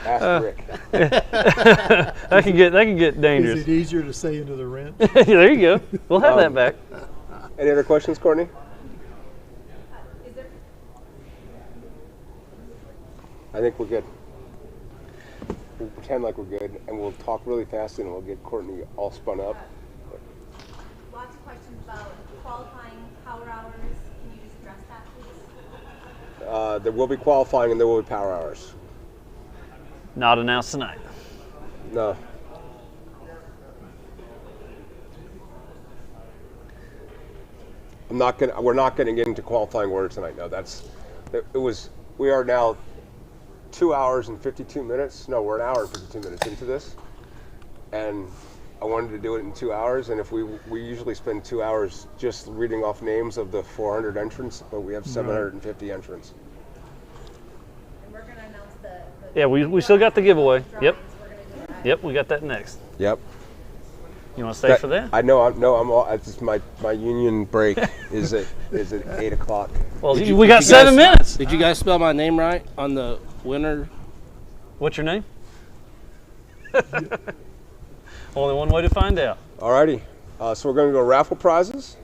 Asterisk. that can get dangerous. Is it easier to say into the rent? There you go. We'll have that back. Any other questions, Courtney? I think we're good. We'll pretend like we're good, and we'll talk really fast, and we'll get Courtney all spun up. Lots of questions about qualifying, power hours. Can you just address that, please? There will be qualifying, and there will be power hours. Not announced tonight. No. We're not going to get into qualifying order tonight. No, we are now 2 hours and 52 minutes. No, we're an hour and 52 minutes into this. And I wanted to do it in 2 hours. And if we usually spend 2 hours just reading off names of the 400 entrants, but we have 750 entrants. And we're going to announce the yeah, we still got the giveaway. Yep. Yep, we got that next. Yep. You want to stay for that? I'm all. It's just my union break is at 8 o'clock. Well, we got 7 minutes. Did you guys spell my name right on the winner? What's your name? Only one way to find out. Alrighty. So we're going to go raffle prizes.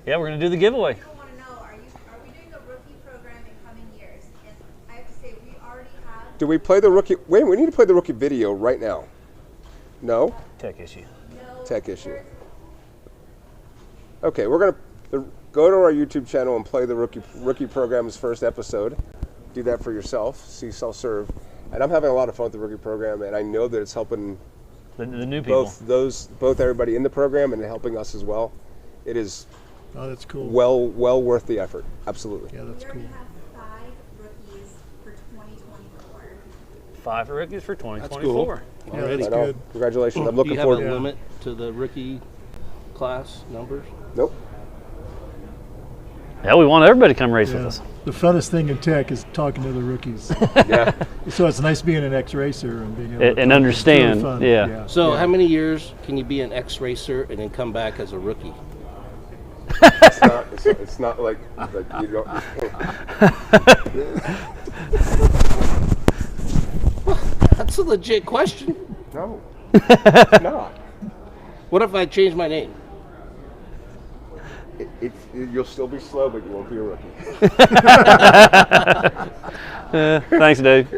Yeah, we're going to do the giveaway. People want to know, are we doing a rookie program in coming years? And I have to say, we already have. Do we play the rookie? Wait, we need to play the rookie video right now. No? Tech issue. No. Tech issue. Okay, we're going to go to our YouTube channel and play the rookie program's first episode. Do that for yourself. See self-serve. And I'm having a lot of fun with the rookie program, and I know that it's helping the new people. Both everybody in the program and helping us as well. It is that's cool. Well worth the effort. Absolutely. Yeah, that's cool. We have 5 rookies for 2024. 5 rookies for 2024. That's cool. Yeah, that's good. Congratulations. I'm looking forward Do to you have a limit to the rookie class numbers? Nope. Yeah, we want everybody to come race with us. The funnest thing in tech is talking to the rookies. Yeah. So it's nice being an ex-racer and being able to and understand. It's really fun. Yeah. So how many years can you be an ex-racer and then come back as a rookie? It's not like you don't. That's a legit question. No, it's not. What if I change my name? You'll still be slow, but you won't be a rookie. Thanks, Dave.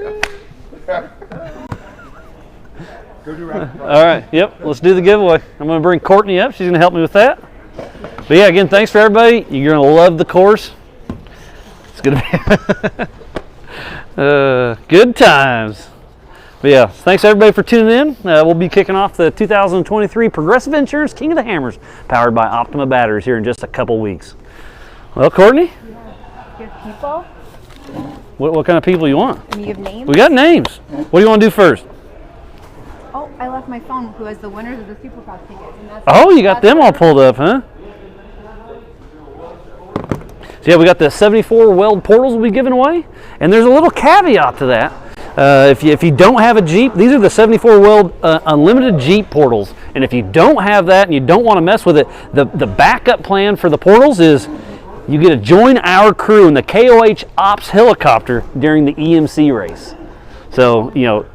Go do raffle. All right. Yep. Let's do the giveaway. I'm going to bring Courtney up. She's going to help me with that. But yeah, again, thanks for everybody. You're going to love the course. It's going to be good times. But yeah, thanks everybody for tuning in. We'll be kicking off the 2023 Progressive Insurance King of the Hammers, powered by Optima Batteries here in just a couple weeks. Well, Courtney? Good people. What kind of people you want? And you have names? We got names. What do you want to do first? Oh, I left my phone who has the winners of the Supercross tickets. And that's Oh, you got them all pulled up, huh? So yeah, we got the 74 weld portals we'll be giving away, and there's a little caveat to that. If you don't have a Jeep, these are the 74 weld unlimited Jeep portals, and if you don't have that and you don't want to mess with it, the backup plan for the portals is you get to join our crew in the KOH Ops helicopter during the EMC race. So, you know,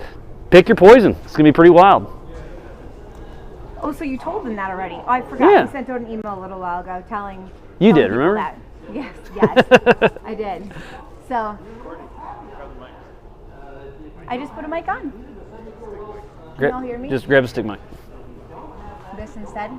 pick your poison. It's going to be pretty wild. Oh, so you told them that already. Oh, I forgot. Yeah. You sent out an email a little while ago telling You did, people remember? that. Yes, I did. So I just put a mic on. Can you all hear me? Just grab a stick mic. This instead.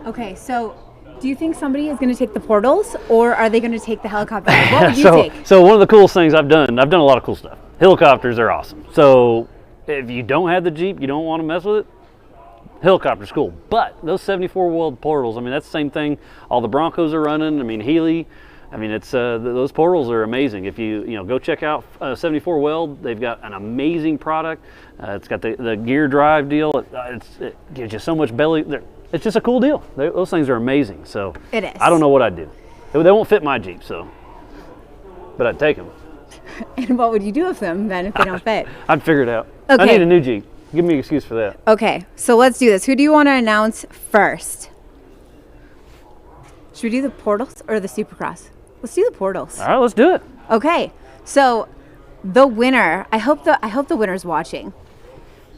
Okay, so do you think somebody is going to take the portals, or are they going to take the helicopter? What would you take? So one of the coolest things I've done a lot of cool stuff. Helicopters are awesome. So if you don't have the Jeep, you don't want to mess with it, helicopter's cool. But those 74 weld portals, I mean, that's the same thing all the Broncos are running. I mean, Healy, I mean, it's those portals are amazing. If you go check out 74 Weld, they've got an amazing product. It's got the gear drive deal. It gives you so much belly. It's just a cool deal. Those things are amazing. So it is. I don't know what I'd do. They won't fit my Jeep, so, but I'd take them. And what would you do with them then if they don't fit? I'd figure it out. Okay. I need a new Jeep. Give me an excuse for that. Okay, so let's do this. Who do you want to announce first? Should we do the portals or the Supercross? Let's do the portals. All right, let's do it. Okay, so the winner. I hope the winner's watching.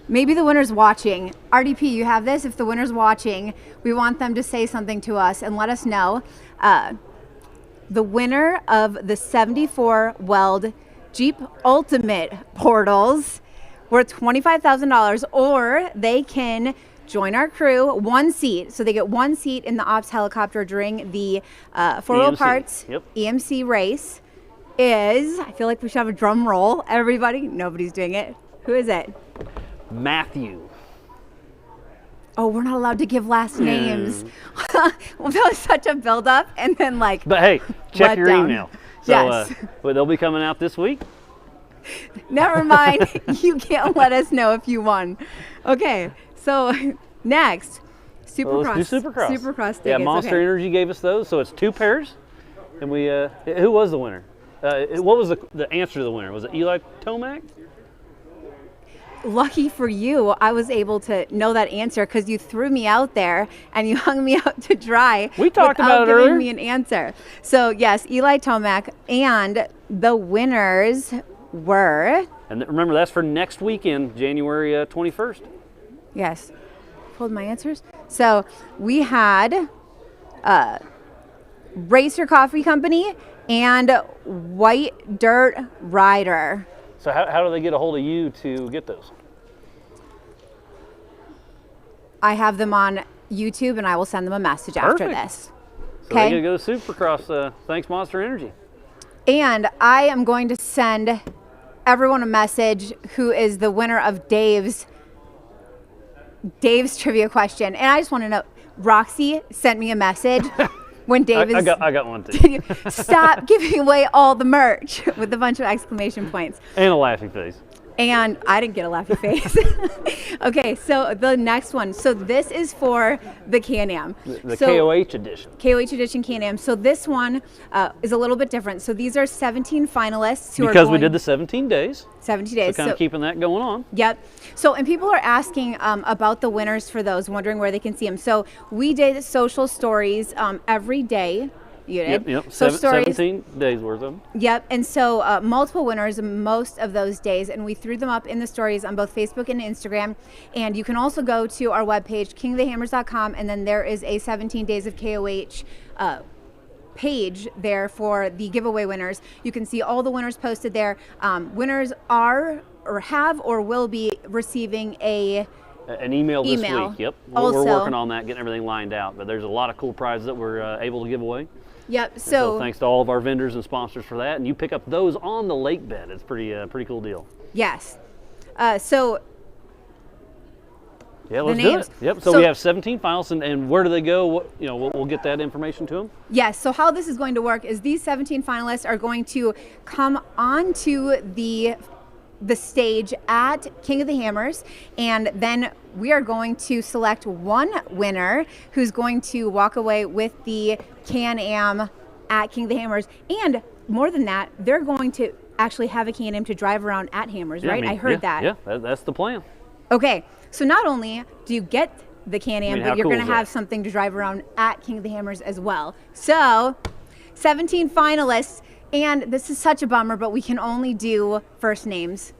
Maybe the winner's watching. RDP, you have this. If the winner's watching, we want them to say something to us and let us know. The winner of the 74 Weld Jeep Ultimate portals worth $25,000, or they can join our crew, one seat. So they get one seat in the Ops helicopter during the 4-wheel parts EMC race. I feel like we should have a drum roll. Everybody, nobody's doing it. Who is it? Matthew. Oh, we're not allowed to give last names. Well, that was such a build-up, and then like. But hey, check your down. email. So, yes. But they'll be coming out this week. Never mind. You can't let us know if you won. Okay, so next, Supercross. Let's do Supercross. Supercross tickets. Yeah, Monster Energy gave us those, so it's 2 pairs. And we, who was the winner? What was the answer to the winner? Was it Eli Tomac? Lucky for you, I was able to know that answer because you threw me out there and you hung me out to dry. We talked about it giving earlier. Me an answer. So yes, Eli Tomac, and the winners were. And remember, that's for next weekend, January 21st. Yes, pulled my answers. So we had Racer Coffee Company and White Dirt Rider. So how do they get a hold of you to get those? I have them on YouTube, and I will send them a message after this. So they get to go to Supercross. Thanks, Monster Energy. And I am going to send everyone a message who is the winner of Dave's trivia question. And I just want to know, Roxy sent me a message when Dave I got one too. Stop giving away all the merch with a bunch of exclamation points. And a laughing face. And I didn't get a laughy face. Okay, so the next one. So this is for the Can-Am. The KOH edition. KOH edition Can-Am. So this one is a little bit different. So these are 17 finalists who because are we did the 17 days. 17 days. So kind of keeping that going on. Yep. So, and people are asking about the winners for those, wondering where they can see them. So we did social stories every day. You did? Yep. So stories, 17 days worth of them. Yep. And so multiple winners most of those days, and we threw them up in the stories on both Facebook and Instagram. And you can also go to our webpage, kingofthehammers.com, and then there is a 17 Days of KOH page there for the giveaway winners. You can see all the winners posted there. Winners are or have or will be receiving an email this week. Yep. We're working on that, getting everything lined out. But there's a lot of cool prizes that we're able to give away. Yep. So thanks to all of our vendors and sponsors for that. And you pick up those on the lake bed. It's pretty cool deal. Yes. Yeah, let's do it. Yep. So we have 17 files, and where do they go? We'll get that information to them. Yes. So how this is going to work is these 17 finalists are going to come onto the the stage at King of the Hammers, and then we are going to select one winner who's going to walk away with the Can-Am at King of the Hammers. And more than that, they're going to actually have a Can-Am to drive around at Hammers, right? I heard that. Yeah, that's the plan. Okay, so not only do you get the Can-Am, but you're cool going to have something to drive around at King of the Hammers as well. So 17 finalists, and this is such a bummer, but we can only do first names.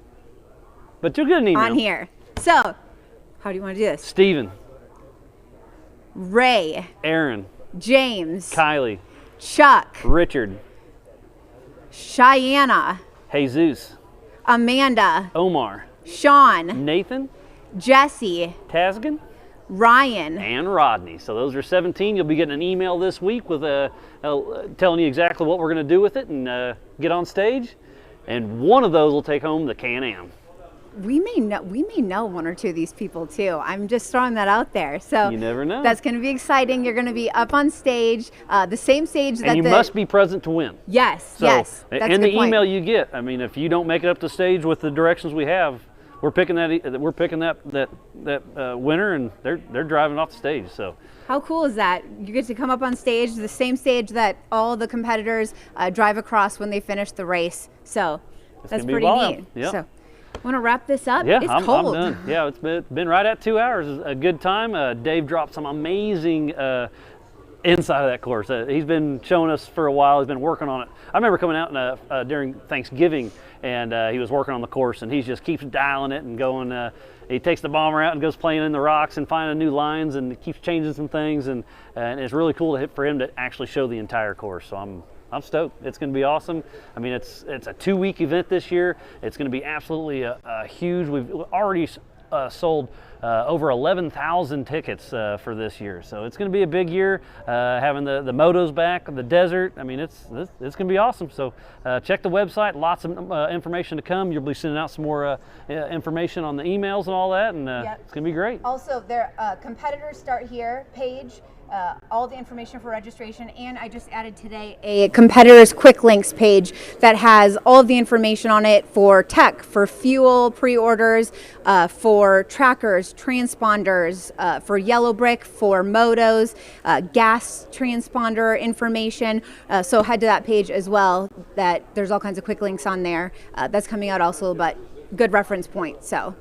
But you'll get an email. On here. So, how do you want to do this? Steven. Ray. Aaron. James. Kylie. Chuck. Richard. Cheyenne. Jesus. Amanda. Omar. Sean. Nathan. Jesse. Tasgan. Ryan. And Rodney. So those are 17. You'll be getting an email this week with telling you exactly what we're going to do with it and get on stage. And one of those will take home the Can-Am. We may know one or two of these people too. I'm just throwing that out there. So you never know. That's going to be exciting. You're going to be up on stage, the same stage that you must be present to win. Yes, so, yes. That's and a good the email you get. I mean, if you don't make it up to stage with the directions we have, we're picking that winner, and they're driving off the stage. So how cool is that? You get to come up on stage, the same stage that all the competitors drive across when they finish the race. So that's pretty neat. Yep. So want to wrap this up? Yeah, it's cold. I'm done. Yeah, it's been right at 2 hours. It's a good time. Dave dropped some amazing inside of that course. He's been showing us for a while. He's been working on it. I remember coming out during Thanksgiving, and he was working on the course, and he just keeps dialing it and going. He takes the bomber out and goes playing in the rocks and finding new lines, and keeps changing some things, and it's really cool for him to actually show the entire course. So I'm stoked. It's going to be awesome. I mean, it's a 2-week event this year. It's going to be absolutely huge. We've already sold over 11,000 tickets for this year. So it's going to be a big year, having the Motos back, the desert. I mean, it's going to be awesome. So check the website. Lots of information to come. You'll be sending out some more information on the emails and all that, and it's going to be great. Also, their competitors start here page. All the information for registration, and I just added today a competitors quick links page that has all of the information on it for tech, for fuel pre-orders, for trackers, transponders, for yellow brick, for motos, gas transponder information. So head to that page as well. That there's all kinds of quick links on there. That's coming out also, but good reference point. So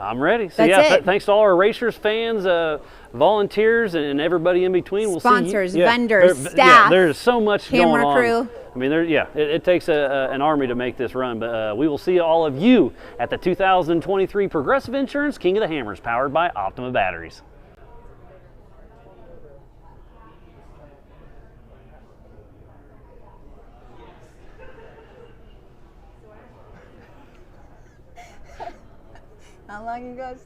I'm ready. So thanks to all our racers, fans, volunteers, and everybody in between. We'll sponsors, see vendors, staff. There's so much camera going on. Crew. I mean, it takes an army to make this run, but we will see all of you at the 2023 Progressive Insurance King of the Hammers, powered by Optima Batteries. How long you guys?